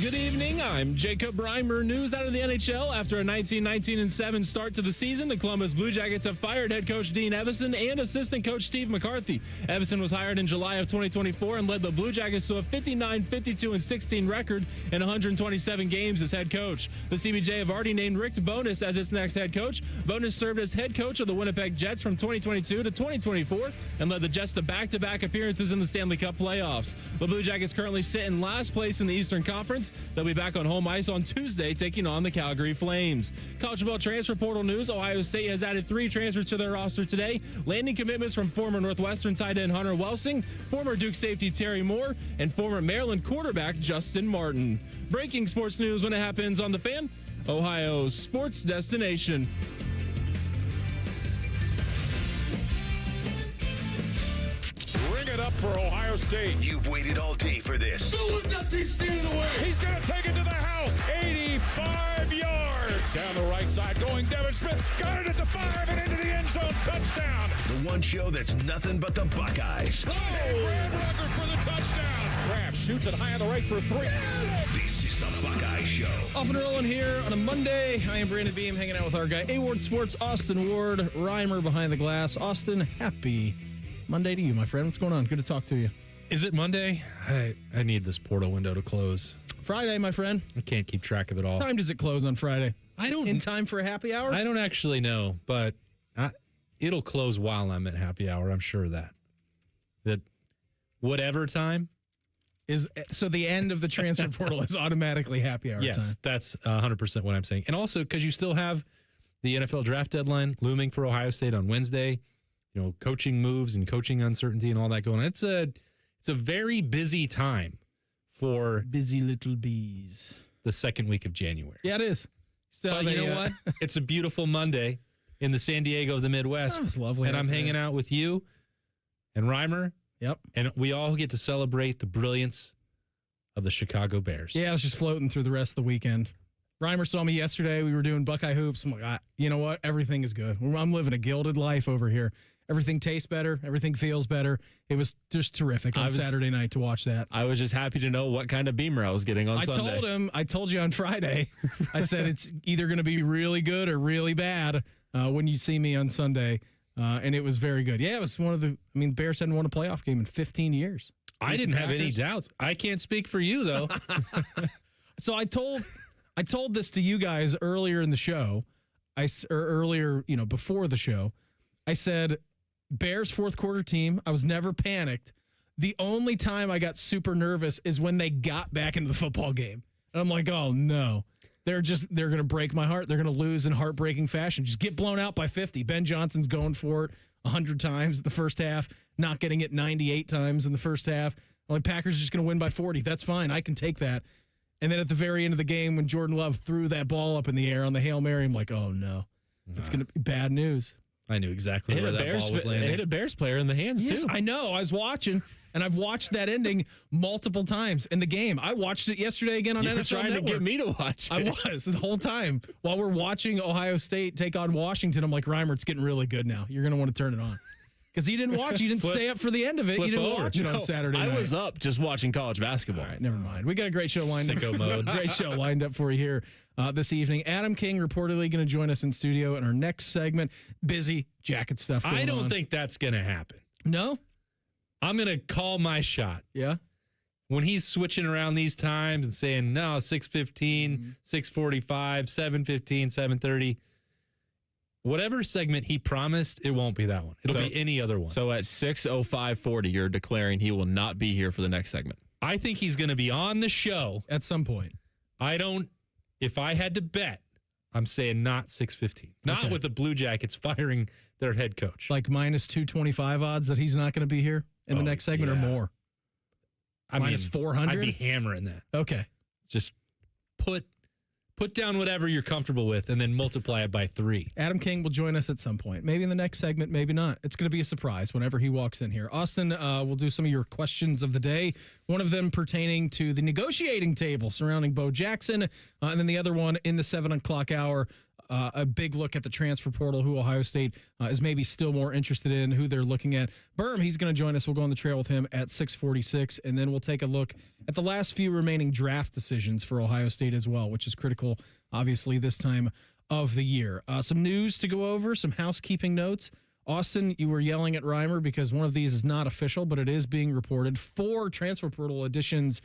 Good evening. I'm Jacob Reimer. News out of the NHL. After a 19-19-7 start to the season, the Columbus Blue Jackets have fired head coach Dean Evason and assistant coach Steve McCarthy. Evason was hired in July of 2024 and led the Blue Jackets to a 59-52-16 record in 127 games as head coach. The CBJ have already named Rick Bowness as its next head coach. Bowness served as head coach of the Winnipeg Jets from 2022 to 2024 and led the Jets to back-to-back appearances in the Stanley Cup playoffs. The Blue Jackets currently sit in last place in the Eastern Conference. They'll be back on home ice on Tuesday, taking on the Calgary Flames. College football transfer portal news. Ohio State has added 3 transfers to their roster today. Landing commitments from former Northwestern tight end Hunter Welsing, former Duke safety Terry Moore, and former Maryland quarterback Justin Martin. Breaking sports news when it happens on The Fan, Ohio's sports destination. Up for Ohio State. You've waited all day for this. He's going to take it to the house. 85 yards. Down the right side going Devin Smith. Got it at the 5 and into the end zone. Touchdown. The one show that's nothing but the Buckeyes. Oh! Brad Rucker for the touchdown. Kraft shoots it high on the right for 3. This is the Buckeye Show. Off and rolling here on a Monday. I am Brandon Beam hanging out with our guy, A-Ward Sports, Austin Ward, Reimer behind the glass. Austin, happy Monday to you, my friend. What's going on? Good to talk to you. Is it Monday? I need this portal window to close. Friday, my friend. I can't keep track of it all. What time does it close on Friday? I don't. In time for a happy hour? I don't actually know, but it'll close while I'm at happy hour. I'm sure of that. That whatever time is so the end of the transfer portal is automatically happy hour time. Yes, that's 100% what I'm saying. And also because you still have the NFL draft deadline looming for Ohio State on Wednesday. You know, coaching moves and coaching uncertainty and all that going on. It's a very busy time for busy little bees. The second week of January. Yeah, it is. So you know what? It's a beautiful Monday in the San Diego of the Midwest. It's lovely. And I'm hanging out with you and Reimer. Yep. And we all get to celebrate the brilliance of the Chicago Bears. Yeah, I was just floating through the rest of the weekend. Reimer saw me yesterday. We were doing Buckeye hoops. I'm like, you know what? Everything is good. I'm living a gilded life over here. Everything tastes better. Everything feels better. It was just terrific on Saturday night to watch that. I was just happy to know what kind of beamer I was getting on Sunday. I told you on Friday, I said it's either going to be really good or really bad when you see me on Sunday. And it was very good. Yeah, it was one of the, Bears hadn't won a playoff game in 15 years. I didn't have any doubts. I can't speak for you, though. So I told this to you guys earlier in the show. Before the show, I said, Bears fourth quarter team. I was never panicked. The only time I got super nervous is when they got back into the football game. And I'm like, oh no, they're going to break my heart. They're going to lose in heartbreaking fashion. Just get blown out by 50. Ben Johnson's going for it 100 times in the first half, not getting it 98 times in the first half. I'm like, Packers are just going to win by 40. That's fine. I can take that. And then at the very end of the game, when Jordan Love threw that ball up in the air on the Hail Mary, I'm like, oh no, it's going to be bad news. I knew exactly where that ball was landing. It hit a Bears player in the hands, too. I know. I was watching, and I've watched that ending multiple times in the game. I watched it yesterday again on NFL Network. You were trying to get me to watch it. I was the whole time. While we're watching Ohio State take on Washington, I'm like, Reimer, it's getting really good now. You're going to want to turn it on. Because he didn't watch. He didn't stay up for the end of it. He didn't watch it on Saturday night. I was up just watching college basketball. All right, never mind. We got a great show lined up. Sicko mode. Great show lined up for you here this evening. Adam King reportedly going to join us in studio in our next segment. Busy Jacket stuff going on. I don't think that's going to happen. No? I'm going to call my shot. Yeah? When he's switching around these times and saying, no, 6:15, 6:45, 7:15, 7:30, whatever segment he promised, it won't be that one. It'll be any other one. So at 6:05:40, you're declaring he will not be here for the next segment. I think he's going to be on the show. At some point. If I had to bet, I'm saying not 6:15. Not with the Blue Jackets firing their head coach. Like minus 225 odds that he's not going to be here in the next segment or more? Minus 400? I'd be hammering that. Okay. Just put down whatever you're comfortable with and then multiply it by 3. Adam King will join us at some point. Maybe in the next segment, maybe not. It's going to be a surprise whenever he walks in here. Austin, we'll do some of your questions of the day. One of them pertaining to the negotiating table surrounding Bo Jackson. And then the other one in the 7 o'clock hour a big look at the transfer portal, who Ohio State is maybe still more interested in, who they're looking at. Birm, he's going to join us. We'll go on the trail with him at 6:46, and then we'll take a look at the last few remaining draft decisions for Ohio State as well, which is critical, obviously, this time of the year. Some news to go over, some housekeeping notes. Austin, you were yelling at Reimer because one of these is not official, but it is being reported. 4 transfer portal additions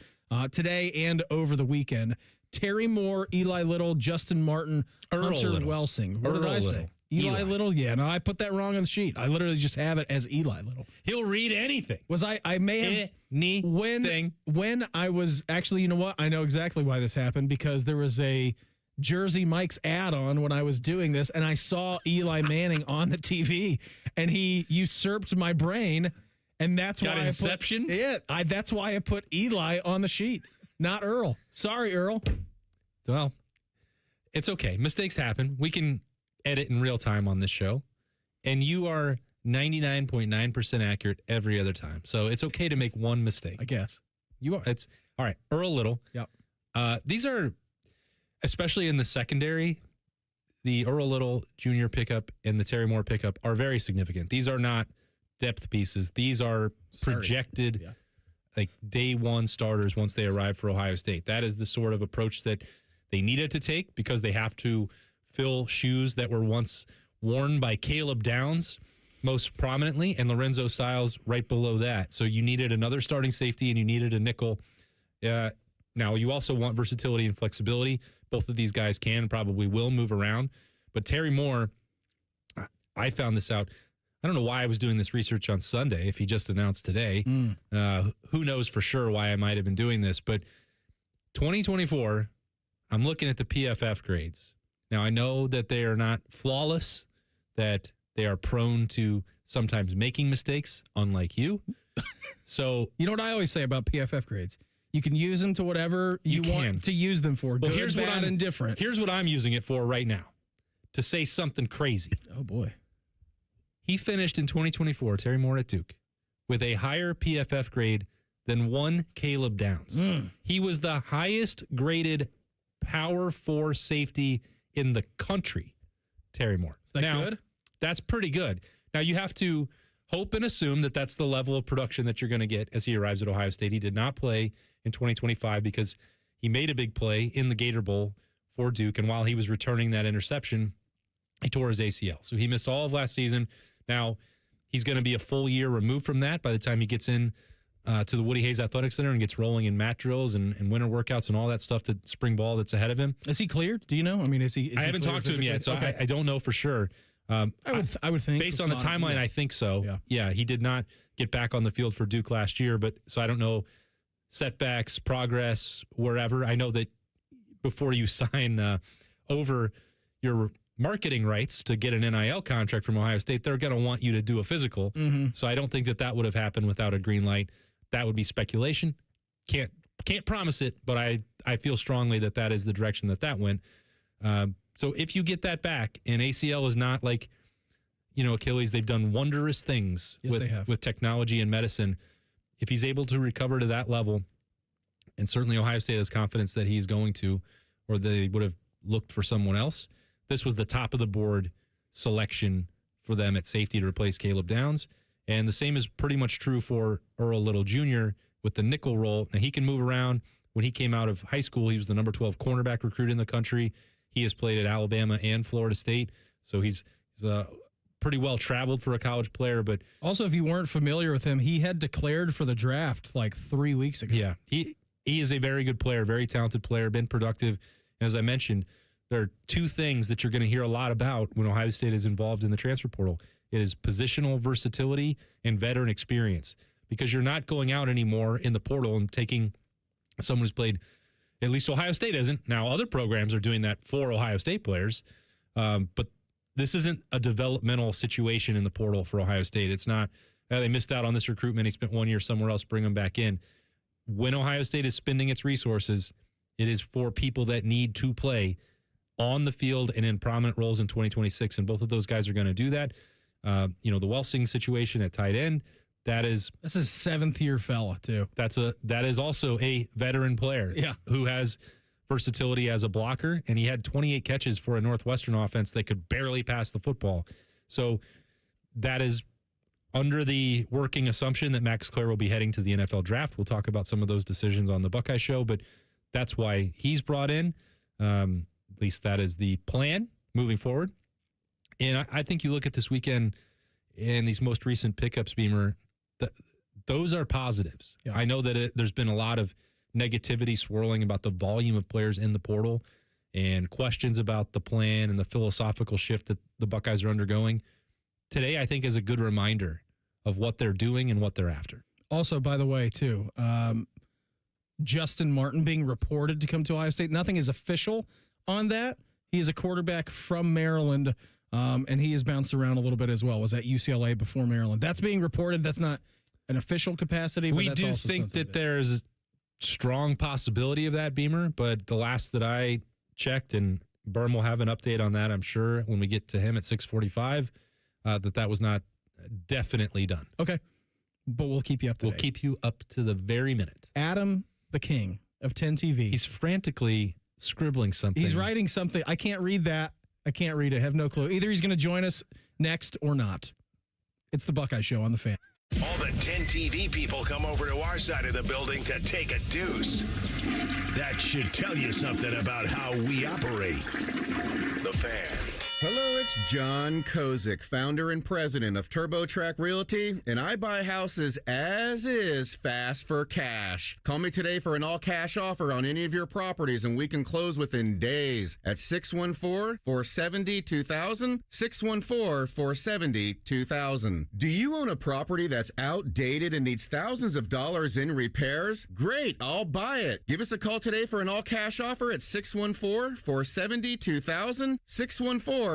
today and over the weekend. Terry Moore, Eli Little, Justin Martin, Hunter Welsing. What did I say? Eli Little? Yeah, no, I put that wrong on the sheet. I literally just have it as Eli Little. He'll read anything. I may have when I was actually, you know what? I know exactly why this happened, because there was a Jersey Mike's ad on when I was doing this, and I saw Eli Manning on the TV, and he usurped my brain, and that's why that's why I put Eli on the sheet, not Earl. Sorry, Earl. Well, it's okay. Mistakes happen. We can edit in real time on this show, and you are 99.9% accurate every other time. So it's okay to make one mistake. I guess. You are. It's all right. Earl Little. Yep. These are, especially in the secondary, the Earl Little Jr. pickup and the Terry Moore pickup are very significant. These are not depth pieces. These are projected like day one starters once they arrive for Ohio State. That is the sort of approach that they needed to take because they have to fill shoes that were once worn by Caleb Downs most prominently and Lorenzo Stiles right below that. So you needed another starting safety and you needed a nickel. Now, you also want versatility and flexibility. Both of these guys can, probably will move around. But Terry Moore, I found this out. I don't know why I was doing this research on Sunday if he just announced today. Who knows for sure why I might have been doing this. But 2024, I'm looking at the PFF grades. Now, I know that they are not flawless, that they are prone to sometimes making mistakes, unlike you. So, you know what I always say about PFF grades? You can use them to whatever you want to use them for. Well, good, bad, and different. Here's what I'm using it for right now, to say something crazy. Oh, boy. He finished in 2024, Terry Moore at Duke, with a higher PFF grade than one Caleb Downs. He was the highest graded Power 4 safety in the country, Terry Moore. Is that good? That's pretty good. Now, you have to hope and assume that that's the level of production that you're going to get as he arrives at Ohio State. He did not play in 2025 because he made a big play in the Gator Bowl for Duke, and while he was returning that interception, he tore his ACL. So he missed all of last season. Now, he's going to be a full year removed from that by the time he gets in to the Woody Hayes Athletic Center and gets rolling in mat drills and winter workouts and all that stuff, that spring ball that's ahead of him. Is he cleared? Do you know? I mean, is he? I haven't talked to him yet, so okay. I don't know for sure. I would think. Based on the timeline, I think so. Yeah, he did not get back on the field for Duke last year, but so I don't know setbacks, progress, wherever. I know that before you sign over your marketing rights to get an NIL contract from Ohio State, they're going to want you to do a physical. So I don't think that would have happened without a green light. That would be speculation. Can't promise it, but I feel strongly that is the direction that went. So if you get that back, and ACL is not like, Achilles, they've done wondrous things with technology and medicine. If he's able to recover to that level, and certainly Ohio State has confidence that he's going to, or they would have looked for someone else, this was the top of the board selection for them at safety to replace Caleb Downs. And the same is pretty much true for Earl Little Jr. with the nickel role. Now, he can move around. When he came out of high school, he was the number 12 cornerback recruit in the country. He has played at Alabama and Florida State, so he's pretty well traveled for a college player. But also, if you weren't familiar with him, he had declared for the draft like 3 weeks ago. Yeah, he is a very good player, very talented player, been productive. And as I mentioned, there are two things that you're going to hear a lot about when Ohio State is involved in the transfer portal. It is positional versatility and veteran experience, because you're not going out anymore in the portal and taking someone who's played. At least Ohio State isn't. Now, other programs are doing that for Ohio State players, but this isn't a developmental situation in the portal for Ohio State. It's not, they missed out on this recruitment. He spent 1 year somewhere else, bring him back in. When Ohio State is spending its resources, it is for people that need to play on the field and in prominent roles in 2026, and both of those guys are going to do that. The Welsing situation at tight end, that's a 7th-year fella too. That is also a veteran player, who has versatility as a blocker, and he had 28 catches for a Northwestern offense that could barely pass the football. So that is under the working assumption that Max Clare will be heading to the NFL draft. We'll talk about some of those decisions on the Buckeye Show, but that's why he's brought in. At least that is the plan moving forward. And I think you look at this weekend and these most recent pickups, Beamer, those are positives. Yeah. I know that there's been a lot of negativity swirling about the volume of players in the portal and questions about the plan and the philosophical shift that the Buckeyes are undergoing. Today, I think, is a good reminder of what they're doing and what they're after. Also, by the way, too, Justin Martin being reported to come to Ohio State. Nothing is official on that. He is a quarterback from Maryland, and he has bounced around a little bit as well. Was at UCLA before Maryland. That's being reported. That's not an official capacity. But we that's do also think that there's a strong possibility of that, Beamer, but the last that I checked, and Birm will have an update on that, I'm sure, when we get to him at 6:45, that was not definitely done. Okay. But we'll keep you up to date. We'll keep you up to the very minute. Adam, the king of 10 TV. He's frantically scribbling something. He's writing something. I can't read that. I can't read it. I have no clue. Either he's going to join us next or not. It's the Buckeye Show on the Fan. All the 10 TV people come over to our side of the building to take a deuce. That should tell you something about how we operate. The Fan. Hello, it's John Kozik, founder and president of TurboTrack Realty, and I buy houses as is, fast for cash. Call me today for an all-cash offer on any of your properties, and we can close within days at 614-470-2000, 614-470-2000. Do you own a property that's outdated and needs thousands of dollars in repairs? Great, I'll buy it. Give us a call today for an all-cash offer at 614-470-2000, 614-470-2000.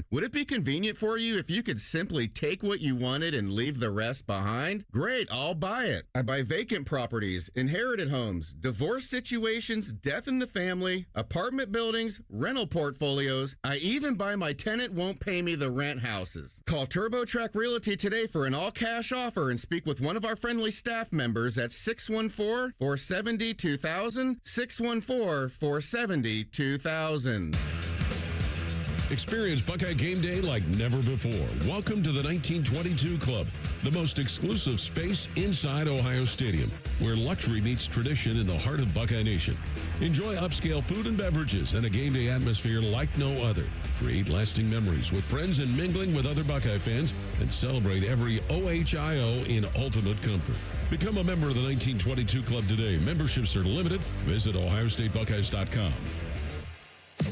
Would it be convenient for you if you could simply take what you wanted and leave the rest behind? Great, I'll buy it. I buy vacant properties, inherited homes, divorce situations, death in the family, apartment buildings, rental portfolios. I even buy my tenant won't pay me the rent houses. Call TurboTrack Realty today for an all-cash offer and speak with one of our friendly staff members at 614-470-2000, 614-470-2000. Experience Buckeye Game Day like never before. Welcome to the 1922 Club, the most exclusive space inside Ohio Stadium, where luxury meets tradition in the heart of Buckeye Nation. Enjoy upscale food and beverages and a game day atmosphere like no other. Create lasting memories with friends and mingling with other Buckeye fans, and celebrate every OHIO in ultimate comfort. Become a member of the 1922 Club today. Memberships are limited. Visit OhioStateBuckeyes.com.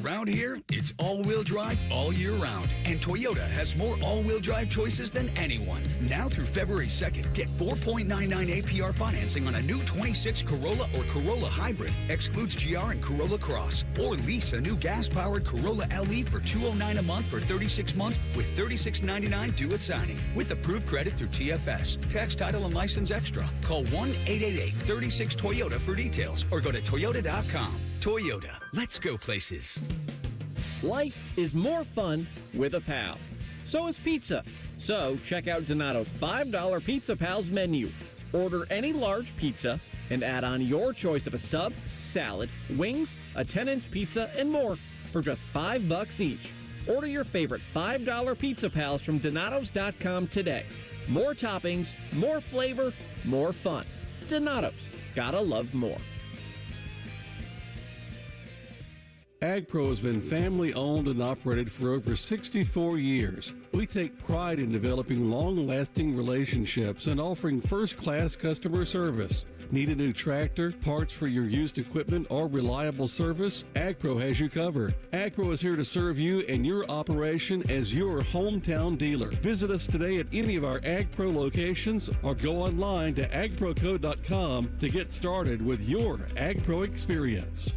Around here, it's all-wheel drive all year round, and Toyota has more all-wheel drive choices than anyone. Now through February 2nd, get 4.99 APR financing on a new 26 Corolla or Corolla Hybrid, excludes GR and Corolla Cross, or lease a new gas-powered Corolla LE for $209 a month for 36 months with $36.99 due at signing, with approved credit through TFS. Tax, title, and license extra. Call 1-888-36-TOYOTA for details, or go to toyota.com. Toyota, let's go places. Life is more fun with a pal. So is pizza. So check out Donato's $5 Pizza Pals menu. Order any large pizza and add on your choice of a sub, salad, wings, a 10-inch pizza, and more for just $5 each. Order your favorite $5 Pizza Pals from Donatos.com today. More toppings, more flavor, more fun. Donatos. Gotta love more. AgPro has been family owned and operated for over 64 years. We take pride in developing long-lasting relationships and offering first-class customer service. Need a new tractor, parts for your used equipment, or reliable service? AgPro has you covered. AgPro is here to serve you and your operation as your hometown dealer. Visit us today at any of our AgPro locations or go online to agproco.com to get started with your AgPro experience.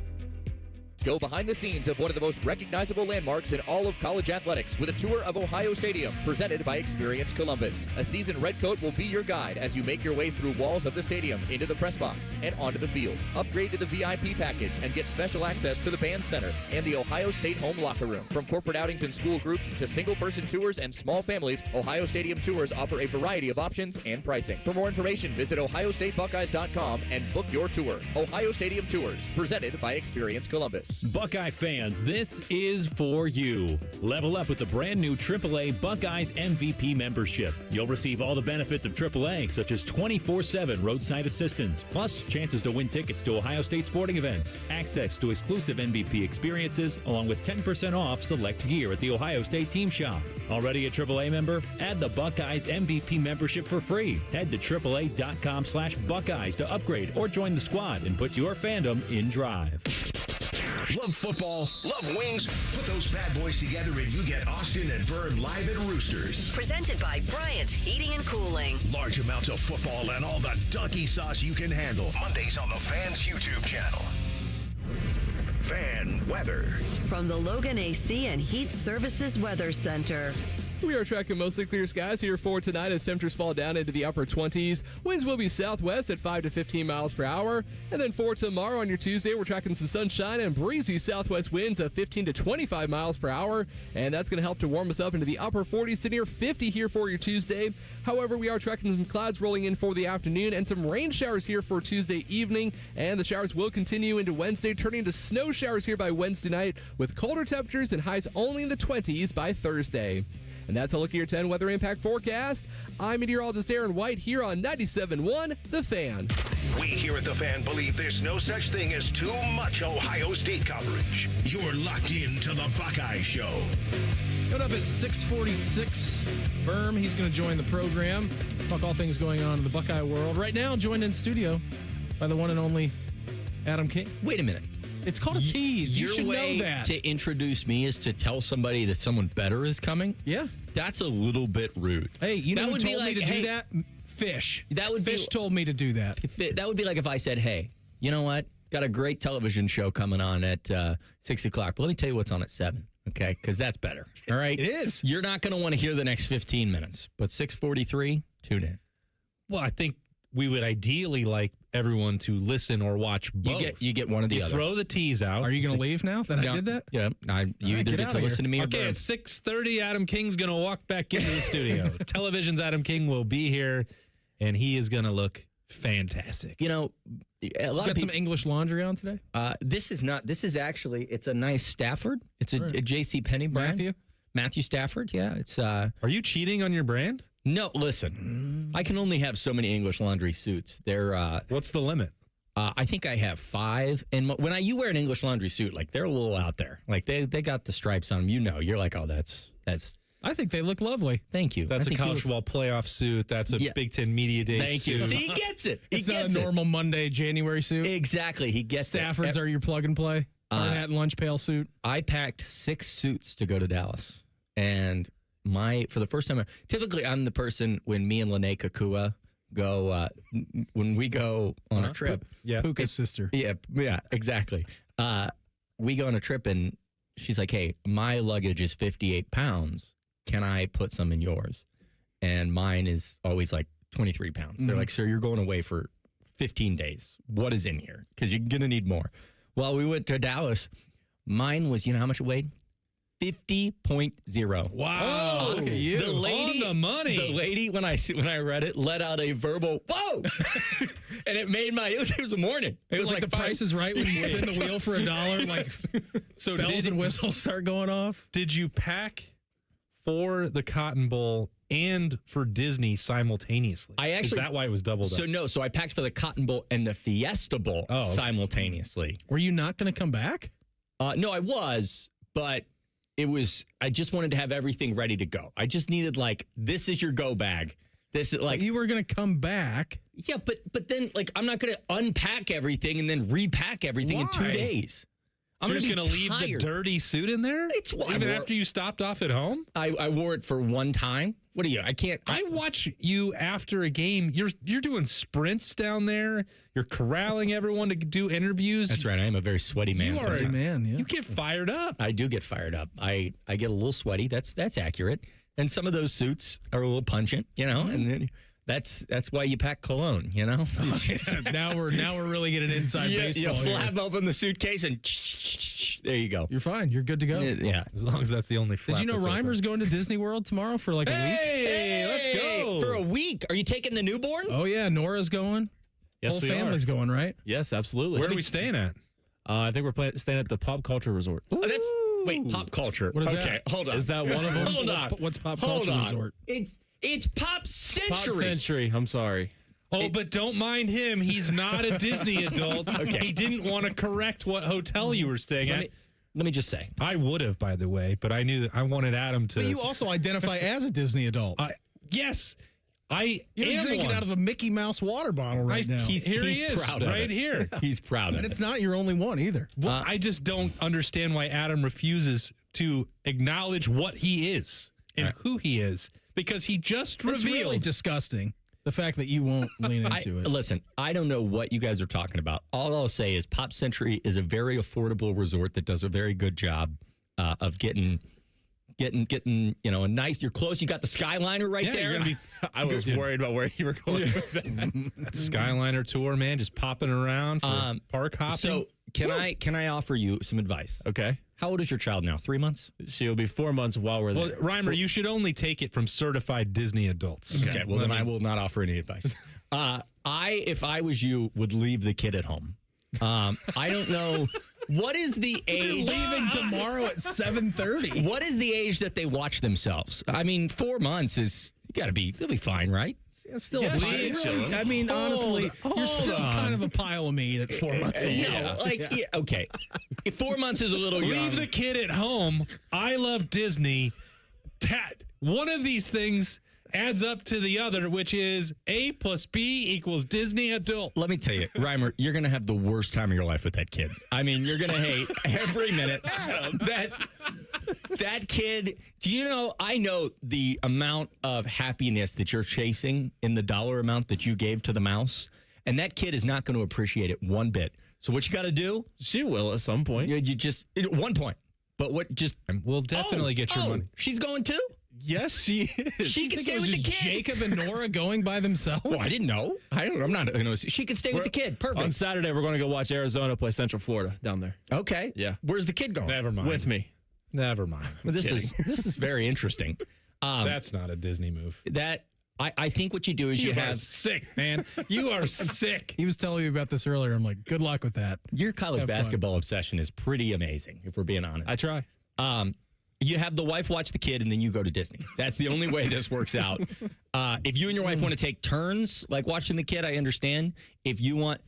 Go behind the scenes of one of the most recognizable landmarks in all of college athletics with a tour of Ohio Stadium presented by Experience Columbus. A seasoned redcoat will be your guide as you make your way through walls of the stadium, into the press box, and onto the field. Upgrade to the VIP package and get special access to the band center and the Ohio State home locker room. From corporate outings and school groups to single-person tours and small families, Ohio Stadium Tours offer a variety of options and pricing. For more information, visit ohiostatebuckeyes.com and book your tour. Ohio Stadium Tours, presented by Experience Columbus. Buckeye fans, this is for you. Level up with the brand new AAA Buckeyes MVP membership. You'll receive all the benefits of AAA, such as 24/7 roadside assistance, plus chances to win tickets to Ohio State sporting events, access to exclusive MVP experiences, along with 10% off select gear at the Ohio State team shop. Already a AAA member? Add the Buckeyes MVP membership for free. Head to AAA.com/Buckeyes to upgrade or join the squad and put your fandom in drive. Love football, love wings. Put those bad boys together and you get Austin and Birm live at Roosters. Presented by Bryant Heating and Cooling. Large amounts of football and all the donkey sauce you can handle. Mondays on the Fans YouTube channel. Fan weather. From the Logan AC and Heat Services Weather Center. We are tracking mostly clear skies here for tonight as temperatures fall down into the upper 20s. Winds will be southwest at 5 to 15 miles per hour. And then for tomorrow on your Tuesday, we're tracking some sunshine and breezy southwest winds of 15 to 25 miles per hour. And that's going to help to warm us up into the upper 40s to near 50 here for your Tuesday. However, we are tracking some clouds rolling in for the afternoon and some rain showers here for Tuesday evening. And the showers will continue into Wednesday, turning to snow showers here by Wednesday night with colder temperatures and highs only in the 20s by Thursday. And that's a look at your 10 weather impact forecast. I'm meteorologist Aaron White here on 97.1 The Fan. We here at The Fan believe there's no such thing as too much Ohio State coverage. You're locked into the Buckeye Show. Coming up at 6:46, Birm, he's going to join the program. Talk all things going on in the Buckeye world. Right now, joined in studio by the one and only Adam King. Wait a minute. It's called a tease. You Your should way know that. to introduce me is to tell somebody that someone better is coming? Yeah. That's a little bit rude. Hey, you know that who would told be like, me to hey, do that? Fish. That would Fish be, told me to do that. That would be like if I said, hey, you know what? Got a great television show coming on at 6 o'clock, but let me tell you what's on at 7, okay? Because that's better, all right? It is. You're not going to want to hear the next 15 minutes, but 6:43, tune in. Well, I think we would ideally like everyone to listen or watch both. You get one or the other. Throw the tease out. Are you going to leave now that I did that? Yeah. You either get to listen to me or Okay, Birm. at 6:30, Adam King's going to walk back into the studio. Television's Adam King will be here, and he is going to look fantastic. You know, a lot Got of people, some English laundry on today? This is actually, it's a nice Stafford. It's a J.C. Penney brand. Matthew Stafford, yeah. It's. Are you cheating on your brand? No, listen. I can only have so many English laundry suits. They're what's the limit? I think I have 5. And when you wear an English laundry suit, like they're a little out there. Like they got the stripes on them. You know, you're like, oh, that's. I think they look lovely. Thank you. That's a college football playoff suit. That's a Big Ten Media Day Thank suit. you. See, he gets it. It's not a normal Monday, January suit. Exactly. He gets Stafford's are your plug and play. Barnett and lunch pail suit. I packed 6 suits to go to Dallas. And for the first time, typically I'm the person when me and Lene Kakua go, when we go on a trip. Puka's sister. Yeah, exactly. We go on a trip and she's like, hey, my luggage is 58 pounds. Can I put some in yours? And mine is always like 23 pounds. They're like, sir, you're going away for 15 days. What is in here? Because you're going to need more. Well, we went to Dallas. Mine was, you know how much it weighed? 50.0. Wow. Look at you. The lady, on the money. The lady, when I read it, let out a verbal, whoa! And it made it was a morning. It was like the Price is Right when you spin the wheel for $1. Like, so bells and whistles start going off. Did you pack for the Cotton Bowl and for Disney simultaneously? Is that why it was doubled up? So I packed for the Cotton Bowl and the Fiesta Bowl simultaneously. Were you not going to come back? No, I was, but I just wanted to have everything ready to go. I just needed this is your go bag. This is you were going to come back. Yeah, but then I'm not going to unpack everything and then repack everything in 2 days. I'm just going to leave the dirty suit in there? Even after you stopped off at home? I wore it for one time What are you? I can't. I watch you after a game. You're doing sprints down there. You're corralling everyone to do interviews. That's right. I am a very sweaty man. You are a sometimes. Man, yeah. You get fired up. I do get fired up. I get a little sweaty. That's accurate. And some of those suits are a little pungent, you know. And then that's why you pack cologne, you know. now we're really getting inside baseball. You flap open the suitcase and there you go. You're fine. You're good to go. Yeah, as long as that's the only flap. Did you know Reimer's going to Disney World tomorrow for like a week? Hey, let's go for a week. Are you taking the newborn? Oh yeah, Nora's going. Yes, Whole we family's are. going, right? Yes, absolutely. Where are we staying at? I think we're staying at the Pop Culture Resort. Oh, that's pop culture. What is that? Okay, hold on. Is that one of them? Hold on. What's Pop Hold Culture on. Resort? It's Pop Century. Pop Century. I'm sorry. Oh, but don't mind him. He's not a Disney adult. Okay. He didn't want to correct what hotel you were staying at. Let me just say. I would have, by the way, but I knew that I wanted Adam to. But you also identify as a Disney adult. Yes, I You're am drinking one. out of a Mickey Mouse water bottle right now. He's he is, proud of right it. here. He's proud of and it. it's not your only one either. Well, I just don't understand why Adam refuses to acknowledge what he is and who he is, because he just It's revealed. really disgusting. The fact that you won't lean into it. Listen, I don't know what you guys are talking about. All I'll say is Pop Century is a very affordable resort that does a very good job of getting a nice. You're close. You got the Skyliner right there. I was worried about where you were going with that. That Skyliner tour, man, just popping around for park hopping. So can I offer you some advice? Okay. How old is your child now? 3 months? She'll be 4 months while we're Well, there. Reimer, you should only take it from certified Disney adults. Okay, well, then I will not offer any advice. If I was you, would leave the kid at home. I don't know. What is the age? Leaving tomorrow at 7:30. What is the age that they watch themselves? I mean, 4 months is, they'll be fine, right? It's still Yeah, a really, pile. I mean, honestly, you're still kind of a pile of meat at 4 months old. No, okay. 4 months is a little young. Leave the kid at home. I love Disney. One of these things adds up to the other, which is A plus B equals Disney adult. Let me tell you, Reimer, you're going to have the worst time of your life with that kid. I mean, you're going to hate every minute. That kid, do you know, I know the amount of happiness that you're chasing in the dollar amount that you gave to the mouse, and that kid is not going to appreciate it one bit. So what you got to do? She will at some point. You just, at one point. But what just... We'll definitely get your money. She's going too? Yes, she is. She can stay with the kid. Jacob and Nora going by themselves? Well, I didn't know. I'm not going to... She can stay with the kid. Perfect. On Saturday, we're going to go watch Arizona play Central Florida down there. Okay. Yeah. Where's the kid going? Never mind. With me. Never mind. Well, this is very interesting. That's not a Disney move. I think what you do is you are have... sick, man. You are sick. He was telling me about this earlier. I'm like, good luck with that. Your college Have fun. basketball obsession is pretty amazing, if we're being honest. I try. You have the wife watch the kid, and then you go to Disney. That's the only way this works out. If you and your wife want to take turns, like watching the kid, I understand. If you want...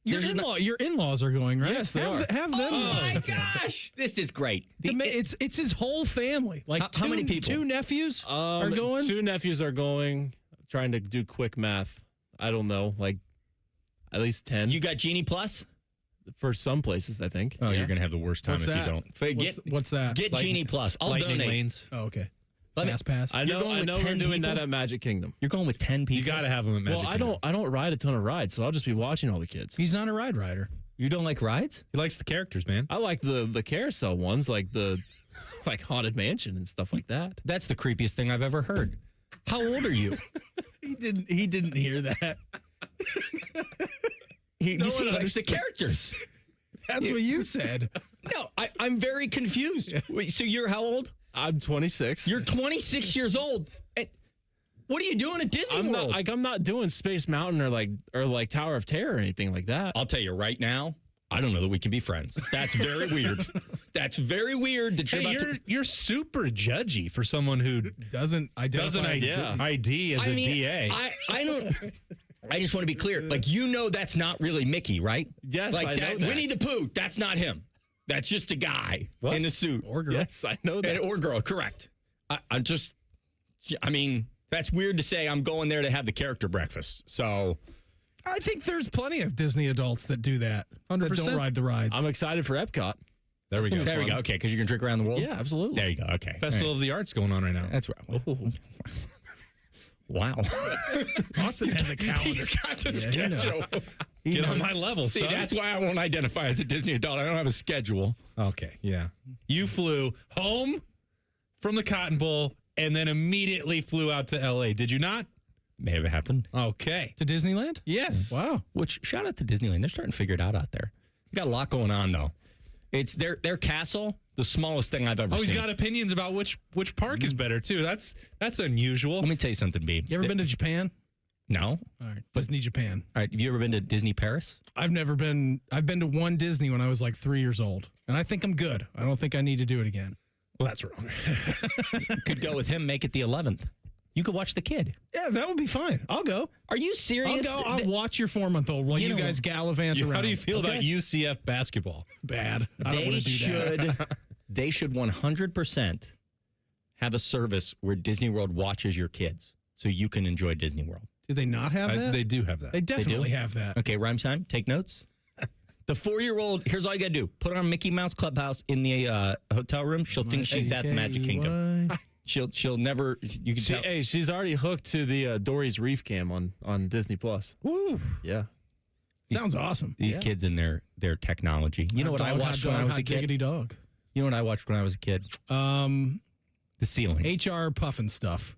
Your in-laws are going, right? Yes, they are. Have them. Oh, my gosh. This is great. It's his whole family. Like how many people? 2 nephews are going? 2 nephews are going. Trying to do quick math. I don't know, like at least 10. You got Genie Plus? For some places, I think. Oh, you're going to have the worst time What's if that? you don't. What's that? Get Genie Plus. I'll Lightning donate. lanes. Oh, okay. Let me- Fast pass. I You're know. going I with know 10 we're doing people? that at Magic Kingdom. You're going with 10 people? You got to have them at Magic Well, Kingdom. I don't ride a ton of rides, so I'll just be watching all the kids. He's not a ride rider. You don't like rides? He likes the characters, man. I like the carousel ones, like the Haunted Mansion and stuff like that. That's the creepiest thing I've ever heard. How old are you? He didn't hear that. He No likes one the understood. characters. That's what you said. No, I'm very confused. Wait, so you're how old? I'm 26. You're 26 years old. And what are you doing at Disney I'm World? not doing Space Mountain or like Tower of Terror or anything like that. I'll tell you right now, I don't know that we can be friends. That's very weird. That's very weird that you're Hey, about to... you're super judgy for someone who Doesn't identify. ID as a DA. I don't... I just want to be clear. Like, you know that's not really Mickey, right? Yes, like I know that. Winnie the Pooh, that's not him. That's just a guy in a suit. Or girl. Yes, I know that. Or girl, correct. I mean, that's weird to say I'm going there to have the character breakfast. So... I think there's plenty of Disney adults that do that. 100%. That don't ride the rides. I'm excited for Epcot. There we go. There we go. Okay, because you can drink around the world? Yeah, absolutely. There you go. Okay. Festival of the Arts going on right now. That's right. Wow. Austin has a calendar. He's got the schedule. Get on my level, See, son. that's why I won't identify as a Disney adult. I don't have a schedule. Okay, yeah. You flew home from the Cotton Bowl and then immediately flew out to L.A., did you not? May have happened. Okay. To Disneyland? Yes. Wow. Which, shout out to Disneyland. They're starting to figure it out there. You got a lot going on, though. It's their castle, the smallest thing I've ever seen. He's got opinions about which park is better, too. That's unusual. Let me tell you something, Beeb. You ever been to Japan? No. All right. Disney Japan. All right. Have you ever been to Disney Paris? I've never been. I've been to one Disney when I was like 3 years old. And I think I'm good. I don't think I need to do it again. Well, that's wrong. Could go with him, make it the 11th. You could watch the kid. Yeah, that would be fine. I'll go. Are you serious? I'll go. I'll watch your 4-month-old while you guys gallivant around. How do you feel about UCF basketball? Bad. I don't want to do that. They should 100% have a service where Disney World watches your kids so you can enjoy Disney World. Do they not have that? They do have that. They definitely have that. Okay, rhyme time. Take notes. The 4-year-old, here's all you got to do. Put on Mickey Mouse Clubhouse in the hotel room. She'll think she's at the Magic Kingdom. She'll never, you can tell. Hey, she's already hooked to the Dory's Reef Cam on Disney Plus. Woo. Yeah. Sounds awesome. These kids and their technology. You know what I watched when I was a kid? Diggity dog. You know what I watched when I was a kid? The ceiling. HR puffin stuff.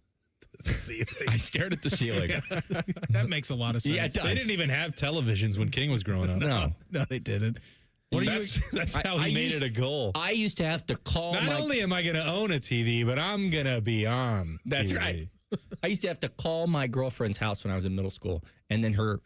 I stared at the ceiling. That makes a lot of sense. Yeah, it does. They didn't even have televisions when King was growing up. No, they didn't. That's how he made it a goal. I used to have to call. Not only am I going to own a TV, but I'm going to be on. That's TV. right. I used to have to call my girlfriend's house when I was in middle school, and then her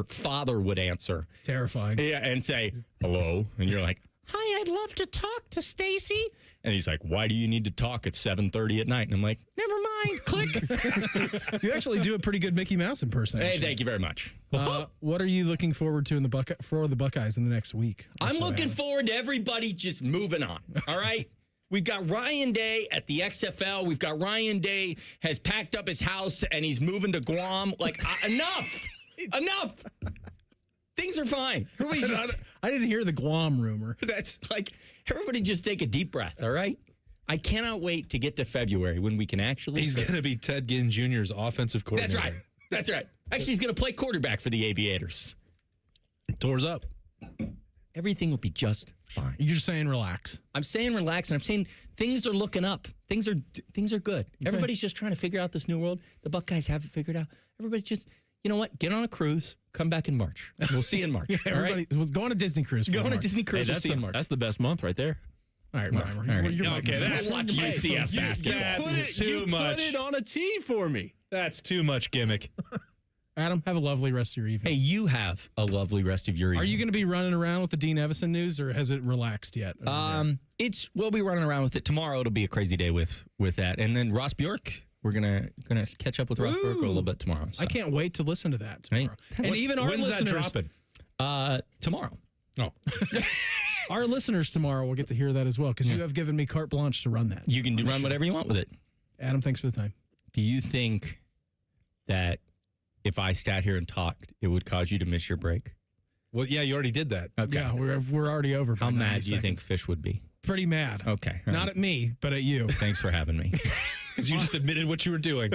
father would answer. Terrifying. Yeah, and say hello, and you're like, "Hi, I'd love to talk to Stacy." And he's like, "Why do you need to talk at 7:30 at night?" And I'm like, "Never mind." Click. You actually do a pretty good Mickey Mouse impersonation. Hey, thank you very much. What are you looking forward to for the Buckeyes in the next week? I'm looking forward to everybody just moving on. All right. We've got Ryan Day at the XFL. We've got Ryan Day has packed up his house and he's moving to Guam. Like, enough. Enough. Things are fine. Everybody just, I didn't hear the Guam rumor. That's like, everybody just take a deep breath, all right? I cannot wait to get to February when we can actually. He's going to be Ted Ginn Jr.'s offensive coordinator. That's right. That's right. Actually, he's going to play quarterback for the Aviators. Doors up. Everything will be just fine. You're just saying relax. I'm saying relax, and I'm saying things are looking up. Things are good. Okay. Everybody's just trying to figure out this new world. The Buckeyes haven't figured out. Everybody just, you know what? Get on a cruise. Come back in March. We'll see you in March. Everybody was going to Disney cruise. Go on a Disney cruise. Hey, we'll see you in March. That's the best month right there. All right, All right. Okay, that's watch UCF basketball. That's too much. Put it on a tee for me. That's too much gimmick. Adam, have a lovely rest of your evening. Hey, you have a lovely rest of your evening. Are you going to be running around with the Dean Evison news, or has it relaxed yet? We'll be running around with it tomorrow. It'll be a crazy day with that, and then Ross Bjork. We're gonna catch up with Ross Bjork a little bit tomorrow. So. I can't wait to listen to that tomorrow. Right? And even our When's listeners, that dropping? Tomorrow. Oh. Our listeners tomorrow will get to hear that as well, because you have given me carte blanche to run that. You can run whatever you want with it. Adam, thanks for the time. Do you think that if I sat here and talked, it would cause you to miss your break? Well, yeah, you already did that. Okay. Yeah, we're already over. How mad do you think Fish would be? Pretty mad. Okay. Not at me, but at you. Thanks for having me. Because you just admitted what you were doing.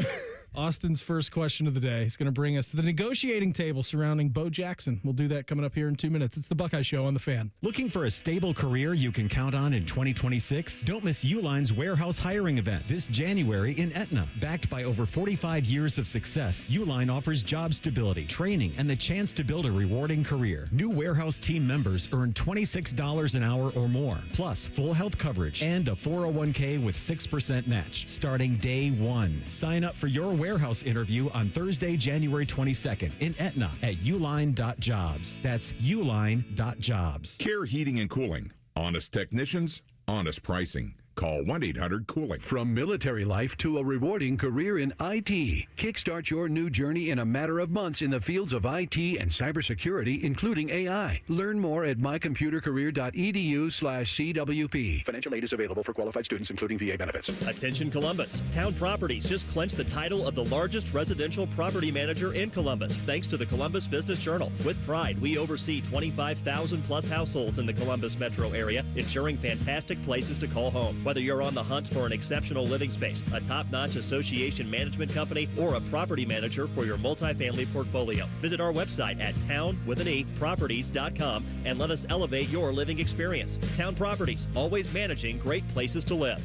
Austin's first question of the day is going to bring us to the negotiating table surrounding Bo Jackson. We'll do that coming up here in 2 minutes. It's the Buckeye Show on the Fan. Looking for a stable career you can count on in 2026? Don't miss Uline's warehouse hiring event this January in Etna. Backed by over 45 years of success, Uline offers job stability, training, and the chance to build a rewarding career. New warehouse team members earn $26 an hour or more, plus full health coverage and a 401k with 6% match starting day one. Sign up for your warehouse interview on Thursday, January 22nd in Etna at uline.jobs. That's uline.jobs. Care Heating and Cooling. Honest technicians, honest pricing. Call 1-800-COOLING. From military life to a rewarding career in IT, kickstart your new journey in a matter of months in the fields of IT and cybersecurity, including AI. Learn more at mycomputercareer.edu/CWP. Financial aid is available for qualified students, including VA benefits. Attention Columbus. Town Properties just clinched the title of the largest residential property manager in Columbus, thanks to the Columbus Business Journal. With pride, we oversee 25,000 plus households in the Columbus metro area, ensuring fantastic places to call home. Whether you're on the hunt for an exceptional living space, a top-notch association management company, or a property manager for your multifamily portfolio, visit our website at town-properties.com and let us elevate your living experience. Town Properties, always managing great places to live.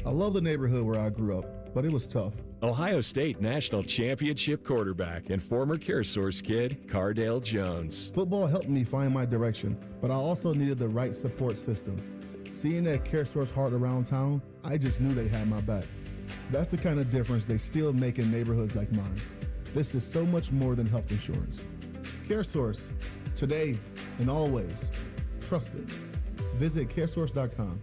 I love the neighborhood where I grew up, but it was tough. Ohio State National Championship quarterback and former CareSource kid, Cardale Jones. Football helped me find my direction, but I also needed the right support system. Seeing that CareSource heart around town, I just knew they had my back. That's the kind of difference they still make in neighborhoods like mine. This is so much more than health insurance. CareSource, today and always. Trusted. Visit caresource.com.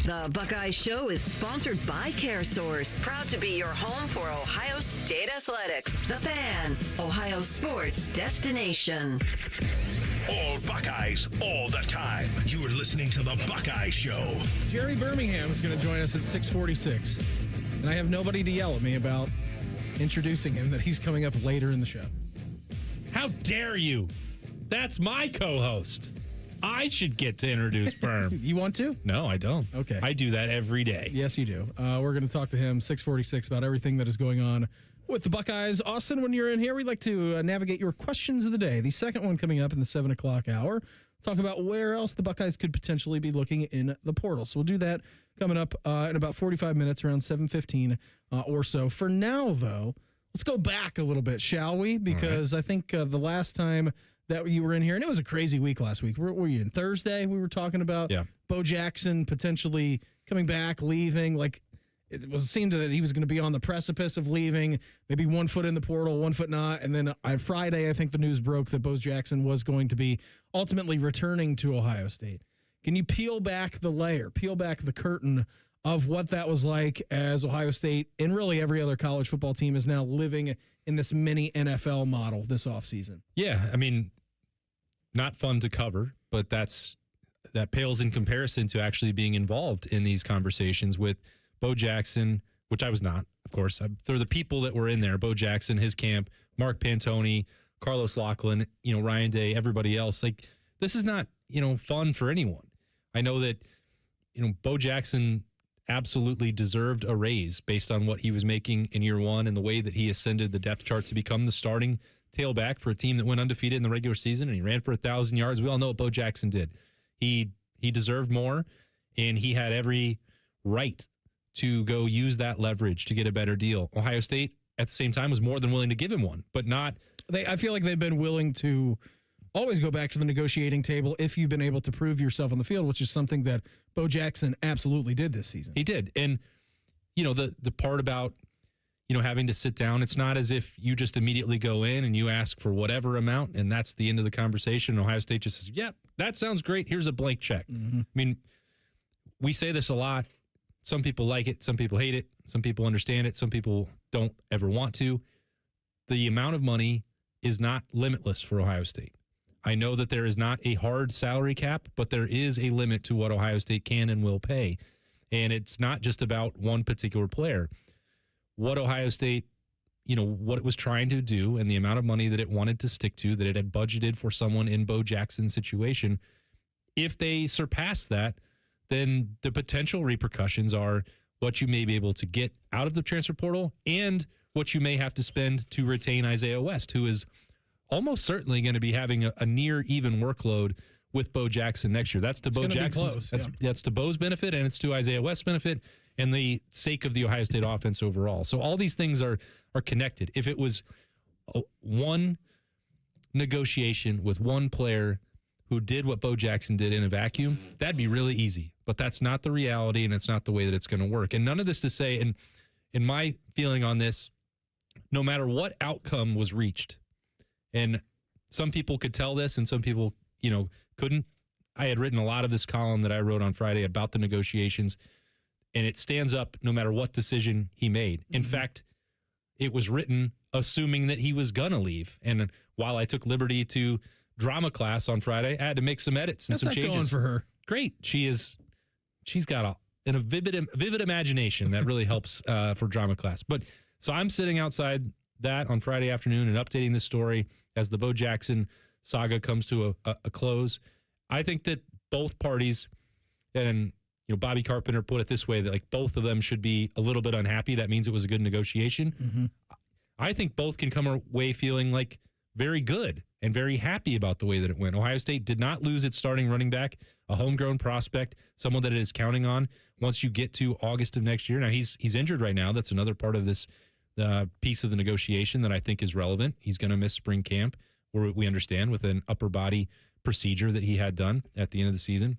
The Buckeye Show is sponsored by CareSource, proud to be your home for Ohio State athletics. The Fan, Ohio sports destination. All Buckeyes, all the time. You are listening to the Buckeye Show. Jerry Birmingham is going to join us at 6:46, and I have nobody to yell at me about introducing him that he's coming up later in the show. How dare you? That's my co-host. I should get to introduce Birm. You want to? No, I don't. Okay. I do that every day. Yes, you do. We're going to talk to him 6:46 about everything that is going on with the Buckeyes. Austin, when you're in here, we'd like to navigate your questions of the day. The second one coming up in the 7 o'clock hour. Talk about where else the Buckeyes could potentially be looking in the portal. So we'll do that coming up in about 45 minutes, around 7:15 or so. For now, though, let's go back a little bit, shall we? Because I think the last time that you were in here, and it was a crazy week last week. Were you in Thursday? We were talking about Bo Jackson potentially coming back, leaving. Like, it seemed that he was going to be on the precipice of leaving, maybe 1 foot in the portal, 1 foot not. And then on Friday, I think the news broke that Bo Jackson was going to be ultimately returning to Ohio State. Can you peel back the layer, peel back the curtain of what that was like as Ohio State and really every other college football team is now living in this mini NFL model this offseason? Yeah, I mean, not fun to cover, but that pales in comparison to actually being involved in these conversations with Bo Jackson, which I was not, of course. There are the people that were in there, Bo Jackson, his camp, Mark Pantoni, Carlos Loughlin, Ryan Day, everybody else. Like, this is not, fun for anyone. I know that, Bo Jackson absolutely deserved a raise based on what he was making in year one and the way that he ascended the depth chart to become the starting tailback for a team that went undefeated in the regular season, and he ran for 1,000 yards. We all know what Bo Jackson did. He deserved more, and he had every right to go use that leverage to get a better deal. Ohio State, at the same time, was more than willing to give him one, but not. I feel like they've been willing to always go back to the negotiating table if you've been able to prove yourself on the field, which is something that Bo Jackson absolutely did this season. He did. And, the part about, having to sit down, it's not as if you just immediately go in and you ask for whatever amount, and that's the end of the conversation. Ohio State just says, yep, that sounds great. Here's a blank check. Mm-hmm. I mean, we say this a lot. Some people like it. Some people hate it. Some people understand it. Some people don't ever want to. The amount of money is not limitless for Ohio State. I know that there is not a hard salary cap, but there is a limit to what Ohio State can and will pay. And it's not just about one particular player. What Ohio State, what it was trying to do and the amount of money that it wanted to stick to, that it had budgeted for someone in Bo Jackson's situation, if they surpass that, then the potential repercussions are what you may be able to get out of the transfer portal and what you may have to spend to retain Isaiah West, who is almost certainly going to be having a near even workload with Bo Jackson next year. That's to Bo Jackson's. That's to Bo's benefit, and it's to Isaiah West's benefit and the sake of the Ohio State offense overall. So all these things are connected. If it was one negotiation with one player who did what Bo Jackson did in a vacuum, that'd be really easy. But that's not the reality, and it's not the way that it's going to work. And none of this to say, and in my feeling on this, no matter what outcome was reached, and some people could tell this and some people, couldn't, I had written a lot of this column that I wrote on Friday about the negotiations, and it stands up no matter what decision he made. In fact, it was written assuming that he was going to leave. And while I took liberty to drama class on Friday, I had to make some edits and some changes. Going for her. Great. She's got a vivid imagination that really helps for drama class. But so I'm sitting outside that on Friday afternoon and updating this story as the Bo Jackson saga comes to a close. I think that both parties, and Bobby Carpenter put it this way, that like both of them should be a little bit unhappy. That means it was a good negotiation. I think both can come away feeling like very good and very happy about the way that it went. Ohio State did not lose its starting running back, a homegrown prospect, someone that it is counting on once you get to August of next year. Now, he's injured right now. That's another part of this piece of the negotiation that I think is relevant. He's going to miss spring camp, where we understand, with an upper body procedure that he had done at the end of the season.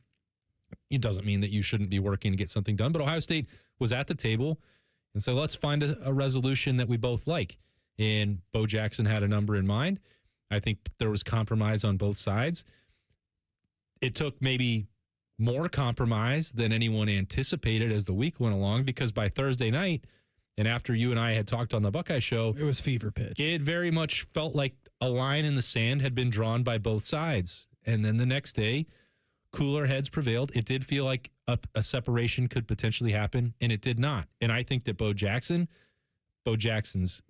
It doesn't mean that you shouldn't be working to get something done, but Ohio State was at the table, and so let's find a resolution that we both like. And Bo Jackson had a number in mind. I think there was compromise on both sides. It took maybe more compromise than anyone anticipated as the week went along, because by Thursday night, and after you and I had talked on the Buckeye Show, it was fever pitch. It very much felt like a line in the sand had been drawn by both sides. And then the next day, cooler heads prevailed. It did feel like a separation could potentially happen, and it did not. And I think that Bo Jackson's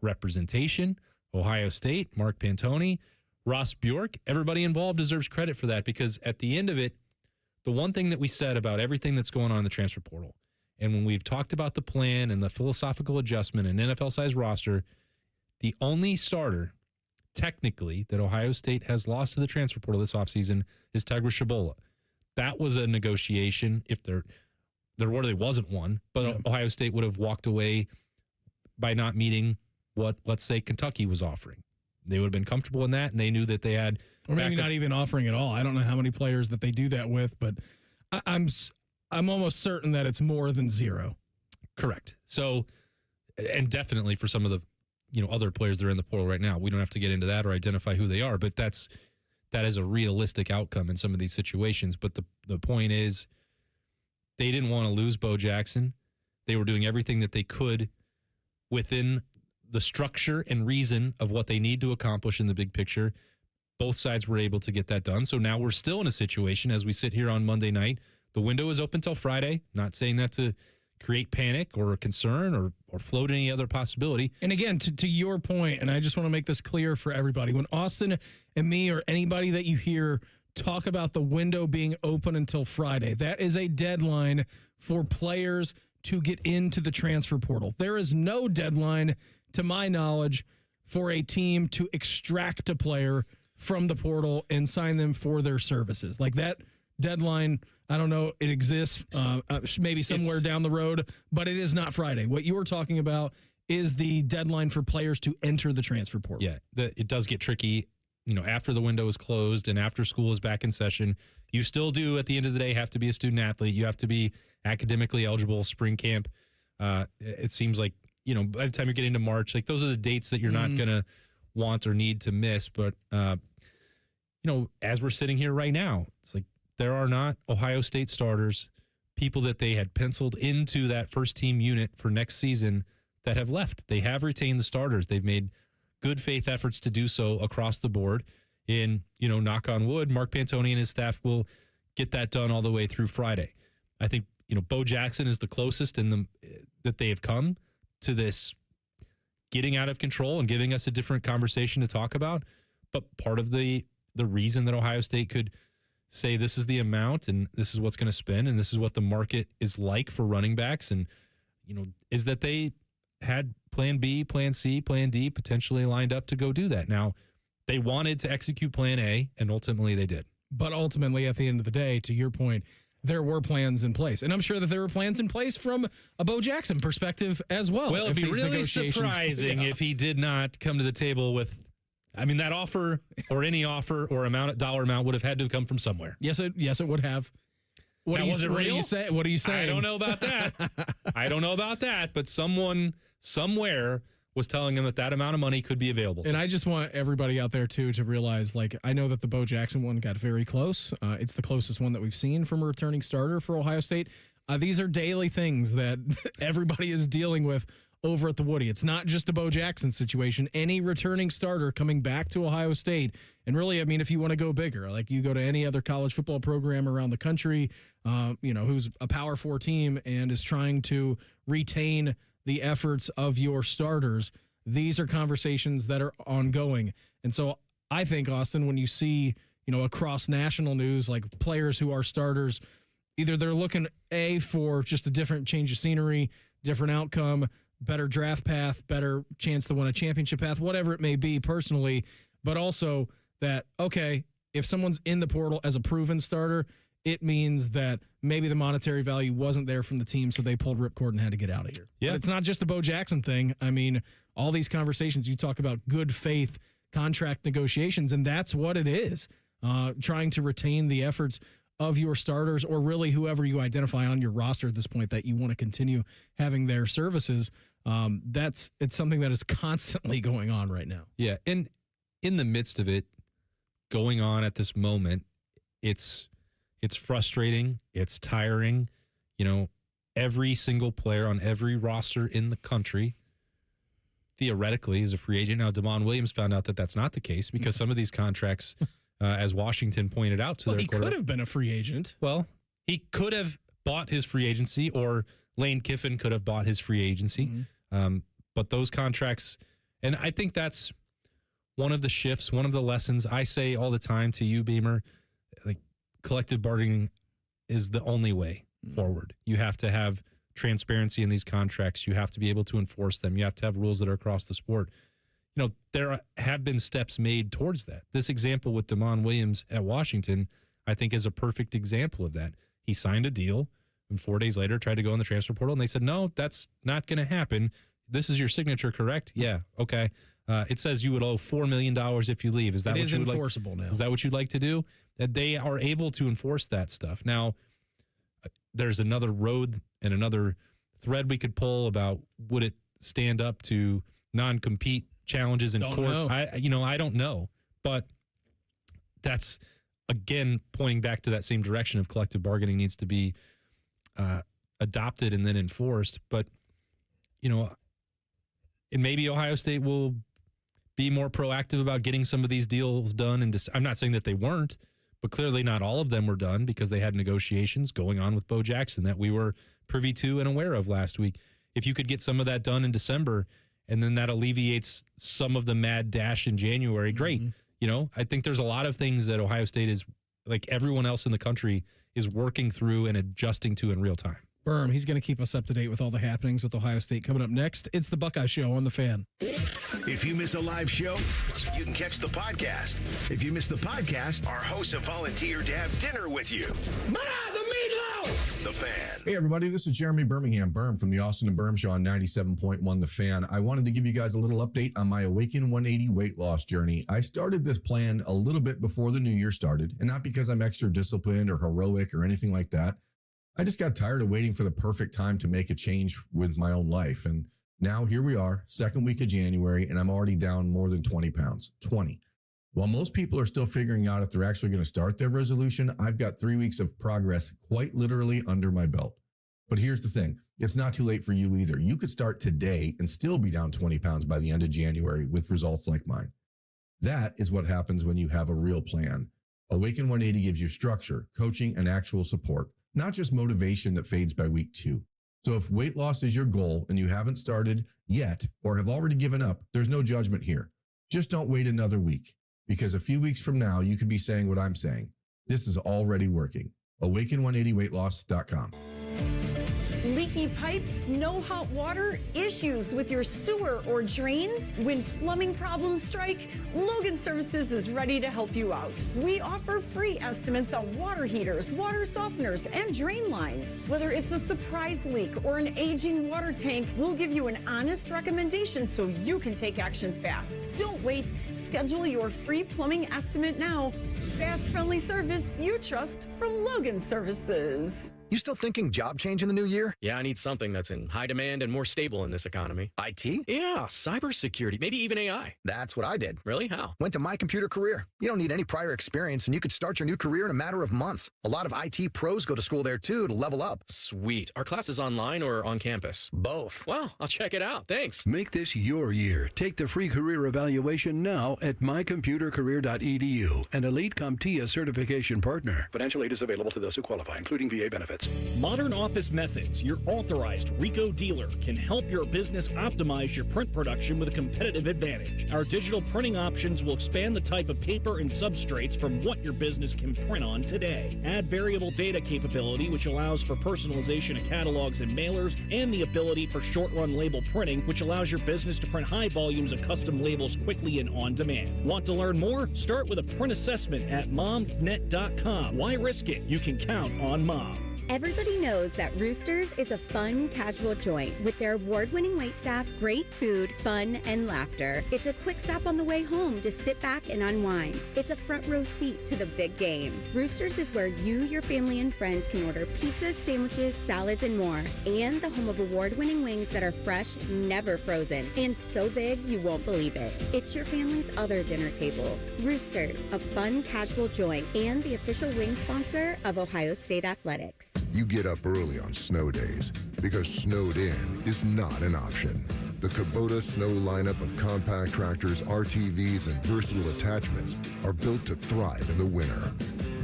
representation, Ohio State, Mark Pantoni, Ross Bjork, everybody involved deserves credit for that, because at the end of it, the one thing that we said about everything that's going on in the transfer portal, and when we've talked about the plan and the philosophical adjustment and NFL-sized roster, the only starter technically that Ohio State has lost to the transfer portal this offseason is Tegra Shabola. That was a negotiation if there really wasn't one, but Ohio State would have walked away by not meeting what, let's say, Kentucky was offering. They would have been comfortable in that, and they knew that they had... Or maybe not even offering at all. I don't know how many players that they do that with, but I'm almost certain that it's more than zero. Correct. So, and definitely for some of the other players that are in the portal right now, we don't have to get into that or identify who they are, but that is a realistic outcome in some of these situations. But the point is, they didn't want to lose Bo Jackson. They were doing everything that they could within the structure and reason of what they need to accomplish in the big picture. Both sides were able to get that done. So now we're still in a situation as we sit here on Monday night. The window is open till Friday. Not saying that to create panic or concern or float any other possibility. And again, to your point, and I just want to make this clear for everybody, when Austin and me or anybody that you hear talk about the window being open until Friday, that is a deadline for players to get into the transfer portal. There is no deadline, to my knowledge, for a team to extract a player from the portal and sign them for their services. Like that deadline, I don't know, it exists maybe somewhere down the road, but it is not Friday. What you were talking about is the deadline for players to enter the transfer portal. Yeah, it does get tricky, after the window is closed and after school is back in session. You still do, at the end of the day, have to be a student athlete. You have to be academically eligible, spring camp. It seems like, by the time you're getting to March, like those are the dates that you're not going to want or need to miss. But, as we're sitting here right now, it's like there are not Ohio State starters, people that they had penciled into that first team unit for next season that have left. They have retained the starters. They've made good faith efforts to do so across the board. And, knock on wood, Mark Pantoni and his staff will get that done all the way through Friday. I think, Bo Jackson is the closest that they have come to this getting out of control and giving us a different conversation to talk about. But part of the reason that Ohio State could say this is the amount and this is what's going to spend and this is what the market is like for running backs, and is that they had plan B, plan C, plan D potentially lined up to go do that. Now, they wanted to execute plan A, and ultimately they did. But ultimately, at the end of the day, to your point, there were plans in place. And I'm sure that there were plans in place from a Bo Jackson perspective as well. Well, it'd be really surprising if he did not come to the table with, that offer or any offer or dollar amount would have had to come from somewhere. Yes, it would have. What do you say? What are you saying? I don't know about that. But someone somewhere was telling him that amount of money could be available. And I just want everybody out there, too, to realize, like, I know that the Bo Jackson one got very close. It's the closest one that we've seen from a returning starter for Ohio State. These are daily things that everybody is dealing with over at the Woody. It's not just a Bo Jackson situation. Any returning starter coming back to Ohio State, and really, I mean, if you want to go bigger, like you go to any other college football program around the country, who's a Power 4 team and is trying to retain the efforts of your starters, these are conversations that are ongoing. And so I think, Austin, when you see, across national news, like players who are starters, either they're looking for just a different change of scenery, different outcome, better draft path, better chance to win a championship path, whatever it may be personally, but also that, okay, if someone's in the portal as a proven starter, it means that maybe the monetary value wasn't there from the team, so they pulled ripcord and had to get out of here. Yeah. But it's not just a Bo Jackson thing. I mean, all these conversations, you talk about good faith contract negotiations, and that's what it is, trying to retain the efforts of your starters, or really whoever you identify on your roster at this point that you want to continue having their services. It's something that is constantly going on right now. Yeah, and in the midst of it going on at this moment, it's frustrating, it's tiring. Every single player on every roster in the country theoretically is a free agent. Now, Damon Williams found out that that's not the case because some of these contracts, as Washington pointed out to their he could have been a free agent. Well, he could have bought his free agency, or Lane Kiffin could have bought his free agency. Mm-hmm. But those contracts, and I think that's one of the shifts, one of the lessons I say all the time to you, Beamer, like collective bargaining is the only way forward. You have to have transparency in these contracts. You have to be able to enforce them. You have to have rules that are across the sport. There have been steps made towards that. This example with Damon Williams at Washington, I think, is a perfect example of that. He signed a deal and 4 days later tried to go in the transfer portal, and they said, no, that's not going to happen. This is your signature, correct? Yeah, okay. It says you would owe $4 million if you leave. Is that what you would enforceable now? Is that what you'd like to do? That they are able to enforce that stuff. Now, there's another road and another thread we could pull about would it stand up to non-compete challenges in court? Know. I don't know. But that's, again, pointing back to that same direction of collective bargaining needs to be adopted and then enforced. But, and maybe Ohio State will be more proactive about getting some of these deals done. And I'm not saying that they weren't, but clearly not all of them were done because they had negotiations going on with Bo Jackson that we were privy to and aware of last week. If you could get some of that done in December, and then that alleviates some of the mad dash in January, great. Mm-hmm. I think there's a lot of things that Ohio State is, like everyone else in the country, is working through and adjusting to in real time. Birm, he's going to keep us up to date with all the happenings with Ohio State. Coming up next, it's the Buckeye Show on The Fan. If you miss a live show, you can catch the podcast. If you miss the podcast, our hosts have volunteered to have dinner with you. The Fan. Hey, everybody, this is Jeremy Birmingham, Birm from the Austin and Birm Show on 97.1 The Fan. I wanted to give you guys a little update on my Awaken 180 weight loss journey. I started this plan a little bit before the new year started, and not because I'm extra disciplined or heroic or anything like that. I just got tired of waiting for the perfect time to make a change with my own life. And now here we are, second week of January, and I'm already down more than 20 pounds. 20. While most people are still figuring out if they're actually going to start their resolution, I've got 3 weeks of progress quite literally under my belt. But here's the thing. It's not too late for you either. You could start today and still be down 20 pounds by the end of January with results like mine. That is what happens when you have a real plan. Awaken 180 gives you structure, coaching, and actual support, not just motivation that fades by week 2. So if weight loss is your goal and you haven't started yet or have already given up, there's no judgment here. Just don't wait another week, because a few weeks from now, you could be saying what I'm saying. This is already working. Awaken180weightloss.com. Leaky pipes, no hot water, issues with your sewer or drains? When plumbing problems strike, Logan Services is ready to help you out. We offer free estimates on water heaters, water softeners, and drain lines. Whether it's a surprise leak or an aging water tank, we'll give you an honest recommendation so you can take action fast. Don't wait. Schedule your free plumbing estimate now. Fast, friendly service you trust from Logan Services. You still thinking job change in the new year? Yeah, I need something that's in high demand and more stable in this economy. IT? Yeah, cybersecurity, maybe even AI. That's what I did. Really? How? Went to My Computer Career. You don't need any prior experience, and you could start your new career in a matter of months. A lot of IT pros go to school there, too, to level up. Sweet. Are classes online or on campus? Both. Well, I'll check it out. Thanks. Make this your year. Take the free career evaluation now at mycomputercareer.edu, an Elite CompTIA certification partner. Financial aid is available to those who qualify, including VA benefits. Modern Office Methods, your authorized RICO dealer, can help your business optimize your print production with a competitive advantage. Our digital printing options will expand the type of paper and substrates from what your business can print on today. Add variable data capability, which allows for personalization of catalogs and mailers, and the ability for short-run label printing, which allows your business to print high volumes of custom labels quickly and on demand. Want to learn more? Start with a print assessment at momnet.com. Why risk it? You can count on Mom. Everybody knows that Roosters is a fun, casual joint with their award-winning waitstaff, great food, fun, and laughter. It's a quick stop on the way home to sit back and unwind. It's a front row seat to the big game. Roosters is where you, your family, and friends can order pizzas, sandwiches, salads, and more. And the home of award-winning wings that are fresh, never frozen, and so big you won't believe it. It's your family's other dinner table. Roosters, a fun, casual joint, and the official wing sponsor of Ohio State Athletics. You get up early on snow days because snowed in is not an option. The Kubota Snow lineup of compact tractors, RTVs, and versatile attachments are built to thrive in the winter.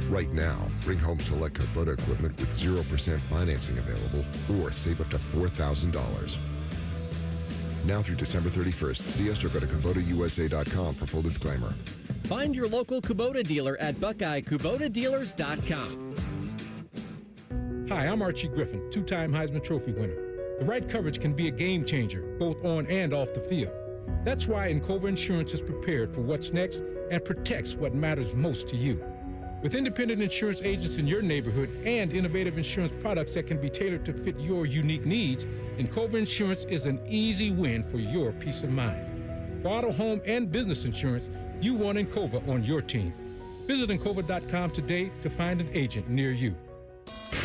Right now, bring home select Kubota equipment with 0% financing available or save up to $4,000. Now through December 31st, see us or go to KubotaUSA.com for full disclaimer. Find your local Kubota dealer at BuckeyeKubotaDealers.com. Hi, I'm Archie Griffin, two-time Heisman Trophy winner. The right coverage can be a game changer, both on and off the field. That's why Encova Insurance is prepared for what's next and protects what matters most to you. With independent insurance agents in your neighborhood and innovative insurance products that can be tailored to fit your unique needs, Encova Insurance is an easy win for your peace of mind. For auto, home, and business insurance, you want Encova on your team. Visit Encova.com today to find an agent near you.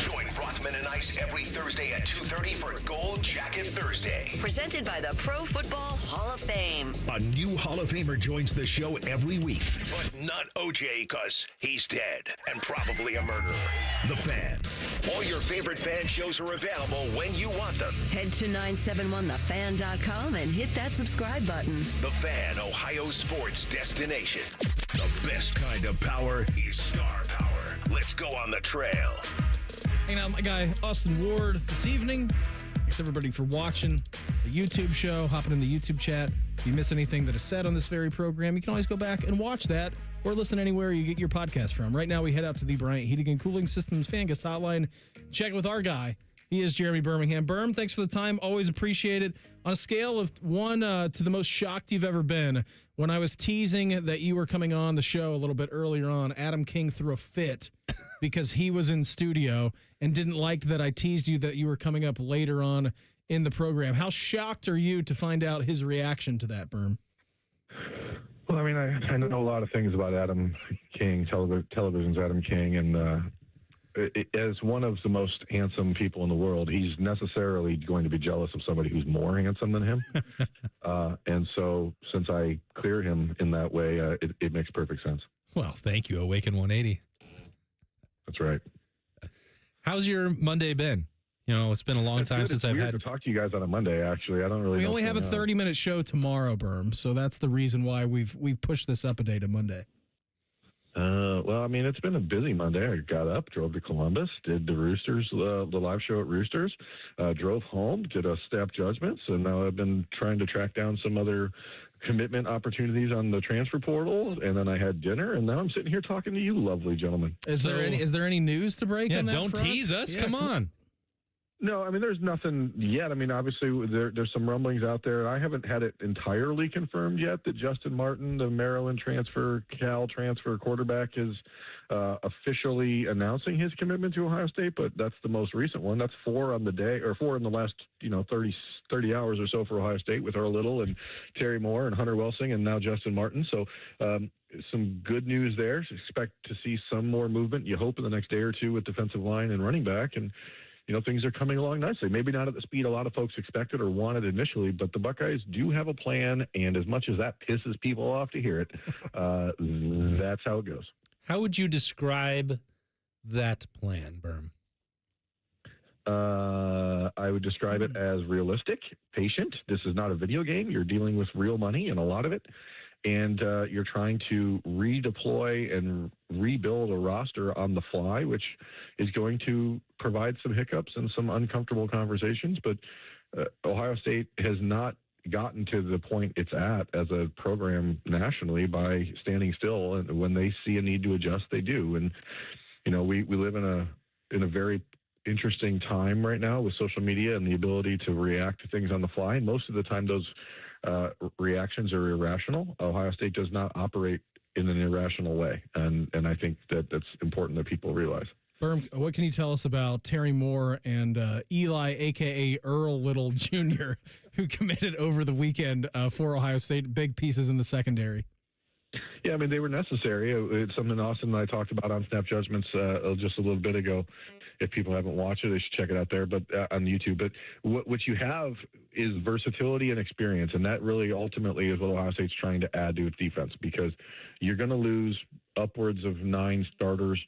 Join Rothman and Ice every Thursday at 2:30 for Gold Jacket Thursday. Presented by the Pro Football Hall of Fame. A new Hall of Famer joins the show every week, but not OJ because he's dead and probably a murderer. The Fan. All your favorite fan shows are available when you want them. Head to 971thefan.com and hit that subscribe button. The Fan, Ohio sports destination. The best kind of power is star power. Let's go on the trail. Hanging out with my guy, Austin Ward, this evening. Thanks, everybody, for watching the YouTube show, hopping in the YouTube chat. If you miss anything that is said on this very program, you can always go back and watch that or listen anywhere you get your podcast from. Right now, we head out to the Bryant Heating and Cooling Systems fan guest hotline. Check it with our guy. He is Jeremy Birmingham. Birm, thanks for the time. Always appreciate it. On a scale of 1 to the most shocked you've ever been, when I was teasing that you were coming on the show a little bit earlier on, Adam King threw a fit because he was in studio and didn't like that I teased you that you were coming up later on in the program. How shocked are you to find out his reaction to that, Birm? Well, I mean, I know a lot of things about Adam King, television's Adam King, and as one of the most handsome people in the world, he's necessarily going to be jealous of somebody who's more handsome than him. And so since I clear him in that way, it makes perfect sense. Well, thank you, Awaken 180. That's right. How's your Monday been? You know, it's been a long time since I've had to talk to you guys on a Monday. Actually, I don't really. We only have a 30-minute show tomorrow, Birm, so that's the reason why we've pushed this up a day to Monday. Well, I mean, it's been a busy Monday. I got up, drove to Columbus, did the Roosters, the live show at Roosters, drove home, did a staff judgments, and now I've been trying to track down some other commitment opportunities on the transfer portal, and then I had dinner, and now I'm sitting here talking to you, lovely gentlemen. Is there any news to break? Yeah, on that don't front? tease us. Come on. No, I mean, there's nothing yet. I mean, obviously, there's some rumblings out there. I haven't had it entirely confirmed yet that Justin Martin, the Maryland transfer, Cal transfer quarterback, is officially announcing his commitment to Ohio State, but that's the most recent one. That's 4 on the day, or 4 in the last 30 hours or so for Ohio State with Earl Little and Terry Moore and Hunter Welsing and now Justin Martin. So some good news there. Expect to see some more movement, you hope, in the next day or two with defensive line and running back. And, things are coming along nicely. Maybe not at the speed a lot of folks expected or wanted initially, but the Buckeyes do have a plan. And as much as that pisses people off to hear it, that's how it goes. How would you describe that plan, Birm? I would describe it as realistic, patient. This is not a video game. You're dealing with real money and a lot of it. And you're trying to redeploy and rebuild a roster on the fly, which is going to provide some hiccups and some uncomfortable conversations. But Ohio State has not gotten to the point it's at as a program nationally by standing still. And when they see a need to adjust, they do. And, we live in a very interesting time right now with social media and the ability to react to things on the fly. And most of the time, those reactions are irrational. Ohio State does not operate in an irrational way. And I think that's important that people realize. Birm, what can you tell us about Terry Moore and Eli, a.k.a. Earl Little Jr., who committed over the weekend for Ohio State, big pieces in the secondary? Yeah, I mean, they were necessary. It's something Austin and I talked about on Snap Judgments just a little bit ago. If people haven't watched it, they should check it out there, but on YouTube. But what you have is versatility and experience, and that really ultimately is what Ohio State's trying to add to its defense, because you're going to lose upwards of 9 starters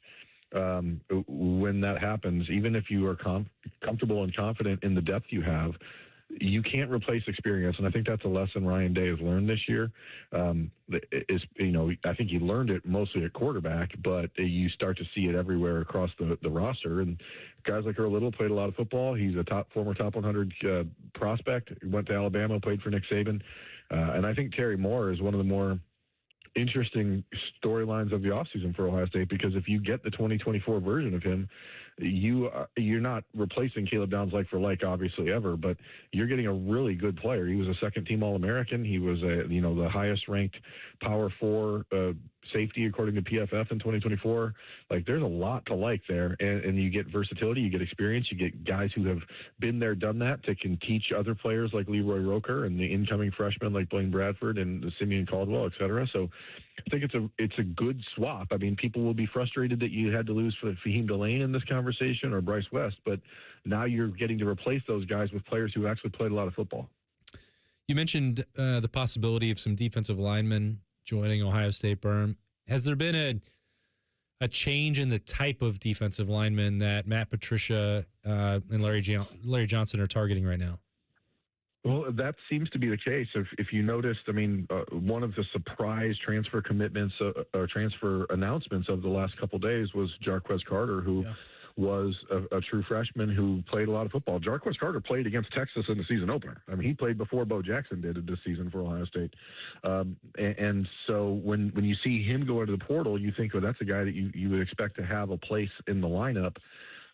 when that happens. Even if you are comfortable and confident in the depth you have, you can't replace experience, and I think that's a lesson Ryan Day has learned this year. I think he learned it mostly at quarterback, but you start to see it everywhere across the roster. And guys like Earl Little played a lot of football. He's a former top 100 prospect. Went to Alabama, played for Nick Saban, and I think Terry Moore is one of the more interesting storylines of the offseason for Ohio State, because if you get the 2024 version of him, you're not replacing Caleb Downs like for like, obviously, ever, but you're getting a really good player. He was a second-team All-American. He was the highest-ranked Power 4 safety according to PFF in 2024. Like, there's a lot to like there, and you get versatility, you get experience, you get guys who have been there, done that can teach other players like Leroy Roker and the incoming freshmen like Blaine Bradford and Simeon Caldwell, et cetera. So I think it's a good swap. I mean, people will be frustrated that you had to lose for Fahim Delane in this conversation or Bryce West, but now you're getting to replace those guys with players who actually played a lot of football. You mentioned the possibility of some defensive linemen joining Ohio State, Birm. Has there been a change in the type of defensive lineman that Matt Patricia and Larry Johnson are targeting right now? Well, that seems to be the case. If you noticed, I mean, one of the surprise transfer commitments or transfer announcements of the last couple of days was Jarquez Carter, who was a true freshman who played a lot of football. Jarquez Carter played against Texas in the season opener. I mean, he played before Bo Jackson did this season for Ohio State. And so when you see him go into the portal, you think, oh, that's a guy that you would expect to have a place in the lineup.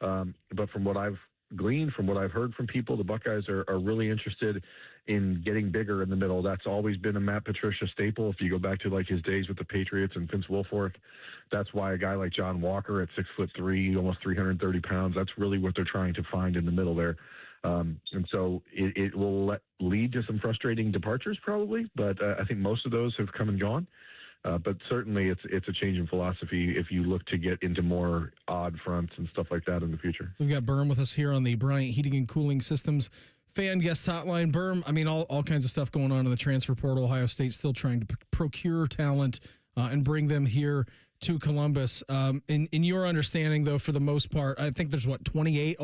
But from what I've gleaned, from what I've heard from people, the Buckeyes are really interested in getting bigger in the middle. That's always been a Matt Patricia staple. If you go back to like his days with the Patriots and Vince Wilfork, that's why a guy like John Walker at 6'3", almost 330 pounds, that's really what they're trying to find in the middle there. And so it will lead to some frustrating departures probably, but I think most of those have come and gone. But certainly it's a change in philosophy if you look to get into more odd fronts and stuff like that in the future. We've got Birm with us here on the Bryant Heating and Cooling Systems fan guest hotline. Birm, I mean, all kinds of stuff going on in the transfer portal. Ohio State still trying to procure talent and bring them here to Columbus. In your understanding, though, for the most part, I think there's, 28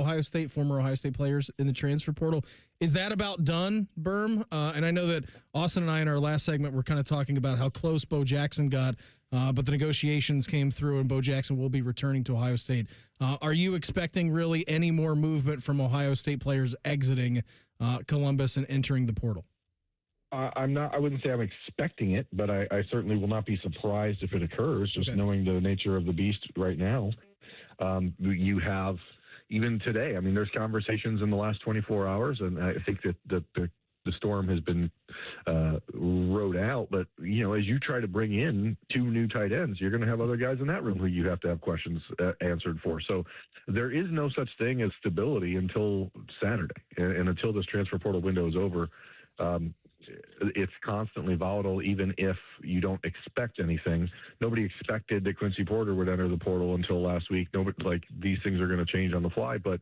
former Ohio State players in the transfer portal. Is that about done, Birm? And I know that Austin and I in our last segment were kind of talking about how close Bo Jackson got, but the negotiations came through and Bo Jackson will be returning to Ohio State. Are you expecting really any more movement from Ohio State players exiting Columbus and entering the portal? I'm not. I wouldn't say I'm expecting it, but I certainly will not be surprised if it occurs. Just knowing the nature of the beast right now, you have even today. I mean, there's conversations in the last 24 hours, and I think that the storm has been rode out. But as you try to bring in 2 new tight ends, you're going to have other guys in that room who you have to have questions answered for. So there is no such thing as stability until Saturday, and until this transfer portal window is over. it's constantly volatile, even if you don't expect anything. Nobody expected that Quincy Porter would enter the portal until last week. Nobody, like, these things are going to change on the fly, but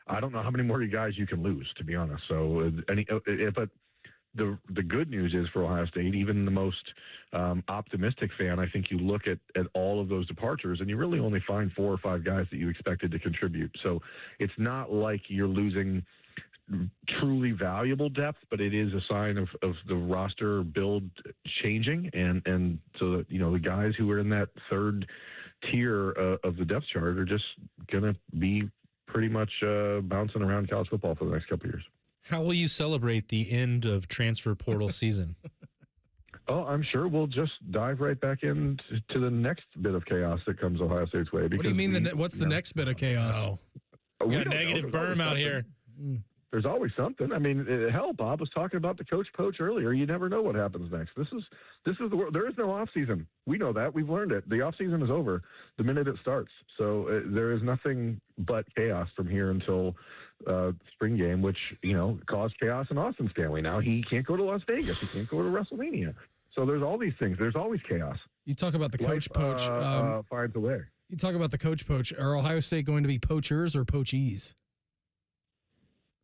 I don't know how many more guys you can lose, to be honest. So, but the good news is for Ohio State, even the most optimistic fan, I think you look at all of those departures and you really only find 4 or 5 guys that you expected to contribute. So it's not like you're losing truly valuable depth, but it is a sign of the roster build changing. And so that, the guys who are in that third tier of the depth chart are just going to be pretty much bouncing around college football for the next couple of years. How will you celebrate the end of transfer portal season? Oh, I'm sure we'll just dive right back into the next bit of chaos that comes Ohio State's way. What do you mean? What's the next bit of chaos? We got negative Birm out here. There's always something. I mean, hell, Bob was talking about the coach poach earlier. You never know what happens next. This is the world. There is no off season. We know that. We've learned it. The off season is over the minute it starts. So there is nothing but chaos from here until spring game, which caused chaos in Austin Stanley. Now he can't go to Las Vegas. He can't go to WrestleMania. So there's all these things. There's always chaos. You talk about the coach poach. Finds a way. You talk about the coach poach. Are Ohio State going to be poachers or poachees?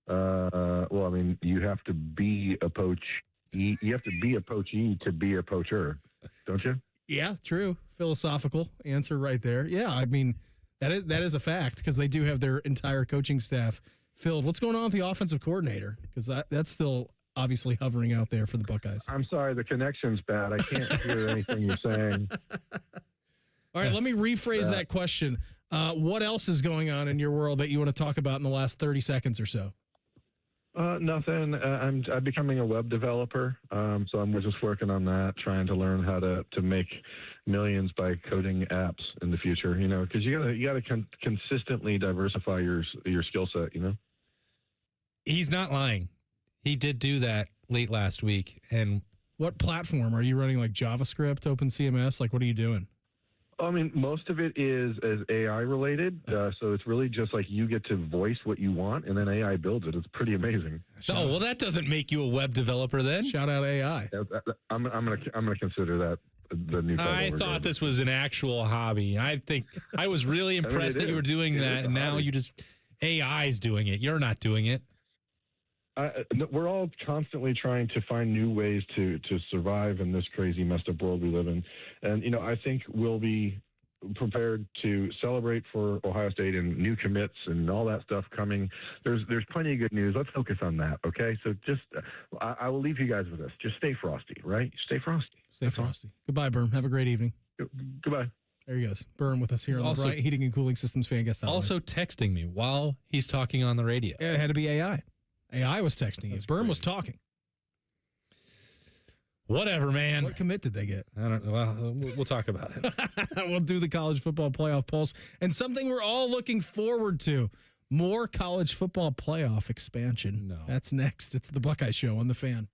Well, I mean, you have to be a poach. You have to be a poachee to be a poacher, don't you? Yeah, true. Philosophical answer right there. Yeah, I mean, that is a fact because they do have their entire coaching staff filled. What's going on with the offensive coordinator? Because that's still obviously hovering out there for the Buckeyes. I'm sorry, the connection's bad. I can't hear anything you're saying. All right, let me rephrase that question. What else is going on in your world that you want to talk about in the last 30 seconds or so? Nothing. I'm becoming a web developer, so I'm just working on that, trying to learn how to make millions by coding apps in the future. Because you gotta consistently diversify your skill set. He's not lying. He did do that late last week. And what platform are you running? Like JavaScript, OpenCMS? Like, what are you doing? I mean, most of it is AI related, so it's really just like you get to voice what you want, and then AI builds it. It's pretty amazing. Oh, well, that doesn't make you a web developer then. Shout out AI. I'm gonna consider that the new title. I thought this was an actual hobby. I think I was really impressed that you were doing that, and now AI's doing it. You're not doing it. We're all constantly trying to find new ways to survive in this crazy, messed up world we live in. And, I think we'll be prepared to celebrate for Ohio State and new commits and all that stuff coming. There's plenty of good news. Let's focus on that, okay? So just, I will leave you guys with this. Just stay frosty, right? Stay frosty. Stay frosty. Goodbye, Birm. Have a great evening. Goodbye. There he goes. Birm with us here on the Bright Heating and Cooling Systems fan guest hotline. Also texting me while he's talking on the radio. Yeah, it had to be AI. AI was texting you. Birm was talking. Whatever, man. What commit did they get? I don't know. Well, we'll talk about it. We'll do the college football playoff pulse and something we're all looking forward to. More college football playoff expansion. No. That's next. It's the Buckeye Show on The Fan.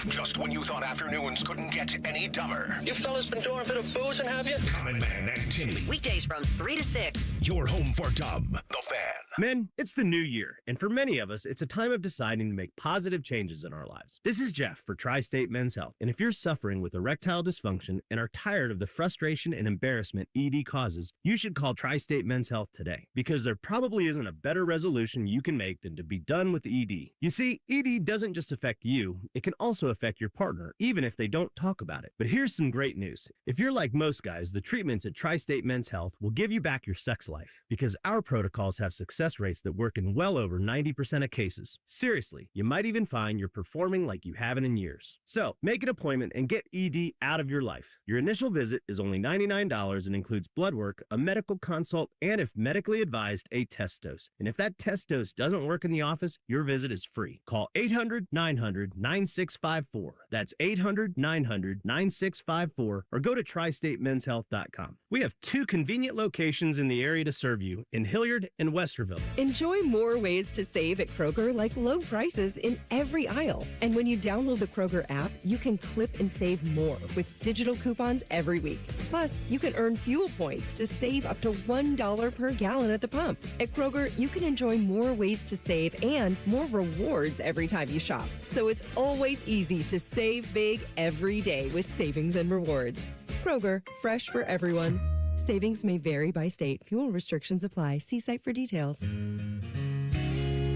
Just when you thought afternoons couldn't get any dumber. You fellas been doing a bit of boozing, have you? Common Man and Timmy. Weekdays from 3 to 6. Your home for dumb. The Fan. Men, it's the new year, and for many of us, it's a time of deciding to make positive changes in our lives. This is Jeff for Tri-State Men's Health, and if you're suffering with erectile dysfunction and are tired of the frustration and embarrassment ED causes, you should call Tri-State Men's Health today, because there probably isn't a better resolution you can make than to be done with ED. You see, ED doesn't just affect you, it can also affect your partner, even if they don't talk about it. But here's some great news. If you're like most guys, the treatments at Tri-State Men's Health will give you back your sex life, because our protocols have success rates that work in well over 90% of cases. Seriously, you might even find you're performing like you haven't in years. So, make an appointment and get ED out of your life. Your initial visit is only $99 and includes blood work, a medical consult, and if medically advised, a test dose. And if that test dose doesn't work in the office, your visit is free. Call 800-900-9654. That's 800-900-9654 or go to tristatemenshealth.com. We have 2 convenient locations in the area to serve you in Hilliard and Westerville. Enjoy more ways to save at Kroger, like low prices in every aisle. And when you download the Kroger app, you can clip and save more with digital coupons every week. Plus, you can earn fuel points to save up to $1 per gallon at the pump. At Kroger, you can enjoy more ways to save and more rewards every time you shop. So it's always easy to save big every day with savings and rewards. Kroger, fresh for everyone. Savings may vary by state. Fuel restrictions apply. See site for details.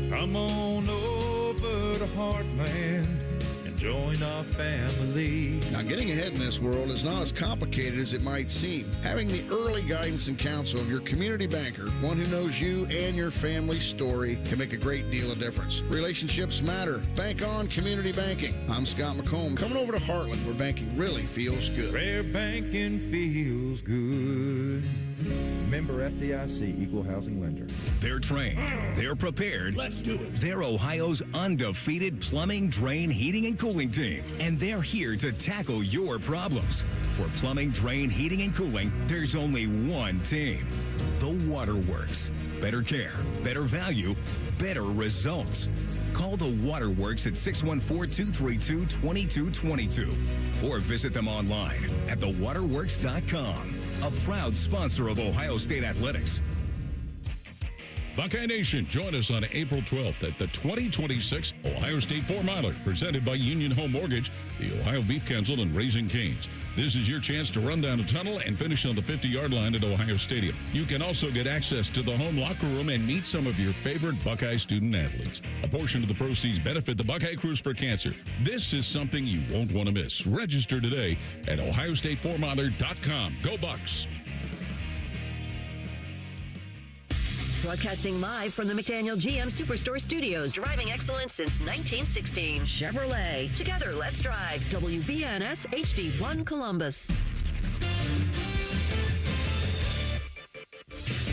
Come on over to Heartland and join our family. Now, getting ahead in this world is not as complicated as it might seem. Having the early guidance and counsel of your community banker, one who knows you and your family's story, can make a great deal of difference. Relationships matter. Bank on community banking. I'm Scott McComb, coming over to Heartland, where banking really feels good. Where banking feels good. Member FDIC, Equal Housing Lender. They're trained. They're prepared. Let's do it. They're Ohio's undefeated plumbing, drain, heating, and cooling team. And they're here to tackle your problems. For plumbing, drain, heating, and cooling, there's only one team. The Waterworks. Better care, better value, better results. Call the Waterworks at 614-232-2222 or visit them online at thewaterworks.com. A proud sponsor of Ohio State Athletics. Buckeye Nation, join us on April 12th at the 2026 Ohio State 4-Miler, presented by Union Home Mortgage, the Ohio Beef Council, and Raising Cane's. This is your chance to run down a tunnel and finish on the 50-yard line at Ohio Stadium. You can also get access to the home locker room and meet some of your favorite Buckeye student athletes. A portion of the proceeds benefit the Buckeye Cruise for Cancer. This is something you won't want to miss. Register today at ohiostateformiler.com. Go Bucks! Broadcasting live from the McDaniel GM Superstore Studios. Driving excellence since 1916. Chevrolet. Together, let's drive. WBNS HD1 Columbus.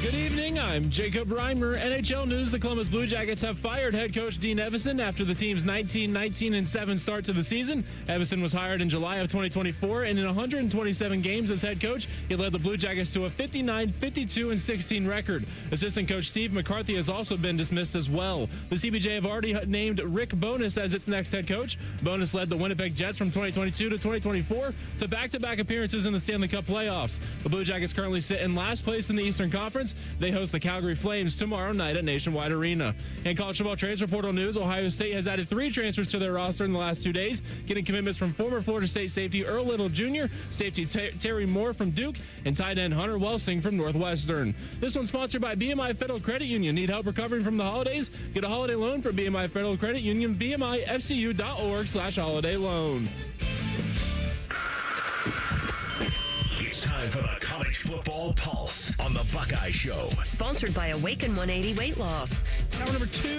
Good evening. I'm Jacob Reimer. NHL news: the Columbus Blue Jackets have fired head coach Dean Evison after the team's 19-19-7 start to the season. Evison was hired in July of 2024, and in 127 games as head coach, he led the Blue Jackets to a 59-52-16 record. Assistant coach Steve McCarthy has also been dismissed as well. The CBJ have already named Rick Bowness as its next head coach. Bowness led the Winnipeg Jets from 2022 to 2024 to back-to-back appearances in the Stanley Cup playoffs. The Blue Jackets currently sit in last place in the Eastern Conference. They host the Calgary Flames tomorrow night at Nationwide Arena. In college football transfer portal news, Ohio State has added 3 transfers to their roster in the last 2 days, getting commitments from former Florida State safety Earl Little Jr., safety Terry Moore from Duke, and tight end Hunter Welsing from Northwestern. This one's sponsored by BMI Federal Credit Union. Need help recovering from the holidays? Get a holiday loan for BMI Federal Credit Union, bmifcu.org/holiday loan. Time for the College Football Pulse on the Buckeye Show. Sponsored by Awaken 180 Weight Loss. Hour number 2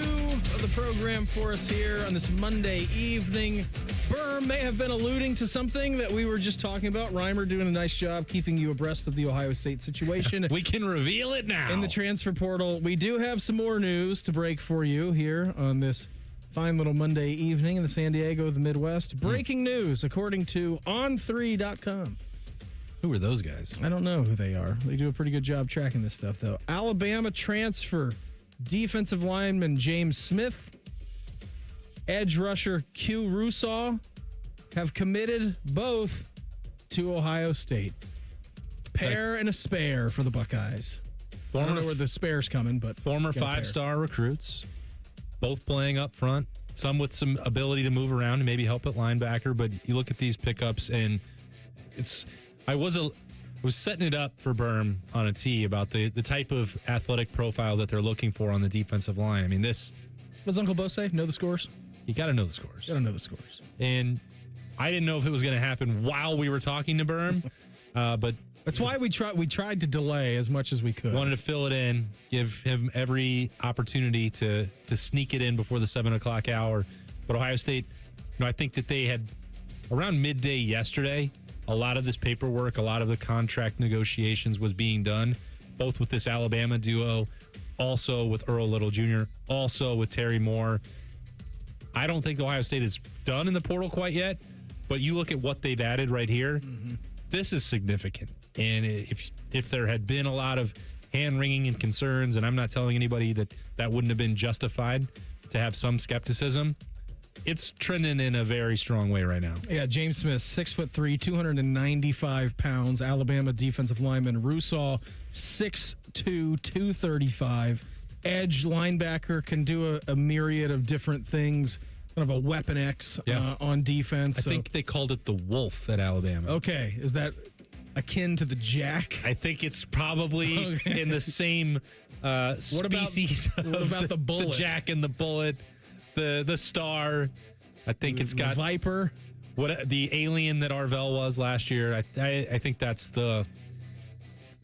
of the program for us here on this Monday evening. Birm may have been alluding to something that we were just talking about. Reimer doing a nice job keeping you abreast of the Ohio State situation. We can reveal it now. In the transfer portal, we do have some more news to break for you here on this fine little Monday evening in the San Diego of the Midwest. Breaking news, according to on3.com. Who are those guys? I don't know who they are. They do a pretty good job tracking this stuff, though. Alabama transfer defensive lineman James Smith, edge rusher Q Rusaw have committed both to Ohio State. Pair and a spare for the Buckeyes. I don't know where the spare's coming, but former 5-star recruits, both playing up front, some with some ability to move around and maybe help at linebacker. But you look at these pickups, and I was setting it up for Birm on a tee about the type of athletic profile that they're looking for on the defensive line. I mean, this... What does Uncle Bo say? Know the scores? You got to know the scores. Got to know the scores. And I didn't know if it was going to happen while we were talking to Birm, but... That's why we tried to delay as much as we could. Wanted to fill it in, give him every opportunity to sneak it in before the 7 o'clock hour. But Ohio State, I think that they had, around midday yesterday, a lot of this paperwork, a lot of the contract negotiations was being done, both with this Alabama duo, also with Earl Little Jr., also with Terry Moore. I don't think Ohio State is done in the portal quite yet, but you look at what they've added right here, this is significant. And if there had been a lot of hand-wringing and concerns, and I'm not telling anybody that wouldn't have been justified to have some skepticism. It's trending in a very strong way right now. Yeah, James Smith, 6'3", 295 pounds, Alabama defensive lineman. Russaw, 6'2", 235. Edge linebacker, can do a myriad of different things. Kind of a weapon X on defense. I think they called it the Wolf at Alabama. Okay, is that akin to the Jack? I think it's probably in the same species. What about the Bullet? The Jack and the Bullet, the Star. I think it's got the Viper. What the alien that Arvell was last year. I think that's the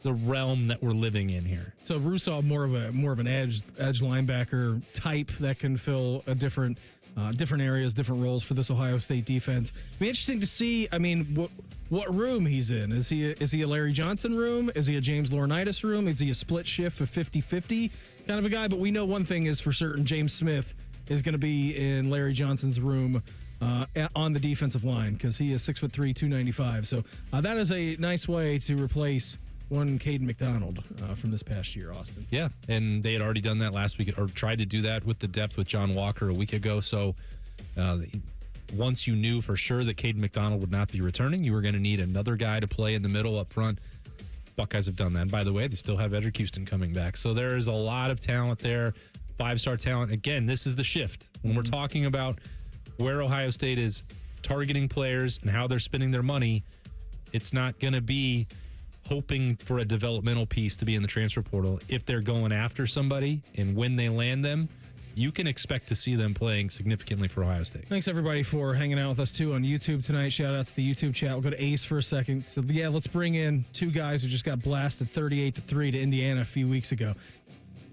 realm that we're living in here. So Russaw more of an edge linebacker type that can fill a different areas, different roles for this Ohio State defense. It'd be interesting to see. I mean, what room he's in. Is he a Larry Johnson room? Is he a James Laurinaitis room? Is he a split shift of 50-50 kind of a guy? But we know one thing is for certain: James Smith is going to be in Larry Johnson's room on the defensive line because he is 6'3", 295. So that is a nice way to replace one Caden McDonald from this past year, Austin. Yeah, and they had already done that last week, or tried to do that with the depth with John Walker a week ago. So once you knew for sure that Caden McDonald would not be returning, you were going to need another guy to play in the middle up front. Buckeyes have done that. And by the way, they still have Edric Houston coming back. So there is a lot of talent there, five-star talent. Again, this is the shift. When we're talking about where Ohio State is targeting players and how they're spending their money, it's not going to be hoping for a developmental piece to be in the transfer portal. If they're going after somebody and when they land them, you can expect to see them playing significantly for Ohio State. Thanks, everybody, for hanging out with us, too, on YouTube tonight. Shout out to the YouTube chat. We'll go to Ace for a second. So, yeah, let's bring in two guys who just got blasted 38-3 to Indiana a few weeks ago.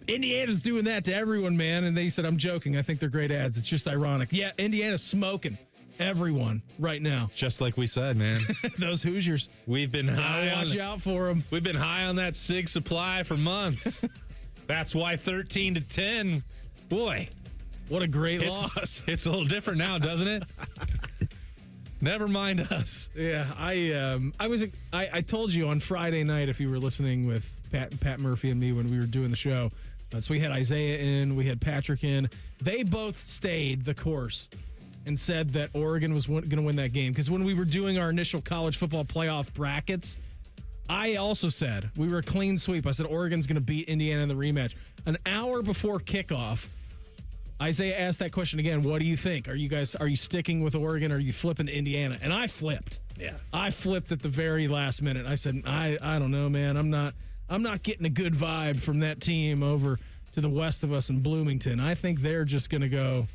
Indiana's doing that to everyone, man. And they said, I'm joking. I think they're great ads. It's just ironic. Yeah, Indiana's smoking everyone right now. Just like we said, man. Those Hoosiers. We've been high. Watch out for them. We've been high on that SIG supply for months. That's why 13-10. Boy, what a great loss. It's a little different now, doesn't it? Never mind us. Yeah, I told you on Friday night, if you were listening with Pat Murphy and me when we were doing the show. So we had Isaiah in, we had Patrick in. They both stayed the course and said that Oregon was going to win that game. Because when we were doing our initial college football playoff brackets, I also said we were a clean sweep. I said Oregon's going to beat Indiana in the rematch. An hour before kickoff, Isaiah asked that question again. What do you think? Are you sticking with Oregon or are you flipping to Indiana? And I flipped. Yeah. I flipped at the very last minute. I said, I don't know, man. I'm not getting a good vibe from that team over to the west of us in Bloomington. I think they're just going to go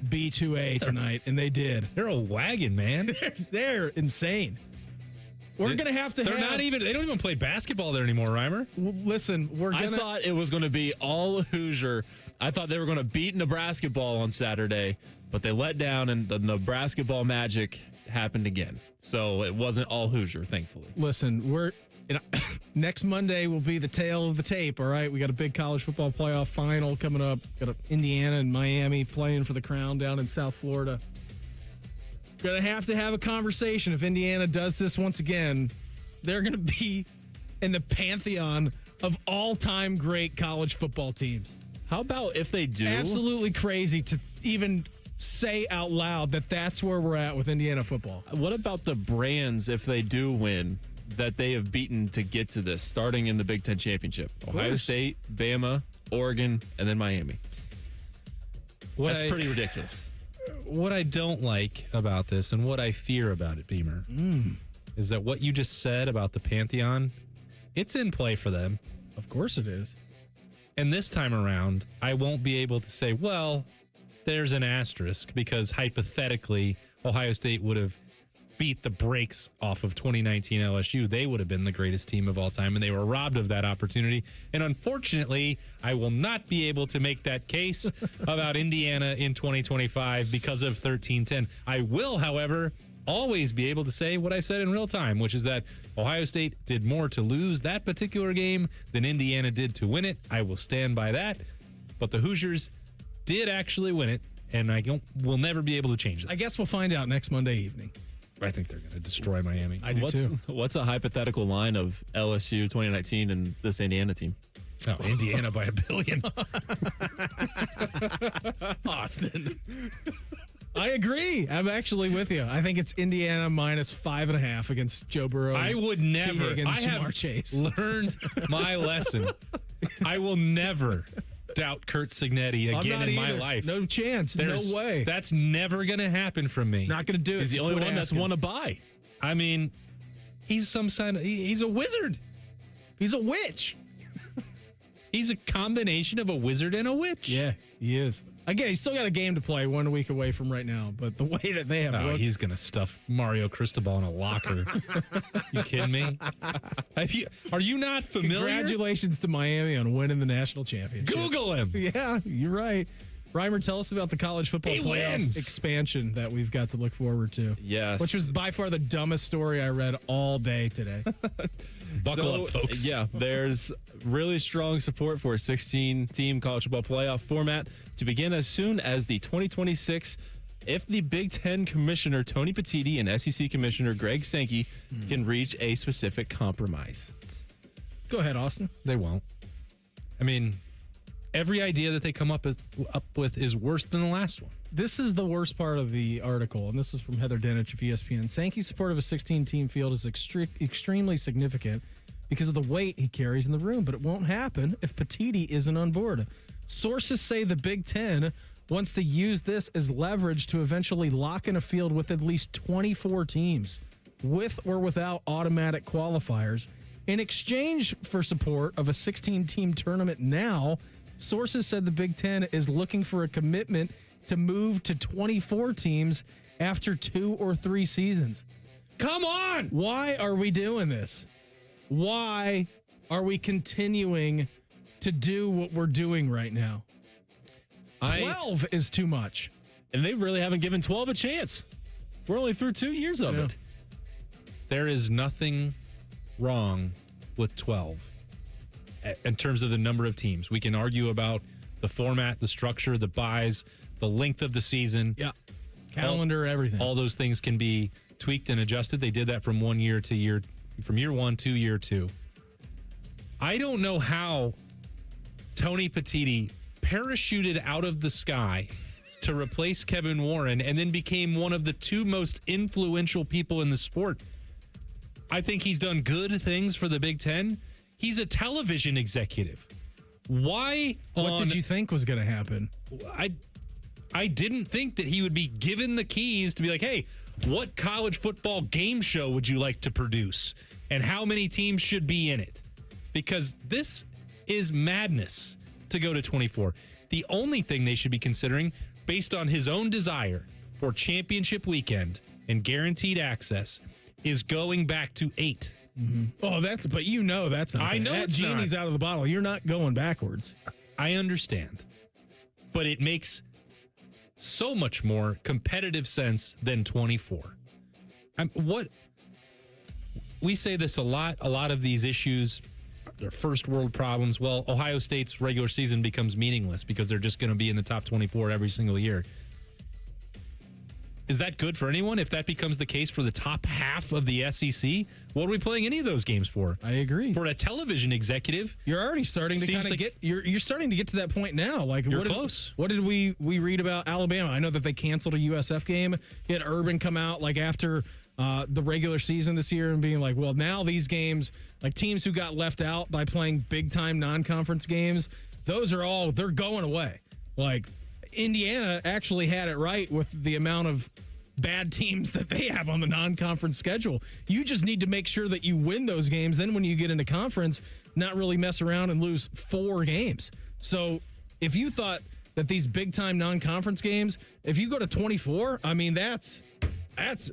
B2A tonight, and they did. They're a wagon, man. They're insane. We're going to have to They don't even play basketball there anymore, Reimer. Listen, I thought it was going to be all Hoosier. I thought they were going to beat Nebraska ball on Saturday, but they let down, and the Nebraska ball magic happened again. So it wasn't all Hoosier, thankfully. Listen, next Monday will be the tail of the tape, all right? We got a big college football playoff final coming up. Got Indiana and Miami playing for the crown down in South Florida. Going to have a conversation. If Indiana does this once again, they're going to be in the pantheon of all-time great college football teams. How about if they do? Absolutely crazy to even say out loud that that's where we're at with Indiana football. What about the brands, if they do win, that they have beaten to get to this, starting in the Big Ten Championship? Ohio State, Bama, Oregon, and then Miami. That's pretty ridiculous. What I don't like about this and what I fear about it, Beamer, is that what you just said about the Pantheon, it's in play for them. Of course it is. And this time around, I won't be able to say, well, there's an asterisk, because hypothetically, Ohio State would have beat the brakes off of 2019 LSU. They would have been the greatest team of all time, and they were robbed of that opportunity. And unfortunately, I will not be able to make that case about Indiana in 2025 because of 13-10. I will, however, always be able to say what I said in real time, which is that Ohio State did more to lose that particular game than Indiana did to win it. I will stand by that. But the Hoosiers did actually win it, and we'll never be able to change that. I guess we'll find out next Monday evening. I think they're going to destroy Miami. I do too. What's a hypothetical line of LSU 2019 and this Indiana team? Oh, Indiana by $1 billion. Austin. I agree. I'm actually with you. I think it's Indiana minus 5.5 against Joe Burrow. I would never. I have Chase. learned my lesson. I will never doubt Kurt Signetti again in my life. No chance. No way. That's never going to happen from me. Not going to do it. He's the only one that's won a bye. I mean, he's he's a wizard. He's a witch. He's a combination of a wizard and a witch. Yeah, he is. Again, he's still got a game to play 1 week away from right now, but the way that they have looked. He's going to stuff Mario Cristobal in a locker. You kidding me? Are you not familiar? Congratulations to Miami on winning the national championship. Google him. Yeah, you're right. Reimer, tell us about the college football playoff expansion that we've got to look forward to. Yes. Which was by far the dumbest story I read all day today. Buckle up, folks. Yeah, there's really strong support for a 16-team college football playoff format to begin as soon as the 2026 if the Big Ten Commissioner Tony Petitti and SEC Commissioner Greg Sankey can reach a specific compromise. Go ahead, Austin. They won't. I mean, every idea that they come up with is worse than the last one. This is the worst part of the article, and this was from Heather Dinich of ESPN. Sankey's support of a 16-team field is extremely significant because of the weight he carries in the room, but it won't happen if Petitti isn't on board. Sources say the Big Ten wants to use this as leverage to eventually lock in a field with at least 24 teams, with or without automatic qualifiers. In exchange for support of a 16-team tournament now, sources said the Big Ten is looking for a commitment to move to 24 teams after 2 or 3 seasons. Come on! Why are we doing this? Why are we continuing to do what we're doing right now? 12 is too much. And they really haven't given 12 a chance. We're only through 2 years of it. There is nothing wrong with 12 in terms of the number of teams. We can argue about the format, the structure, the buys, the length of the season. Yeah. Calendar, everything. All those things can be tweaked and adjusted. They did that from year 1 to year 2. I don't know how Tony Petitti parachuted out of the sky to replace Kevin Warren and then became one of the 2 most influential people in the sport. I think he's done good things for the Big Ten. He's a television executive. Why? What did you think was going to happen? I didn't think that he would be given the keys to be like, hey, what college football game show would you like to produce? And how many teams should be in it? Because this is madness to go to 24. The only thing they should be considering, based on his own desire for championship weekend and guaranteed access, is going back to 8. Mm-hmm. Oh, but you know that's not. I know that it's genie's not. out of the bottle. You're not going backwards. I understand, but it makes so much more competitive sense than 24. What we say this a lot. A lot of these issues, they're first world problems. Well, Ohio State's regular season becomes meaningless because they're just going to be in the top 24 every single year. Is that good for anyone if that becomes the case for the top half of the SEC? What are we playing any of those games for? I agree. For a television executive, you're already starting to kind of get you're starting to get to that point now. Like you're close. What did we read about Alabama? I know that they canceled a USF game. You had Urban come out like after the regular season this year and being like, well, now these games, like teams who got left out by playing big time non-conference games, they're going away. Like Indiana actually had it right with the amount of bad teams that they have on the non-conference schedule. You just need to make sure that you win those games. Then when you get into conference, not really mess around and lose 4 games. So if you thought that these big-time non-conference games, if you go to 24, I mean, that's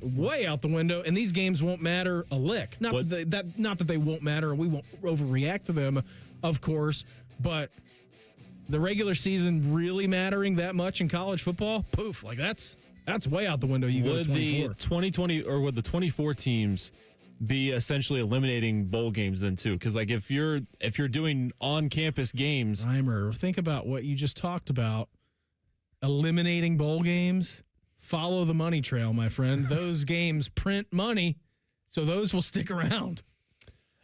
way out the window, and these games won't matter a lick. Not that they won't matter, and we won't overreact to them, of course, but the regular season really mattering that much in college football, poof, like that's way out the window. You go to 24. The 2020 or would the 24 teams be essentially eliminating bowl games then too? Because like if you're doing on-campus games, Reimer, think about what you just talked about. Eliminating bowl games. Follow the money trail, my friend. Those games print money, so those will stick around.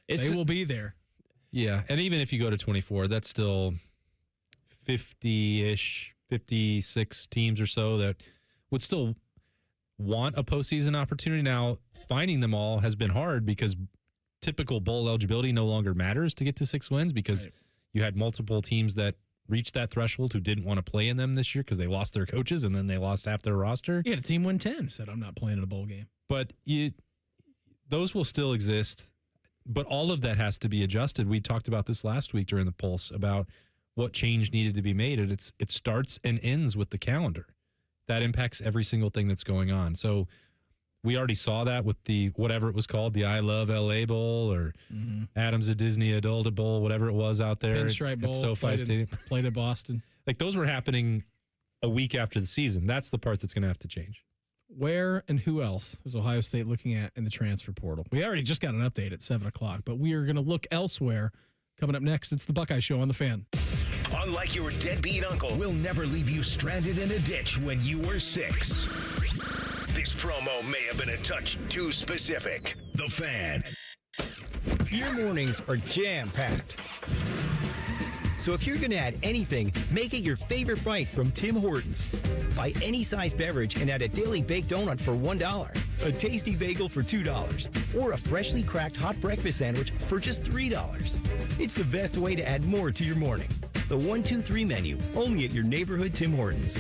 They will be there. Yeah, and even if you go to 24, that's still 50-ish, 56 teams or so that would still want a postseason opportunity. Now, finding them all has been hard because typical bowl eligibility no longer matters to get to 6 wins because you had multiple teams that reached that threshold who didn't want to play in them this year because they lost their coaches and then they lost half their roster. You had a team win 10 said, I'm not playing in a bowl game. But those will still exist. But all of that has to be adjusted. We talked about this last week during the Pulse about what change needed to be made. And it starts and ends with the calendar. That impacts every single thing that's going on. So we already saw that with the, whatever it was called, the I Love LA Bowl or Adams at Disney Adult Bowl, whatever it was out there. Pinstripe Bowl. At SoFi Stadium. Played at Boston. Like those were happening a week after the season. That's the part that's going to have to change. Where and who else is Ohio State looking at in the transfer portal? We already just got an update at 7 o'clock, but we are going to look elsewhere. Coming up next, it's the Buckeye Show on The Fan. Unlike your deadbeat uncle, we'll never leave you stranded in a ditch when you were 6. This promo may have been a touch too specific. The Fan. Your mornings are jam-packed. So if you're going to add anything, make it your favorite bite from Tim Hortons. Buy any size beverage and add a daily baked donut for $1, a tasty bagel for $2, or a freshly cracked hot breakfast sandwich for just $3. It's the best way to add more to your morning. The 1-2-3 menu, only at your neighborhood Tim Hortons.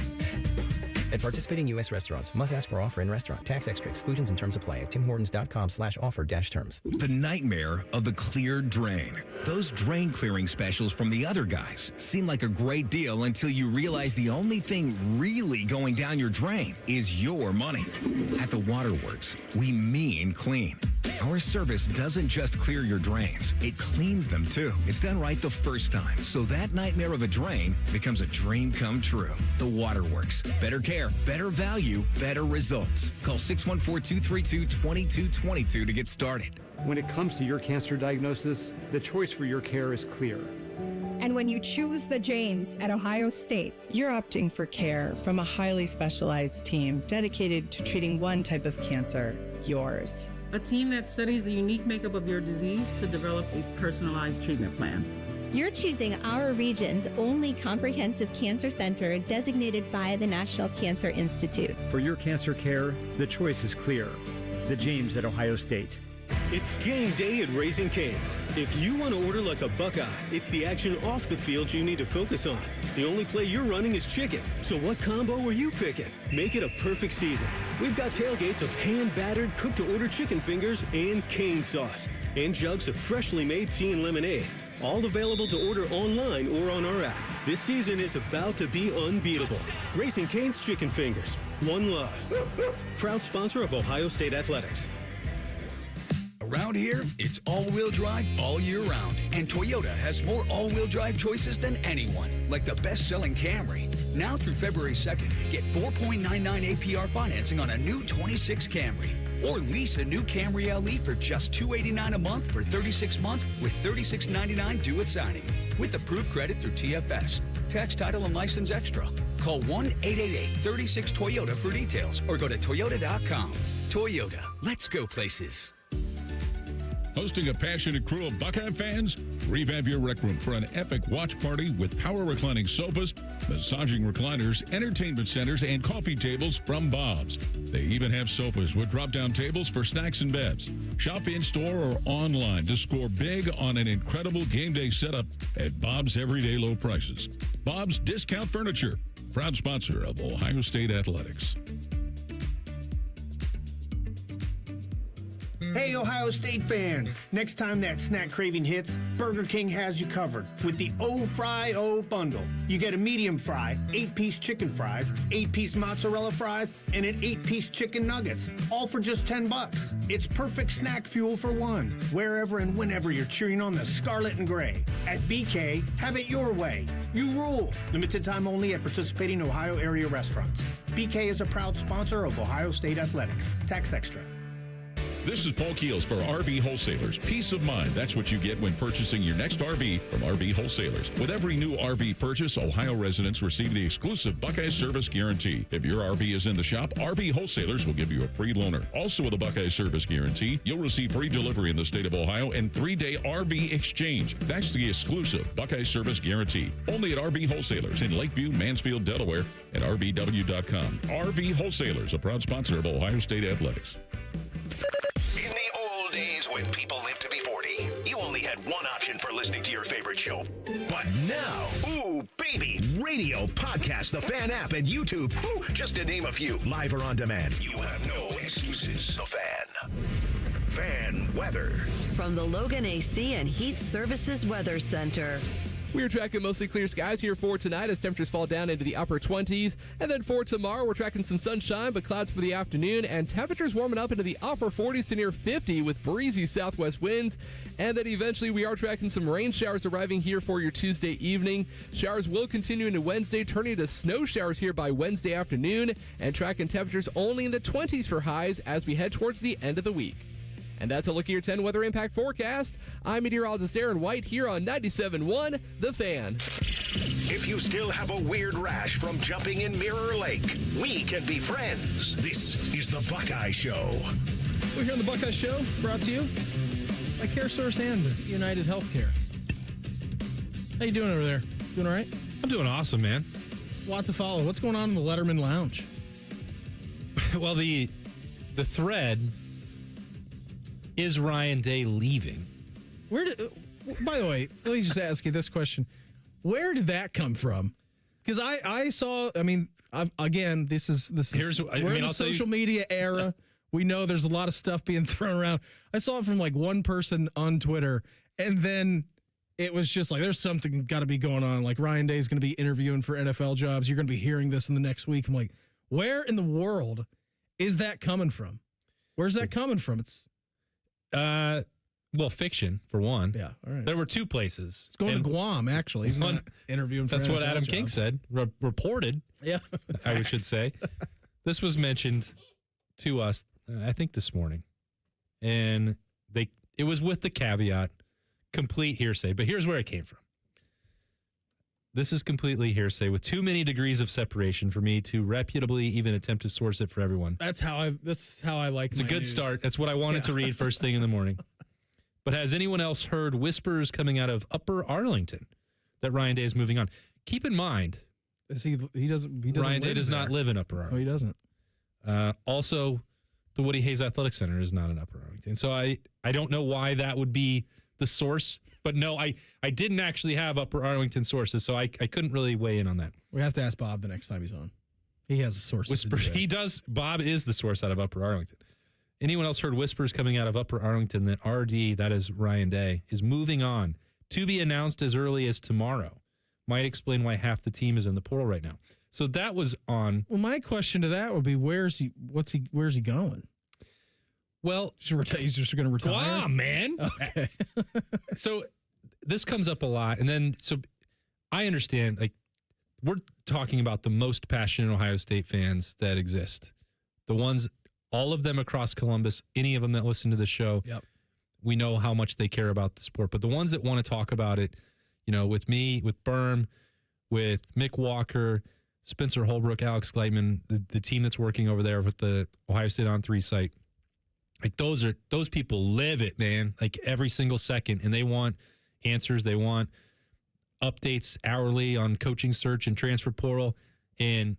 At participating U.S. restaurants, must ask for offer in restaurant. Tax extra. Exclusions and terms apply at timhortons.com/offer-terms. The nightmare of the cleared drain. Those drain clearing specials from the other guys seem like a great deal until you realize the only thing really going down your drain is your money. At the Waterworks, we mean clean. Our service doesn't just clear your drains, it cleans them too. It's done right the first time, so that nightmare of a drain becomes a dream come true. The Waterworks. Better care, better value, better results. Call 614-232-2222 to get started. When it comes to your cancer diagnosis, the choice for your care is clear. And when you choose the James at Ohio State, you're opting for care from a highly specialized team dedicated to treating one type of cancer, yours. A team that studies the unique makeup of your disease to develop a personalized treatment plan. You're choosing our region's only comprehensive cancer center designated by the National Cancer Institute. For your cancer care, the choice is clear. The James at Ohio State. It's game day at Raising Cane's. If you want to order like a Buckeye, it's the action off the field you need to focus on. The only play you're running is chicken. So what combo are you picking? Make it a perfect season. We've got tailgates of hand-battered, cooked-to-order chicken fingers and cane sauce. And jugs of freshly made tea and lemonade. All available to order online or on our app. This season is about to be unbeatable. Raising Cane's Chicken Fingers. One love. Proud sponsor of Ohio State Athletics. Around here, it's all-wheel drive all year round. And Toyota has more all-wheel drive choices than anyone, like the best-selling Camry. Now through February 2nd, get 4.99 APR financing on a new 26 Camry. Or lease a new Camry LE for just $289 a month for 36 months with $36.99 due at signing. With approved credit through TFS. Tax, title, and license extra. Call 1-888-36-TOYOTA for details or go to Toyota.com. Toyota, let's go places. Hosting a passionate crew of Buckeye fans? Revamp your rec room for an epic watch party with power reclining sofas, massaging recliners, entertainment centers, and coffee tables from Bob's. They even have sofas with drop-down tables for snacks and bevs. Shop in-store or online to score big on an incredible game day setup at Bob's everyday low prices. Bob's Discount Furniture, proud sponsor of Ohio State Athletics. Hey, Ohio State fans! Next time that snack craving hits, Burger King has you covered with the O-Fry-O bundle. You get a medium fry, 8-piece chicken fries, 8-piece mozzarella fries, and an 8-piece chicken nuggets, all for just $10. It's perfect snack fuel for one, wherever and whenever you're cheering on the scarlet and gray. At BK, have it your way. You rule! Limited time only at participating Ohio area restaurants. BK is a proud sponsor of Ohio State Athletics. Tax extra. This is Paul Keels for RV Wholesalers. Peace of mind. That's what you get when purchasing your next RV from RV Wholesalers. With every new RV purchase, Ohio residents receive the exclusive Buckeye Service Guarantee. If your RV is in the shop, RV Wholesalers will give you a free loaner. Also with a Buckeye Service Guarantee, you'll receive free delivery in the state of Ohio and 3-day RV exchange. That's the exclusive Buckeye Service Guarantee. Only at RV Wholesalers in Lakeview, Mansfield, Delaware, and RVW.com. RV Wholesalers, a proud sponsor of Ohio State Athletics. In the old days when people lived to be 40, you only had one option for listening to your favorite show. But now, ooh, baby, radio, podcast, the Fan app, and YouTube, ooh, just to name a few, live or on demand. You have no excuses. The Fan. Fan weather. From the Logan AC and Heat Services Weather Center. We're tracking mostly clear skies here for tonight as temperatures fall down into the upper 20s. And then for tomorrow, we're tracking some sunshine, but clouds for the afternoon. And temperatures warming up into the upper 40s to near 50 with breezy southwest winds. And then eventually we are tracking some rain showers arriving here for your Tuesday evening. Showers will continue into Wednesday, turning to snow showers here by Wednesday afternoon. And tracking temperatures only in the 20s for highs as we head towards the end of the week. And that's a look at your 10 weather impact forecast. I'm meteorologist Aaron White here on 97.1 The Fan. If you still have a weird rash from jumping in Mirror Lake, we can be friends. This is the Buckeye Show. We're here on the Buckeye Show, brought to you by CareSource and United Healthcare. How you doing over there? Doing all right? I'm doing awesome, man. A lot to follow. What's going on in the Letterman Lounge? Well, the thread is Ryan Day leaving. By the way, let me just ask you this question. Where did that come from? Because I saw, again, this is we're in the social media era. We know there's a lot of stuff being thrown around. I saw it from like one person on Twitter, and then it was just like, there's something got to be going on. Like Ryan Day is going to be interviewing for NFL jobs. You're going to be hearing this in the next week. I'm like, where in the world is that coming from? Where's that coming from? It's well, fiction for one. Yeah, all right. There were two places. It's going to Guam, actually. He's not interviewing for That's NFL what Adam jobs. King said. Reported. Yeah, I should say. This was mentioned to us, I think, this morning, and it was with the caveat, complete hearsay. But here's where it came from. This is completely hearsay with too many degrees of separation for me to reputably even attempt to source it for everyone. This is how I like It's my a good news. start. That's what I wanted to read first thing in the morning. But has anyone else heard whispers coming out of Upper Arlington that Ryan Day is moving on? Keep in mind, he doesn't Ryan Day does not live in Upper Arlington. No, he doesn't. Also, the Woody Hayes Athletic Center is not in Upper Arlington. So I don't know why that would be the source. But no, I didn't actually have Upper Arlington sources, so I couldn't really weigh in on that. We have to ask Bob the next time he's on. He has a source. He does. Bob is the source out of Upper Arlington. Anyone else heard whispers coming out of Upper Arlington that RD, that is Ryan Day, is moving on to be announced as early as tomorrow? Might explain why half the team is in the portal right now. So that was on. Well, my question to that would be, where's he going? Well, he's just going to retire. Wow, man. Okay. So this comes up a lot. And then, so I understand, like, we're talking about the most passionate Ohio State fans that exist. The ones, all of them across Columbus, any of them that listen to the show, yep. We know how much they care about the sport. But the ones that want to talk about it, with me, with Birm, with Mick Walker, Spencer Holbrook, Alex Gleitman, the team that's working over there with the Ohio State On 3 site, like those people live it, man, like every single second, and they want answers. They want updates hourly on coaching search and transfer portal. And,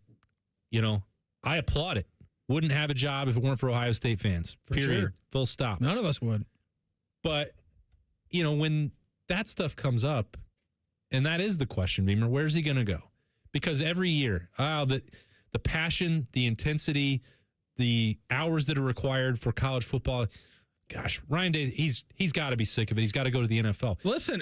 I applaud it. Wouldn't have a job if it weren't for Ohio State fans. Period. Sure. Full stop. None of us would. But, when that stuff comes up, and that is the question, Beamer, where's he going to go? Because every year, the passion, the intensity, the hours that are required for college football, gosh, Ryan Day, he's got to be sick of it. He's got to go to the NFL. Listen,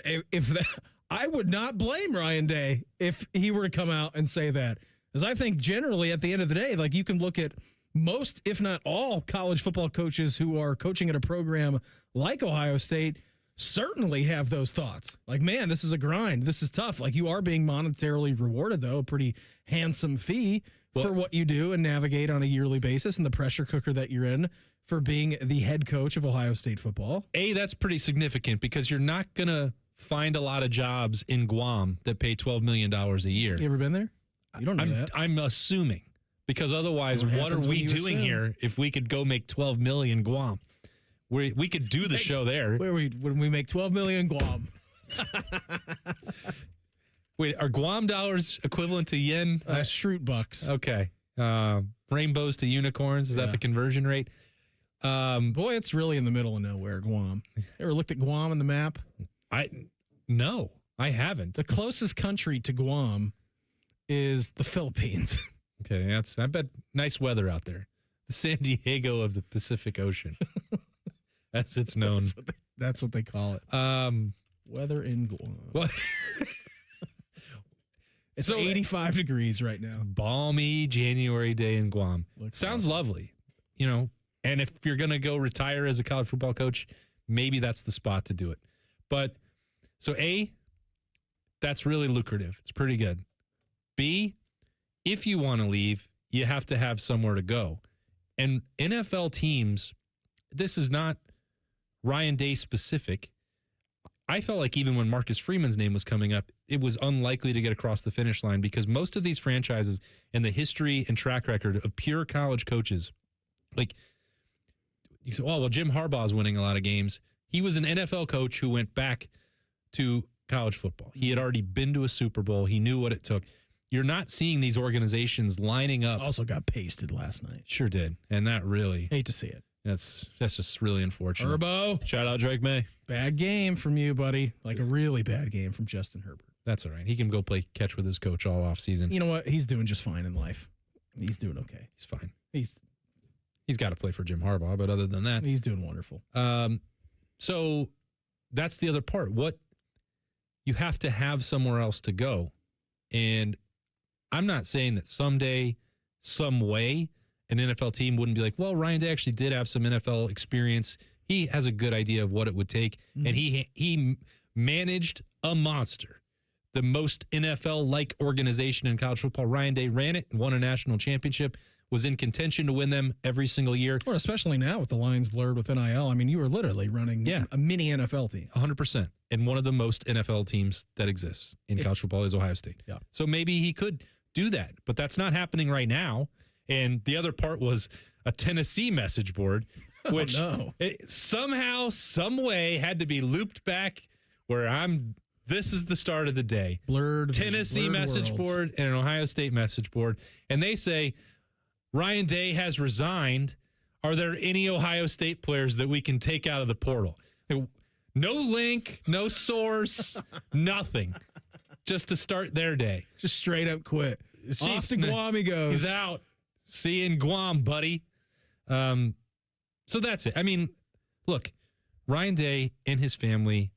I would not blame Ryan Day if he were to come out and say that. Because I think generally at the end of the day, like you can look at most, if not all, college football coaches who are coaching at a program like Ohio State certainly have those thoughts. Like, man, this is a grind. This is tough. Like, you are being monetarily rewarded, though, a pretty handsome fee for what you do and navigate on a yearly basis and the pressure cooker that you're in for being the head coach of Ohio State football. That's pretty significant because you're not going to find a lot of jobs in Guam that pay $12 million a year. You ever been there? You don't know that. I'm assuming, because otherwise, what are we doing here if we could go make $12 million Guam? We could do the show there. When we make $12 million Guam. Wait, are Guam dollars equivalent to yen? Shroot bucks. Okay. Rainbows to unicorns. Is that the conversion rate? Boy, it's really in the middle of nowhere, Guam. Ever looked at Guam on the map? No, I haven't. The closest country to Guam is the Philippines. Okay, I bet nice weather out there. The San Diego of the Pacific Ocean, as it's known. That's what they call it. Weather in Guam. Well, it's 85 degrees right now. Balmy January day in Guam. Sounds lovely, And if you're going to go retire as a college football coach, maybe that's the spot to do it. But so that's really lucrative. It's pretty good. B, if you want to leave, you have to have somewhere to go. And NFL teams, this is not Ryan Day specific. I felt like even when Marcus Freeman's name was coming up, it was unlikely to get across the finish line because most of these franchises and the history and track record of pure college coaches, like you say, oh, well, Jim Harbaugh's winning a lot of games. He was an NFL coach who went back to college football. He had already been to a Super Bowl. He knew what it took. You're not seeing these organizations lining up. Also got pasted last night. Sure did. And that really... Hate to see it. That's just really unfortunate. Herbo. Shout out Drake May. Bad game from you, buddy. Like a really bad game from Justin Herbert. That's all right. He can go play catch with his coach all off season. You know what? He's doing just fine in life. He's doing okay. He's fine. He's got to play for Jim Harbaugh, but other than that... He's doing wonderful. So that's the other part. You have to have somewhere else to go. And I'm not saying that someday, some way, an NFL team wouldn't be like, well, Ryan Day actually did have some NFL experience. He has a good idea of what it would take. Mm-hmm. And he managed a monster, the most NFL-like organization in college football. Ryan Day ran it and won a national championship, was in contention to win them every single year. Well, especially now with the lines blurred with NIL. I mean, you were literally running a mini NFL team. 100%. And one of the most NFL teams that exists in college football is Ohio State. Yeah. So maybe he could do that, but that's not happening right now. And the other part was a Tennessee message board, which somehow, some way had to be looped back where this is the start of the day. Blurred Tennessee message worlds. Board and an Ohio State message board. And they say, Ryan Day has resigned. Are there any Ohio State players that we can take out of the portal? No link, no source, nothing. Just to start their day. Just straight up quit. Off to Guam he goes. He's out. See you in Guam, buddy. So that's it. I mean, look, Ryan Day and his family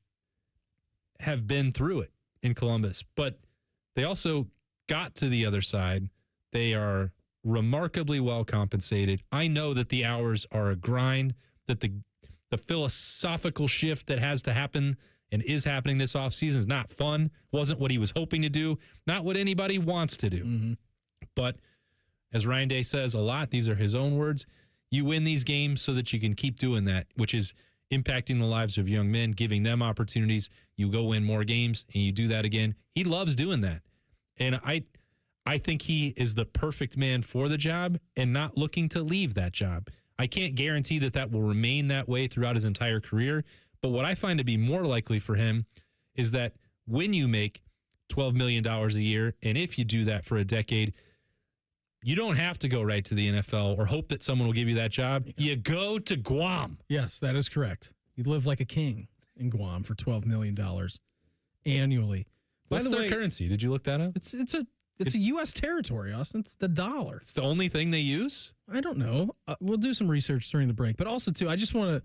have been through it in Columbus, but they also got to the other side. They are remarkably well compensated. I know that the hours are a grind, that the philosophical shift that has to happen and is happening this offseason is not fun, wasn't what he was hoping to do, not what anybody wants to do. Mm-hmm. But as Ryan Day says a lot, these are his own words, you win these games so that you can keep doing that, which is impacting the lives of young men, giving them opportunities. You go win more games and you do that again. He loves doing that. And I think he is the perfect man for the job and not looking to leave that job. I can't guarantee that will remain that way throughout his entire career. But what I find to be more likely for him is that when you make $12 million a year, and if you do that for a decade, you don't have to go right to the NFL or hope that someone will give you that job. You go to Guam. Yes, that is correct. You live like a king in Guam for $12 million annually. What's their currency? Did you look that up? It's a U.S. territory, Austin. It's the dollar. It's the only thing they use? I don't know. We'll do some research during the break. But also, too, I just want to,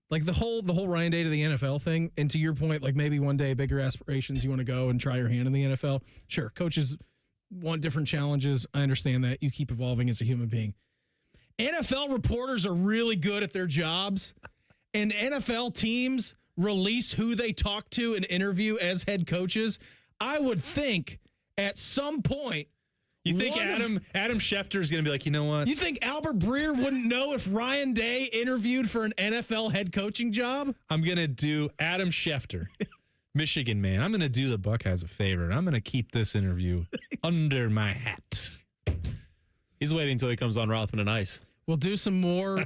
like, the whole Ryan Day to the NFL thing, and to your point, like, maybe one day, bigger aspirations, you want to go and try your hand in the NFL. Sure, coaches want different challenges. I understand that. You keep evolving as a human being. NFL reporters are really good at their jobs, and NFL teams release who they talk to and interview as head coaches. I would think at some point You think Adam Schefter is going to be like, you know what? You think Albert Breer wouldn't know if Ryan Day interviewed for an NFL head coaching job? I'm going to do Adam Schefter, Michigan man. I'm going to do the Buckeyes a favor, and I'm going to keep this interview under my hat. He's waiting until he comes on Rothman and Ice. We'll do some more.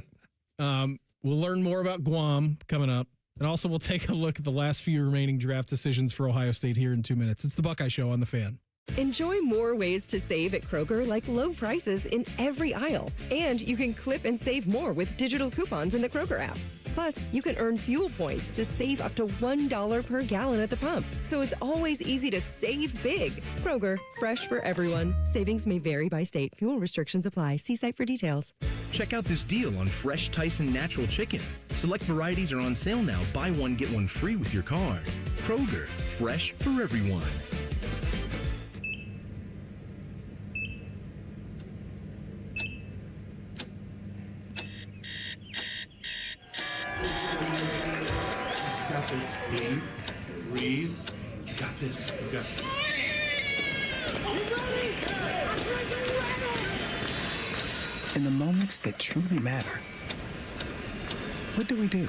We'll learn more about Guam coming up. And also we'll take a look at the last few remaining draft decisions for Ohio State here in 2 minutes. It's the Buckeye Show on The Fan. Enjoy more ways to save at Kroger, like low prices in every aisle. And you can clip and save more with digital coupons in the Kroger app. Plus, you can earn fuel points to save up to $1 per gallon at the pump. So it's always easy to save big. Kroger, fresh for everyone. Savings may vary by state. Fuel restrictions apply. See site for details. Check out this deal on fresh Tyson natural chicken. Select varieties are on sale now. Buy one, get one free with your card. Kroger, fresh for everyone. Breathe. You got this. You got this. In the moments that truly matter, what do?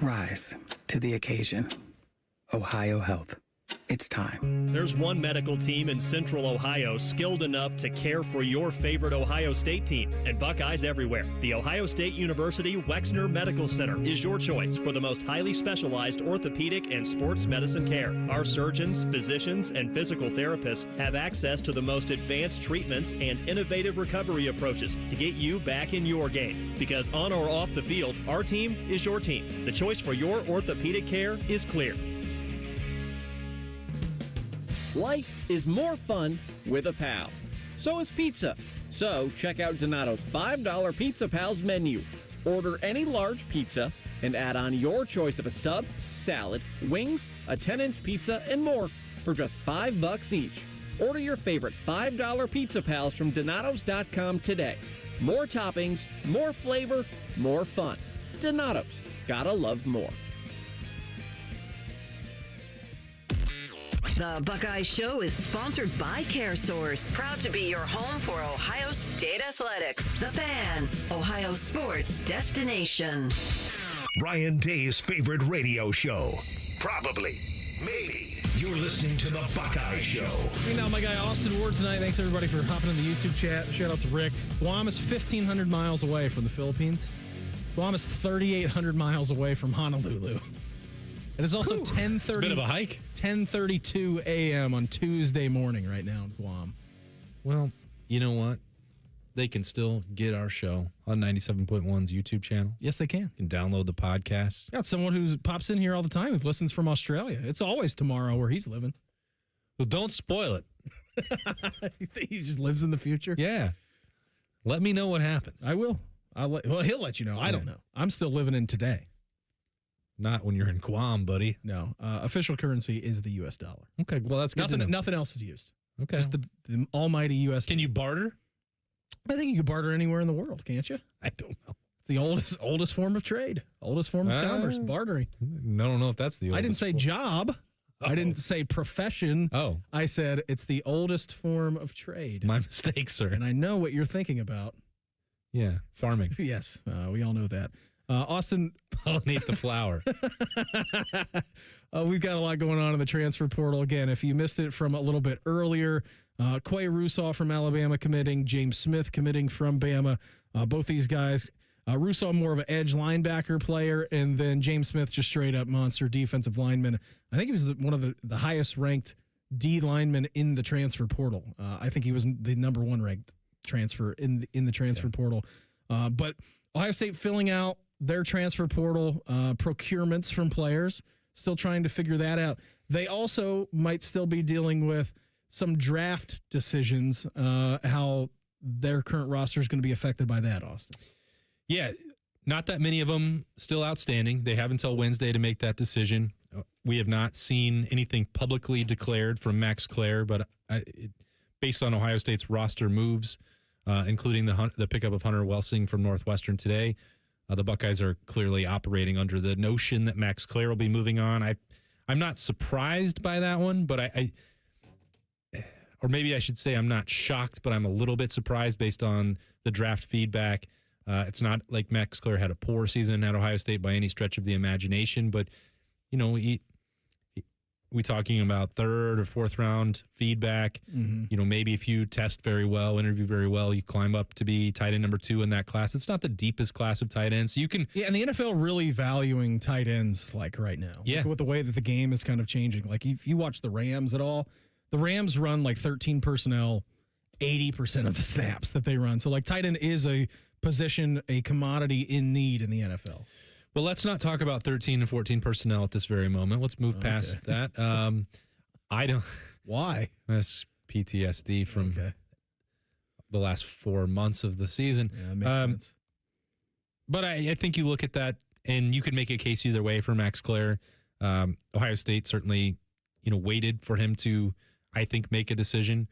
Rise to the occasion. Ohio Health. It's time. There's one medical team in Central Ohio skilled enough to care for your favorite Ohio State team, and Buckeyes everywhere. The Ohio State University Wexner Medical Center is your choice for the most highly specialized orthopedic and sports medicine care. Our surgeons, physicians, and physical therapists have access to the most advanced treatments and innovative recovery approaches to get you back in your game. Because on or off the field, our team is your team. The choice for your orthopedic care is clear. Life is more fun with a pal. So is pizza. So check out Donato's $5 Pizza Pals menu. Order any large pizza and add on your choice of a sub, salad, wings, a 10-inch pizza, and more for just $5 each. Order your favorite $5 Pizza Pals from Donatos.com today. More toppings, more flavor, more fun. Donatos. Gotta love more. The Buckeye Show is sponsored by CareSource, proud to be your home for Ohio State athletics. The Fan, Ohio sports destination. Ryan Day's favorite radio show. Probably. Maybe. You're listening to the Buckeye Show. Hey, now my guy Austin Ward tonight. Thanks everybody for hopping in the YouTube chat. Shout out to Rick. Guam is 1,500 miles away from the Philippines. Guam is 3,800 miles away from Honolulu. It is also 10:30. It's a bit of a hike. 10:32 a.m. on Tuesday morning right now in Guam. Well, you know what? They can still get our show on 97.1's YouTube channel. Yes, they can. You can download the podcast. Got someone who pops in here all the time who listens from Australia. It's always tomorrow where he's living. Well, don't spoil it. You think he just lives in the future? Yeah. Let me know what happens. I will. Well, he'll let you know. I don't know. I'm still living in today. Not when you're in Guam, buddy. No. Official currency is the U.S. dollar. Okay, well, that's good to know. Nothing else is used. Okay. Just the almighty U.S. Can you barter? I think you can barter anywhere in the world, can't you? I don't know. It's the oldest form of trade, oldest form of commerce, bartering. I don't know if that's the oldest. I didn't say job. Uh-oh. I didn't say profession. Oh. I said it's the oldest form of trade. My mistake, sir. And I know what you're thinking about. Yeah, farming. Yes, we all know that. Austin, pollinate the flower. We've got a lot going on in the transfer portal. Again, if you missed it from a little bit earlier, Quay Russaw from Alabama committing, James Smith committing from Bama. Both these guys, Russaw more of an edge linebacker player, and then James Smith just straight up monster defensive lineman. I think he was one of the highest ranked D linemen in the transfer portal. I think he was the number one ranked transfer in the transfer portal. But Ohio State filling out their transfer portal procurements from players, still trying to figure that out. They also might still be dealing with some draft decisions, how their current roster is going to be affected by that, Austin. Yeah, not that many of them still outstanding. They have until Wednesday to make that decision. We have not seen anything publicly declared from Max Clare, but based on Ohio State's roster moves, including the pickup of Hunter Welsing from Northwestern today, the Buckeyes are clearly operating under the notion that Max Clare will be moving on. I'm not surprised by that one, but or maybe I should say I'm not shocked, but I'm a little bit surprised based on the draft feedback. It's not like Max Clare had a poor season at Ohio State by any stretch of the imagination, but, we talking about third or fourth round feedback. Mm-hmm. Maybe if you test very well, interview very well, you climb up to be tight end number 2 in that class. It's not the deepest class of tight ends. So you can. Yeah, and the NFL really valuing tight ends like right now. Yeah. Like with the way that the game is kind of changing. Like if you watch the Rams at all, the Rams run like 13 personnel 80% of the snaps that they run. So like tight end is a position, a commodity in need in the NFL. Well, let's not talk about 13 and 14 personnel at this very moment. Let's move past that. I don't. Why? That's PTSD from the last 4 months of the season. Yeah, that makes sense. But I think you look at that, and you could make a case either way for Max Clare. Ohio State certainly, waited for him to, I think, make a decision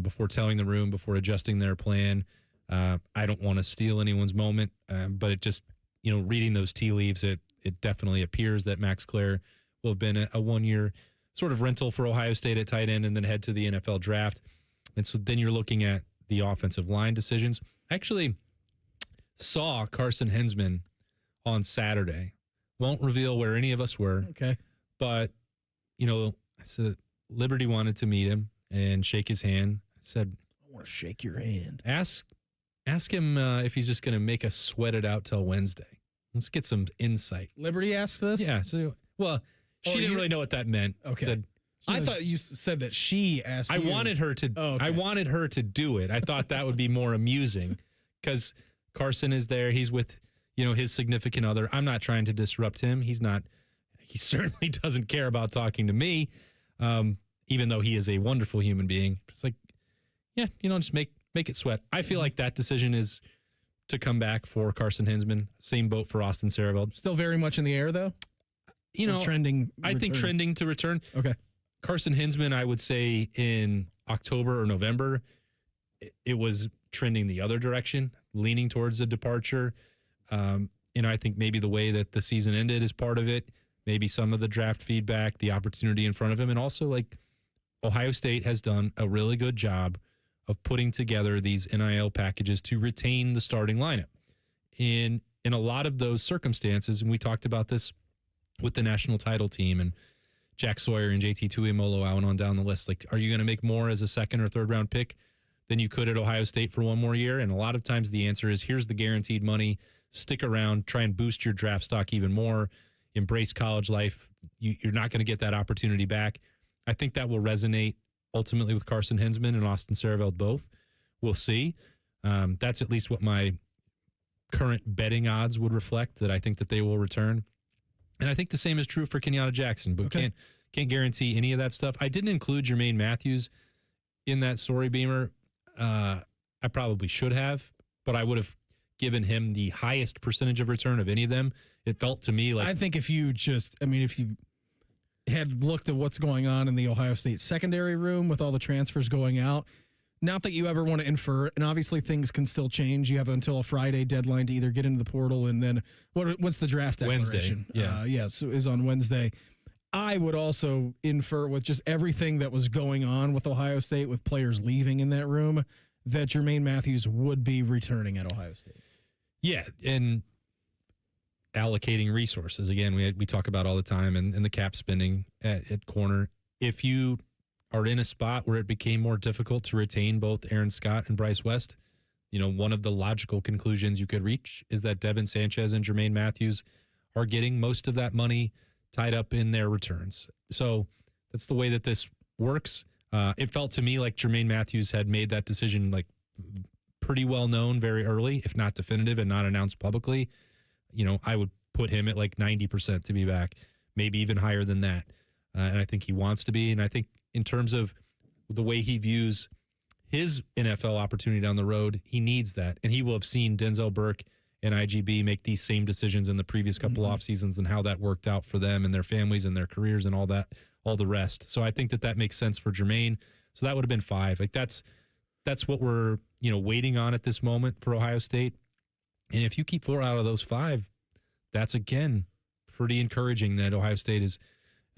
before telling the room, before adjusting their plan. I don't want to steal anyone's moment, but it just. Reading those tea leaves, it definitely appears that Max Clare will have been a 1-year sort of rental for Ohio State at tight end and then head to the NFL draft. And so then you're looking at the offensive line decisions. I actually saw Carson Hensman on Saturday. Won't reveal where any of us were. Okay. But, I said Liberty wanted to meet him and shake his hand. I said, I want to shake your hand. Ask him if he's just going to make us sweat it out till Wednesday. Let's get some insight. Liberty asked this? Yeah. So, she didn't really know what that meant. Okay. I thought you said that she asked you. I wanted her to. Oh, okay. I wanted her to do it. I thought that would be more amusing because Carson is there. He's with, his significant other. I'm not trying to disrupt him. He's not. He certainly doesn't care about talking to me, even though he is a wonderful human being. It's like, just make it sweat. I feel like that decision is to come back for Carson Hensman. Same boat for Austin Sareveld. Still very much in the air, though? Trending. I think trending to return. Okay. Carson Hensman, I would say in October or November, it was trending the other direction, leaning towards a departure. I think maybe the way that the season ended is part of it. Maybe some of the draft feedback, the opportunity in front of him. And also, like, Ohio State has done a really good job of putting together these NIL packages to retain the starting lineup. In a lot of those circumstances, and we talked about this with the national title team and Jack Sawyer and JT Tuimoloau out on down the list. Like, are you going to make more as a second or third round pick than you could at Ohio State for one more year? And a lot of times the answer is, here's the guaranteed money, stick around, try and boost your draft stock even more, embrace college life. You're not going to get that opportunity back. I think that will resonate ultimately with Carson Hensman and Austin Sareveld both. We'll see. That's at least what my current betting odds would reflect, that I think that they will return. And I think the same is true for Kenyatta Jackson, but can't guarantee any of that stuff. I didn't include Jermaine Matthews in that story, Beamer. I probably should have, but I would have given him the highest percentage of return of any of them. It felt to me like... I think if you had looked at what's going on in the Ohio State secondary room with all the transfers going out, not that you ever want to infer, and obviously things can still change. You have until a Friday deadline to either get into the portal, and then what's the draft declaration? Wednesday. Yes, is on Wednesday. I would also infer with just everything that was going on with Ohio State, with players leaving in that room, that Jermaine Matthews would be returning at Ohio State. Yeah, and allocating resources. Again, we talk about all the time and the cap spending at corner. If you are in a spot where it became more difficult to retain both Aaron Scott and Bryce West, one of the logical conclusions you could reach is that Devin Sanchez and Jermaine Matthews are getting most of that money tied up in their returns. So that's the way that this works. It felt to me like Jermaine Matthews had made that decision like pretty well known very early, if not definitive and not announced publicly. I would put him at like 90% to be back, maybe even higher than that. And I think he wants to be. And I think in terms of the way he views his NFL opportunity down the road, he needs that. And he will have seen Denzel Burke and IGB make these same decisions in the previous couple off seasons and how that worked out for them and their families and their careers and all the rest. So I think that makes sense for Jermaine. So that would have been 5. Like that's what we're, waiting on at this moment for Ohio State. And if you keep 4 out of those 5, that's again pretty encouraging that Ohio State is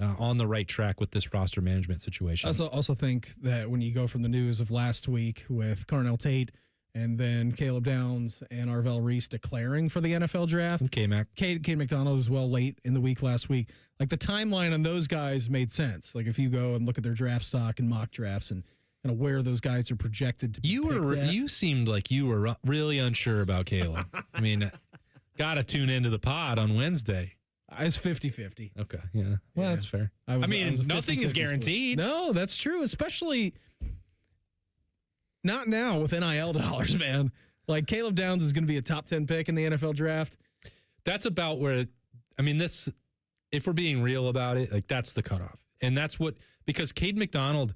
on the right track with this roster management situation. I also think that when you go from the news of last week with Carnell Tate and then Caleb Downs and Arvell Reese declaring for the NFL draft. K-Mac. Cade McDonald as well late in the week last week. Like the timeline on those guys made sense. Like if you go and look at their draft stock and mock drafts and kind of where those guys are projected to be. You seemed like you were really unsure about Caleb. I mean, got to tune into the pod on Wednesday. I was 50-50. Okay, yeah. Well, that's fair. I mean, nothing is guaranteed. No, that's true, especially not now with NIL dollars, man. Like Caleb Downs is going to be a top 10 pick in the NFL draft. That's about where, I mean, this, if we're being real about it, like that's the cutoff. And that's what, because Cade McDonald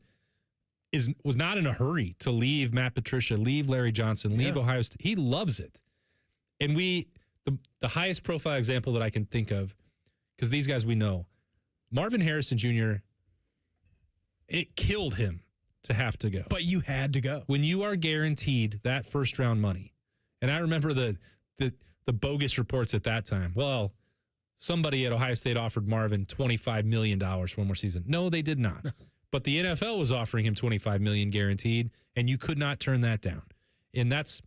was not in a hurry to leave Matt Patricia, leave Larry Johnson, leave Ohio State. He loves it. And the highest profile example that I can think of, because these guys we know, Marvin Harrison Jr., it killed him to have to go. But you had to go. When you are guaranteed that first round money, and I remember the bogus reports at that time. Well, somebody at Ohio State offered Marvin $25 million for one more season. No, they did not. But the NFL was offering him $25 million guaranteed, and you could not turn that down. And that's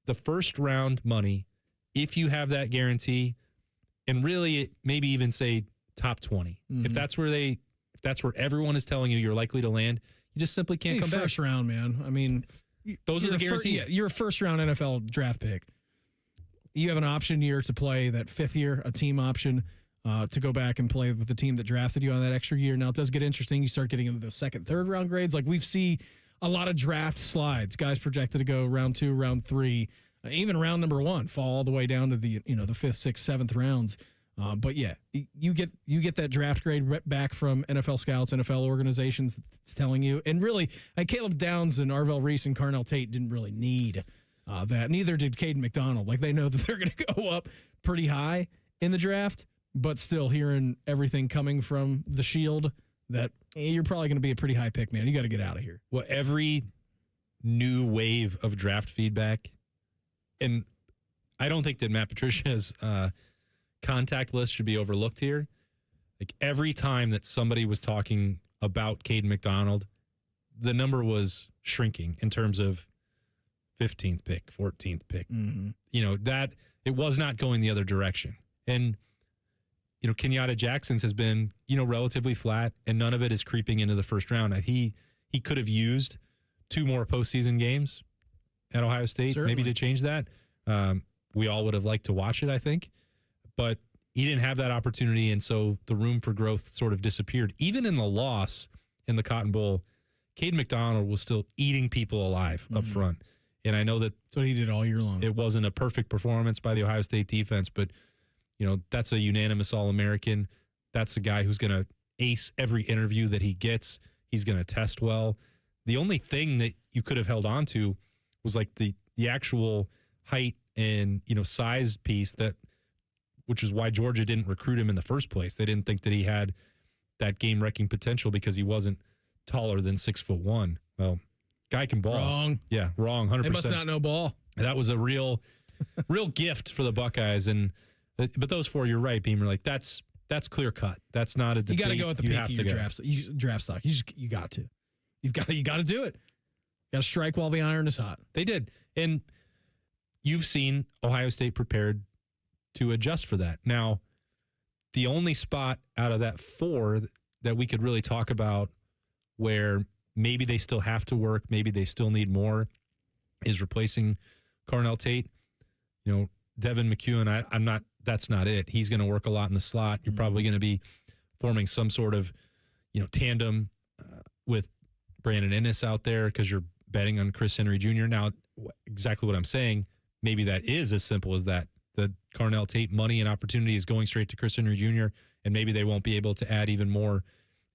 the first round money. If you have that guarantee, and really maybe even say top 20, if that's where everyone is telling you you're likely to land, you just simply can't come back. First round, man. I mean, those are the guarantees. You're a first round NFL draft pick. You have an option year to play that fifth year, a team option to go back and play with the team that drafted you on that extra year. Now it does get interesting. You start getting into the second, third round grades. Like we've seen a lot of draft slides. Guys projected to go round 2, round 3, even round number 1, fall all the way down to the the 5th, 6th, 7th rounds. But yeah, you get that draft grade back from NFL scouts, NFL organizations that's telling you. And really, Caleb Downs and Arvell Reese and Carnell Tate didn't really need that. Neither did Caden McDonald. Like they know that they're going to go up pretty high in the draft, but still hearing everything coming from the Shield that you're probably going to be a pretty high pick, man. You got to get out of here. Well, every new wave of draft feedback, and I don't think that Matt Patricia's contact list should be overlooked here. Like every time that somebody was talking about Caden McDonald, the number was shrinking in terms of 15th pick, 14th pick. That it was not going the other direction. And Kenyatta Jackson's has been, relatively flat, and none of it is creeping into the first round. He could have used 2 more postseason games at Ohio State, maybe to change that. We all would have liked to watch it, I think. But he didn't have that opportunity, and so the room for growth sort of disappeared. Even in the loss in the Cotton Bowl, Cade McDonald was still eating people alive up front. And I know that's what he did all year long. It wasn't a perfect performance by the Ohio State defense, but that's a unanimous All-American. That's a guy who's going to ace every interview that he gets. He's going to test well. The only thing that you could have held on to was like the actual height and size piece, which is why Georgia didn't recruit him in the first place. They didn't think that he had that game-wrecking potential because he wasn't taller than 6'1". Well, guy can ball. Wrong. Yeah, wrong. 100%. They must not know ball. That was a real gift for the Buckeyes. But those 4, you're right, Beamer. Like that's clear cut. That's not a debate. You got to go at the peak of your draft stock. You got to. You got to do it. Got to strike while the iron is hot. They did, and you've seen Ohio State prepared to adjust for that. Now, the only spot out of that 4 that we could really talk about where maybe they still have to work, maybe they still need more, is replacing Carnell Tate. Devin McEwen, that's not it. He's going to work a lot in the slot. You're probably going to be forming some sort of, tandem with Brandon Ennis out there because you're betting on Chris Henry Jr. Now, exactly what I'm saying, maybe that is as simple as that. The Carnell Tate money and opportunity is going straight to Chris Henry Jr., and maybe they won't be able to add even more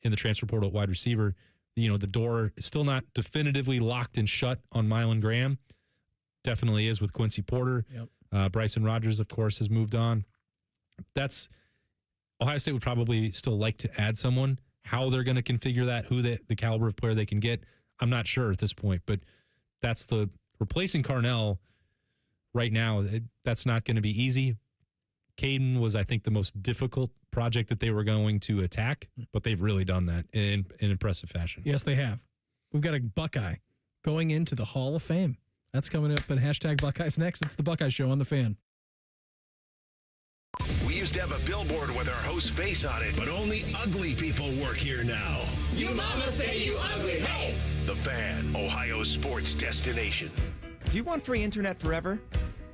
in the transfer portal at wide receiver. The door is still not definitively locked and shut on Mylan Graham. Definitely is with Quincy Porter. Yep. Bryson Rogers, of course, has moved on. Ohio State would probably still like to add someone. How they're going to configure that, who the caliber of player they can get, I'm not sure at this point. But that's the replacing Carnell right now. That's not going to be easy. Caden was, I think, the most difficult project that they were going to attack, but they've really done that in impressive fashion. Yes, they have. We've got a Buckeye going into the Hall of Fame. That's coming up at hashtag Buckeyes next. It's the Buckeye Show on The Fan. We used to have a billboard with our host's face on it, but only ugly people work here now. You mama say you ugly, hey! The Fan, Ohio's sports destination. Do you want free internet forever?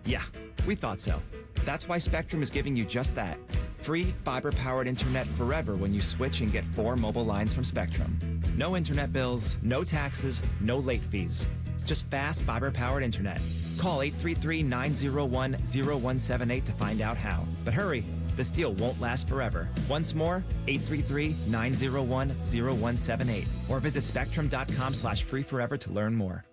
Yeah, we thought so. That's why Spectrum is giving you just that. Free fiber-powered internet forever when you switch and get 4 mobile lines from Spectrum. No internet bills, no taxes, no late fees. Just fast fiber-powered internet. Call 833-901-0178 to find out how. But hurry, this deal won't last forever. Once more, 833-901-0178. Or visit spectrum.com/freeforever to learn more.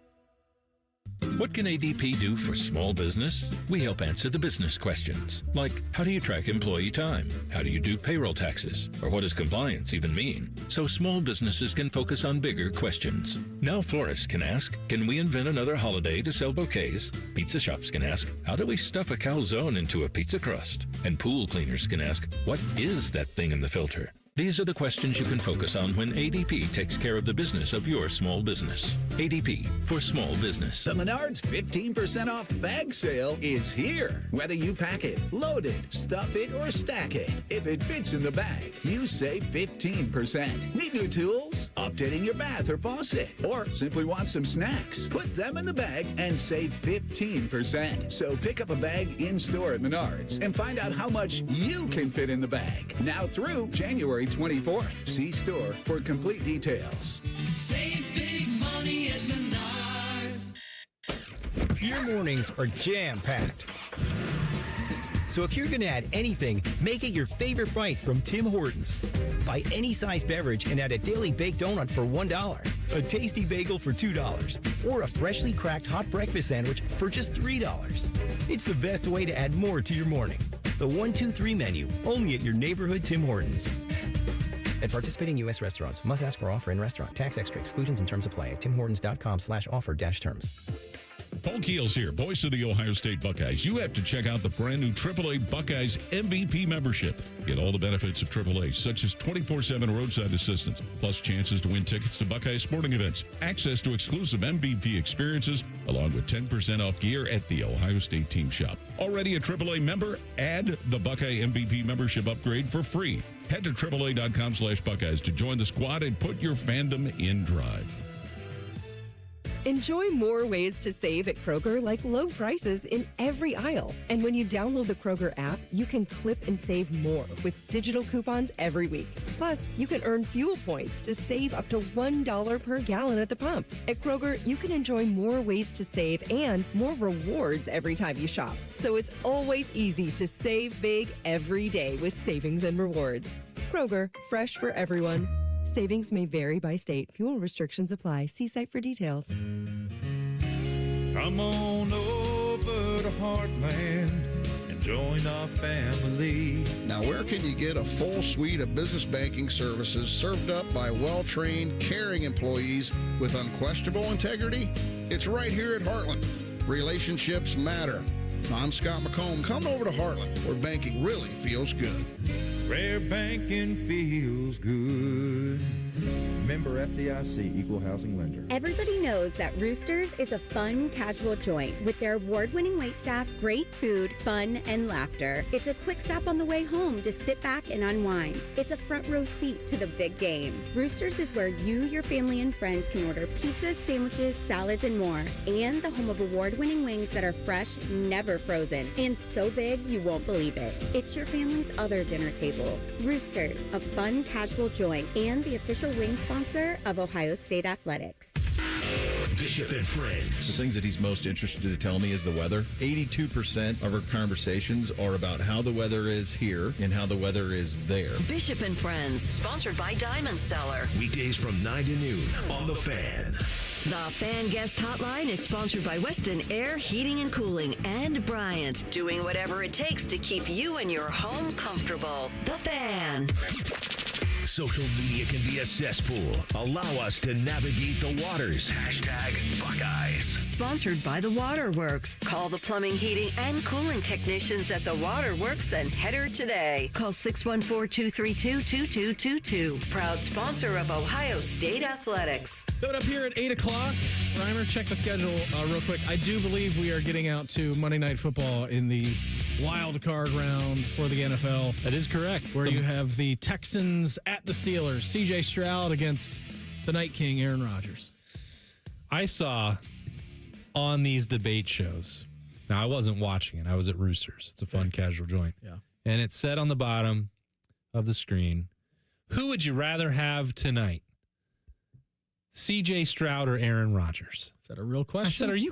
What can ADP do for small business? We help answer the business questions, like how do you track employee time? How do you do payroll taxes? Or what does compliance even mean? So small businesses can focus on bigger questions. Now florists can ask, can we invent another holiday to sell bouquets? Pizza shops can ask, how do we stuff a calzone into a pizza crust? And pool cleaners can ask, what is that thing in the filter? These are the questions you can focus on when ADP takes care of the business of your small business. ADP for small business. The Menards 15% off bag sale is here. Whether you pack it, load it, stuff it, or stack it, if it fits in the bag, you save 15%. Need new tools? Updating your bath or faucet? Or simply want some snacks? Put them in the bag and save 15%. So pick up a bag in-store at Menards and find out how much you can fit in the bag. Now through January 24th. See store for complete details. Save big money at Menards. Your mornings are jam-packed. So if you're going to add anything, make it your favorite bite from Tim Hortons. Buy any size beverage and add a daily baked donut for $1, a tasty bagel for $2, or a freshly cracked hot breakfast sandwich for just $3. It's the best way to add more to your morning. The 1-2-3 menu, only at your neighborhood Tim Hortons. At participating U.S. restaurants, must ask for offer in restaurant. Tax extra. Exclusions and terms apply at timhortons.com/offer-terms. Paul Keels here, voice of the Ohio State Buckeyes. You have to check out the brand new AAA Buckeyes MVP membership. Get all the benefits of AAA, such as 24/7 roadside assistance, plus chances to win tickets to Buckeyes sporting events, access to exclusive MVP experiences, along with 10% off gear at the Ohio State team shop. Already a AAA member? Add the Buckeye MVP membership upgrade for free. Head to AAA.com/Buckeyes to join the squad and put your fandom in drive. Enjoy more ways to save at Kroger, like low prices in every aisle. And when you download the Kroger app, you can clip and save more with digital coupons every week. Plus, you can earn fuel points to save up to $1 per gallon at the pump. At Kroger, you can enjoy more ways to save and more rewards every time you shop. So it's always easy to save big every day with savings and rewards. Kroger, fresh for everyone. Savings may vary by state. Fuel restrictions apply. See site for details. Come on over to Heartland and join our family. Now, where can you get a full suite of business banking services served up by well-trained, caring employees with unquestionable integrity? It's right here at Heartland. Relationships matter. I'm Scott McComb. Come over to Heartland, where banking really feels good. Rare banking feels good. Member FDIC, Equal Housing Lender. Everybody knows that Roosters is a fun, casual joint with their award-winning waitstaff, great food, fun, and laughter. It's a quick stop on the way home to sit back and unwind. It's a front row seat to the big game. Roosters is where you, your family, and friends can order pizzas, sandwiches, salads, and more. And the home of award-winning wings that are fresh, never frozen, and so big you won't believe it. It's your family's other dinner table. Roosters, a fun, casual joint, and the official wing sponsor of Ohio State Athletics. Bishop and Friends. The things that he's most interested to tell me is the weather. 82% of our conversations are about how the weather is here and how the weather is there. Bishop and Friends, sponsored by Diamond Cellar. Weekdays from 9 to noon on The Fan. The Fan Guest Hotline is sponsored by Weston Air Heating and Cooling and Bryant, doing whatever it takes to keep you and your home comfortable. The Fan. Social media can be a cesspool. Allow us to navigate the waters. #Buckeyes. Sponsored by The Waterworks. Call the plumbing, heating, and cooling technicians at The Waterworks and header today. Call 614-232-2222. Proud sponsor of Ohio State Athletics. Coming up here at 8 o'clock, Reimer, check the schedule real quick. I do believe we are getting out to Monday Night Football in the wild card round for the NFL. That is correct. Where you have the Texans at the Steelers. C.J. Stroud against the Night King, Aaron Rodgers. I saw on these debate shows, now I wasn't watching it, I was at Roosters. It's a fun casual joint. Yeah. And it said on the bottom of the screen, who would you rather have tonight? C.J. Stroud or Aaron Rodgers? Is that a real question? I said,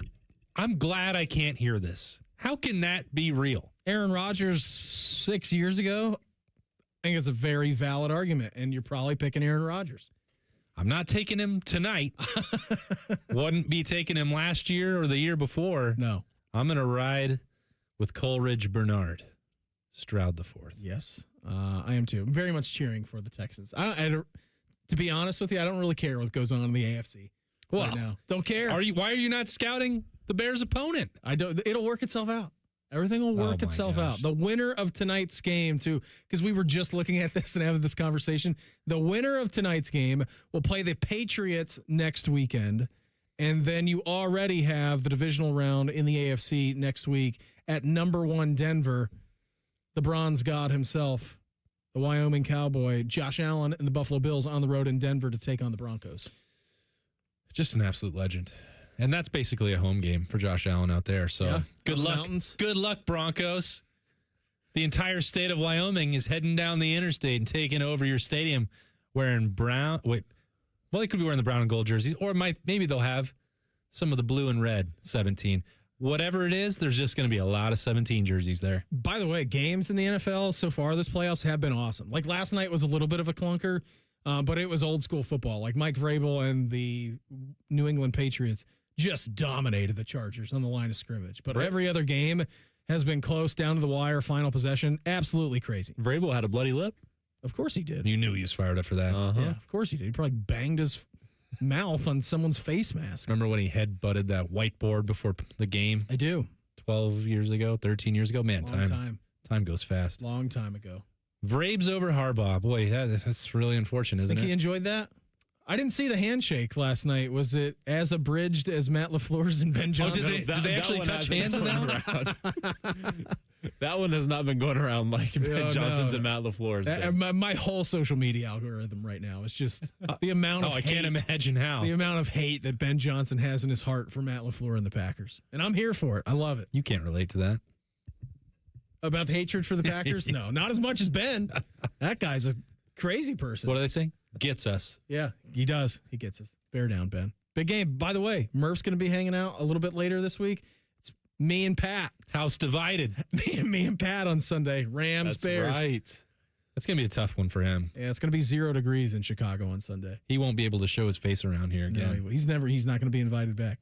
I'm glad I can't hear this. How can that be real? Aaron Rodgers 6 years ago, I think it's a very valid argument, and you're probably picking Aaron Rodgers. I'm not taking him tonight. Wouldn't be taking him last year or the year before. No. I'm going to ride with Coleridge Bernard. Stroud the fourth. Yes, I am too. I'm very much cheering for the Texans. To be honest with you, I don't really care what goes on in the AFC right now. Don't care. Why are you not scouting the Bears' opponent? I don't. It'll work itself out. Everything will work itself out. The winner of tonight's game, too, because we were just looking at this and having this conversation. The winner of tonight's game will play the Patriots next weekend, and then you already have the divisional round in the AFC next week at number 1 Denver. The Bronze God himself, the Wyoming Cowboy, Josh Allen, and the Buffalo Bills on the road in Denver to take on the Broncos. Just an absolute legend. And that's basically a home game for Josh Allen out there. So yeah, good luck. Mountains. Good luck, Broncos. The entire state of Wyoming is heading down the interstate and taking over your stadium wearing brown. Well, they could be wearing the brown and gold jerseys, or maybe they'll have some of the blue and red 17. Whatever it is, there's just going to be a lot of 17 jerseys there. By the way, games in the NFL so far this playoffs have been awesome. Like last night was a little bit of a clunker, but it was old school football. Like Mike Vrabel and the New England Patriots just dominated the Chargers on the line of scrimmage. But every other game has been close, down to the wire, final possession. Absolutely crazy. Vrabel had a bloody lip. Of course he did. You knew he was fired up for that. Yeah, of course he did. He probably banged his mouth on someone's face mask. Remember when he head-butted that whiteboard before the game? I do. 12 years ago, 13 years ago? Man, time goes fast. Long time ago. Vrabes over Harbaugh. Boy, that's really unfortunate, isn't it? Think he enjoyed that? I didn't see the handshake last night. Was it as abridged as Matt LaFleur's and Ben Johnson? Did they actually touch hands in that one? That one has not been going around like Ben Johnson's and Matt LaFleur's. My whole social media algorithm right now is just the amount of I hate. can't imagine how. The amount of hate that Ben Johnson has in his heart for Matt LaFleur and the Packers. And I'm here for it. I love it. You can't relate to that. About the hatred for the Packers? No, not as much as Ben. That guy's a crazy person. What do they say? Gets us. Yeah, he does. He gets us. Bear down, Ben. Big game. By the way, Murph's going to be hanging out a little bit later this week. It's me and Pat. House divided. Me and Pat on Sunday. Rams, That's Bears. Right. That's going to be a tough one for him. Yeah, it's going to be 0 degrees in Chicago on Sunday. He won't be able to show his face around here again. No, he's not going to be invited back.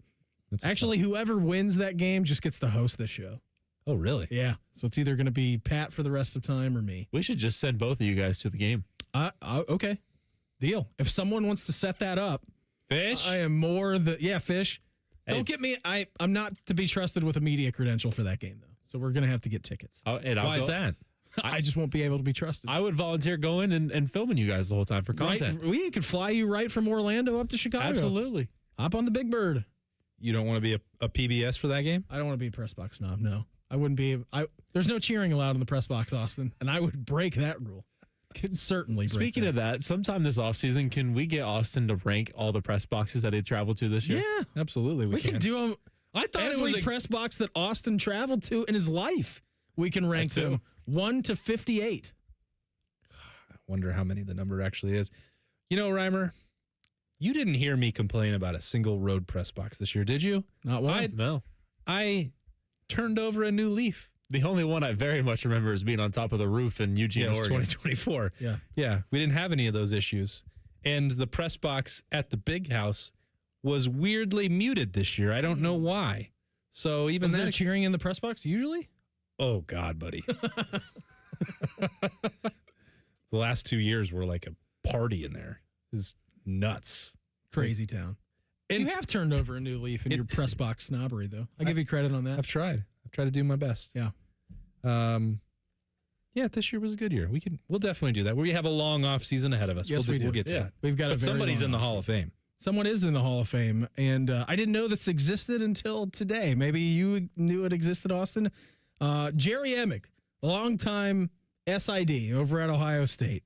Actually, whoever wins that game just gets to host the show. Oh, really? Yeah. So it's either going to be Pat for the rest of time or me. We should just send both of you guys to the game. Okay. Deal. If someone wants to set that up, Fish. I am more Fish. Don't get me. I'm not to be trusted with a media credential for that game though. So we're gonna have to get tickets. Why is that? I just won't be able to be trusted. I would volunteer going and filming you guys the whole time for content. Right, we could fly you right from Orlando up to Chicago. Absolutely. Hop on the Big Bird. You don't want to be a PBS for that game? I don't want to be a press box snob. No, I wouldn't be. There's no cheering allowed in the press box, Austin, and I would break that rule. Could certainly. Speaking of that, sometime this offseason, can we get Austin to rank all the press boxes that he traveled to this year? Yeah, absolutely. We can do them. I thought it was a press box that Austin traveled to in his life. We can rank them 1 to 58. I wonder how many the number actually is. You know, Reimer, you didn't hear me complain about a single road press box this year, did you? Not one. No. I turned over a new leaf. The only one I very much remember is being on top of the roof in Eugene, Oregon. 2024. Yeah. We didn't have any of those issues. And the press box at the big house was weirdly muted this year. I don't know why. So even was there cheering in the press box usually? Oh, God, buddy. The last 2 years were like a party in there is nuts. Crazy town. And you have turned over a new leaf in your press box snobbery, though. I give you credit on that. I've tried to do my best. Yeah. Yeah, this year was a good year. We'll definitely do that. We have a long off season ahead of us. Yes, we do. We'll get to that. We've got but somebody's in the Hall of Fame. Someone is in the Hall of Fame, and I didn't know this existed until today. Maybe you knew it existed, Austin. Jerry Emick, a longtime SID over at Ohio State.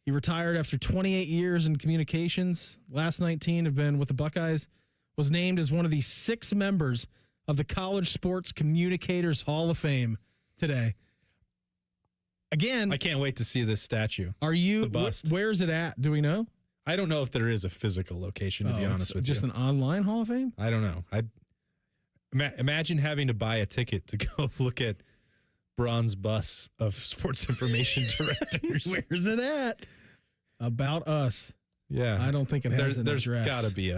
He retired after 28 years in communications. Last 19 have been with the Buckeyes. Was named as one of the 6 members of the College Sports Communicators Hall of Fame today. Again, I can't wait to see this statue. Are you? The bust. Where's it at? Do we know? I don't know if there is a physical location, to be honest with you. Just an online Hall of Fame? I don't know. Imagine having to buy a ticket to go look at bronze busts of sports information directors. Where's it at? About Us. Yeah. I don't think it has an There's address. got to be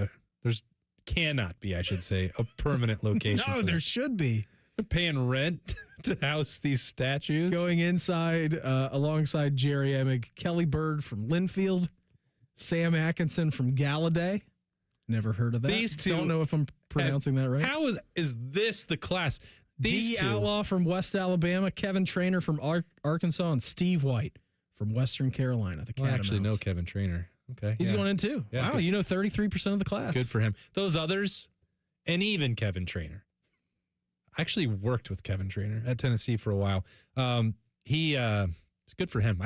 cannot be, I should say, a permanent location. No, there should be. They're paying rent to house these statues. Going inside alongside Jerry Emick, Kelly Bird from Linfield, Sam Atkinson from Galladay. Never heard of that. These two don't know if I'm pronouncing that right. How is this the class? These two. Outlaw from West Alabama, Kevin Trainor from Arkansas, and Steve White from Western Carolina. The I actually know Kevin Trainor. Okay, he's going in too. Yeah, wow, good. you know 33% of the class. Good for him. Those others, and even Kevin Trainor. I actually worked with Kevin Trainor at Tennessee for a while. It's good for him.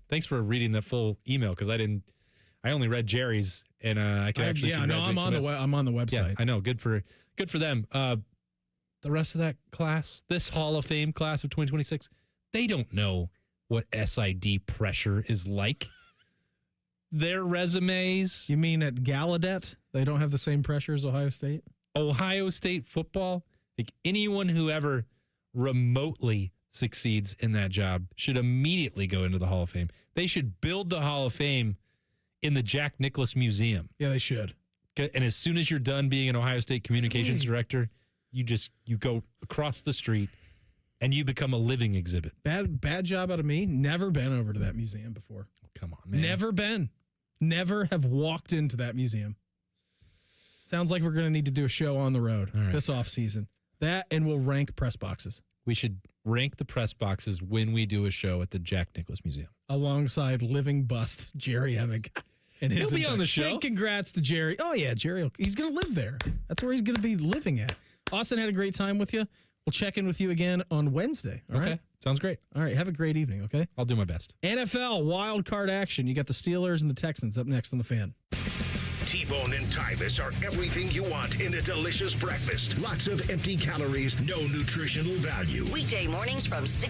Thanks for reading the full email because I only read Jerry's and I could actually. Yeah, no, I'm on the website. Yeah, I know. Good for them. The rest of that class, this Hall of Fame class of 2026, they don't know what SID pressure is like. Their resumes. You mean at Gallaudet, they don't have the same pressure as Ohio State? Ohio State football, like anyone who ever remotely succeeds in that job should immediately go into the Hall of Fame. They should build the Hall of Fame in the Jack Nicklaus Museum. Yeah, they should. And as soon as you're done being an Ohio State communications director, you go across the street and you become a living exhibit. Bad job out of me. Never been over to that museum before. Come on, man. Never been. Never have walked into that museum. Sounds like we're going to need to do a show on the road this off season. That, and we'll rank press boxes. We should rank the press boxes when we do a show at the Jack Nicklaus Museum. Alongside living bust Jerry Emick. And he'll be on the show. Big congrats to Jerry. Oh, yeah, Jerry. He's going to live there. That's where he's going to be living at. Austin, had a great time with you. We'll check in with you again on Wednesday. All right? Sounds great. All right. Have a great evening, okay? I'll do my best. NFL wild card action. You got the Steelers and the Texans up next on The Fan. T-Bone and Tyvis are everything you want in a delicious breakfast. Lots of empty calories, no nutritional value. Weekday mornings from 6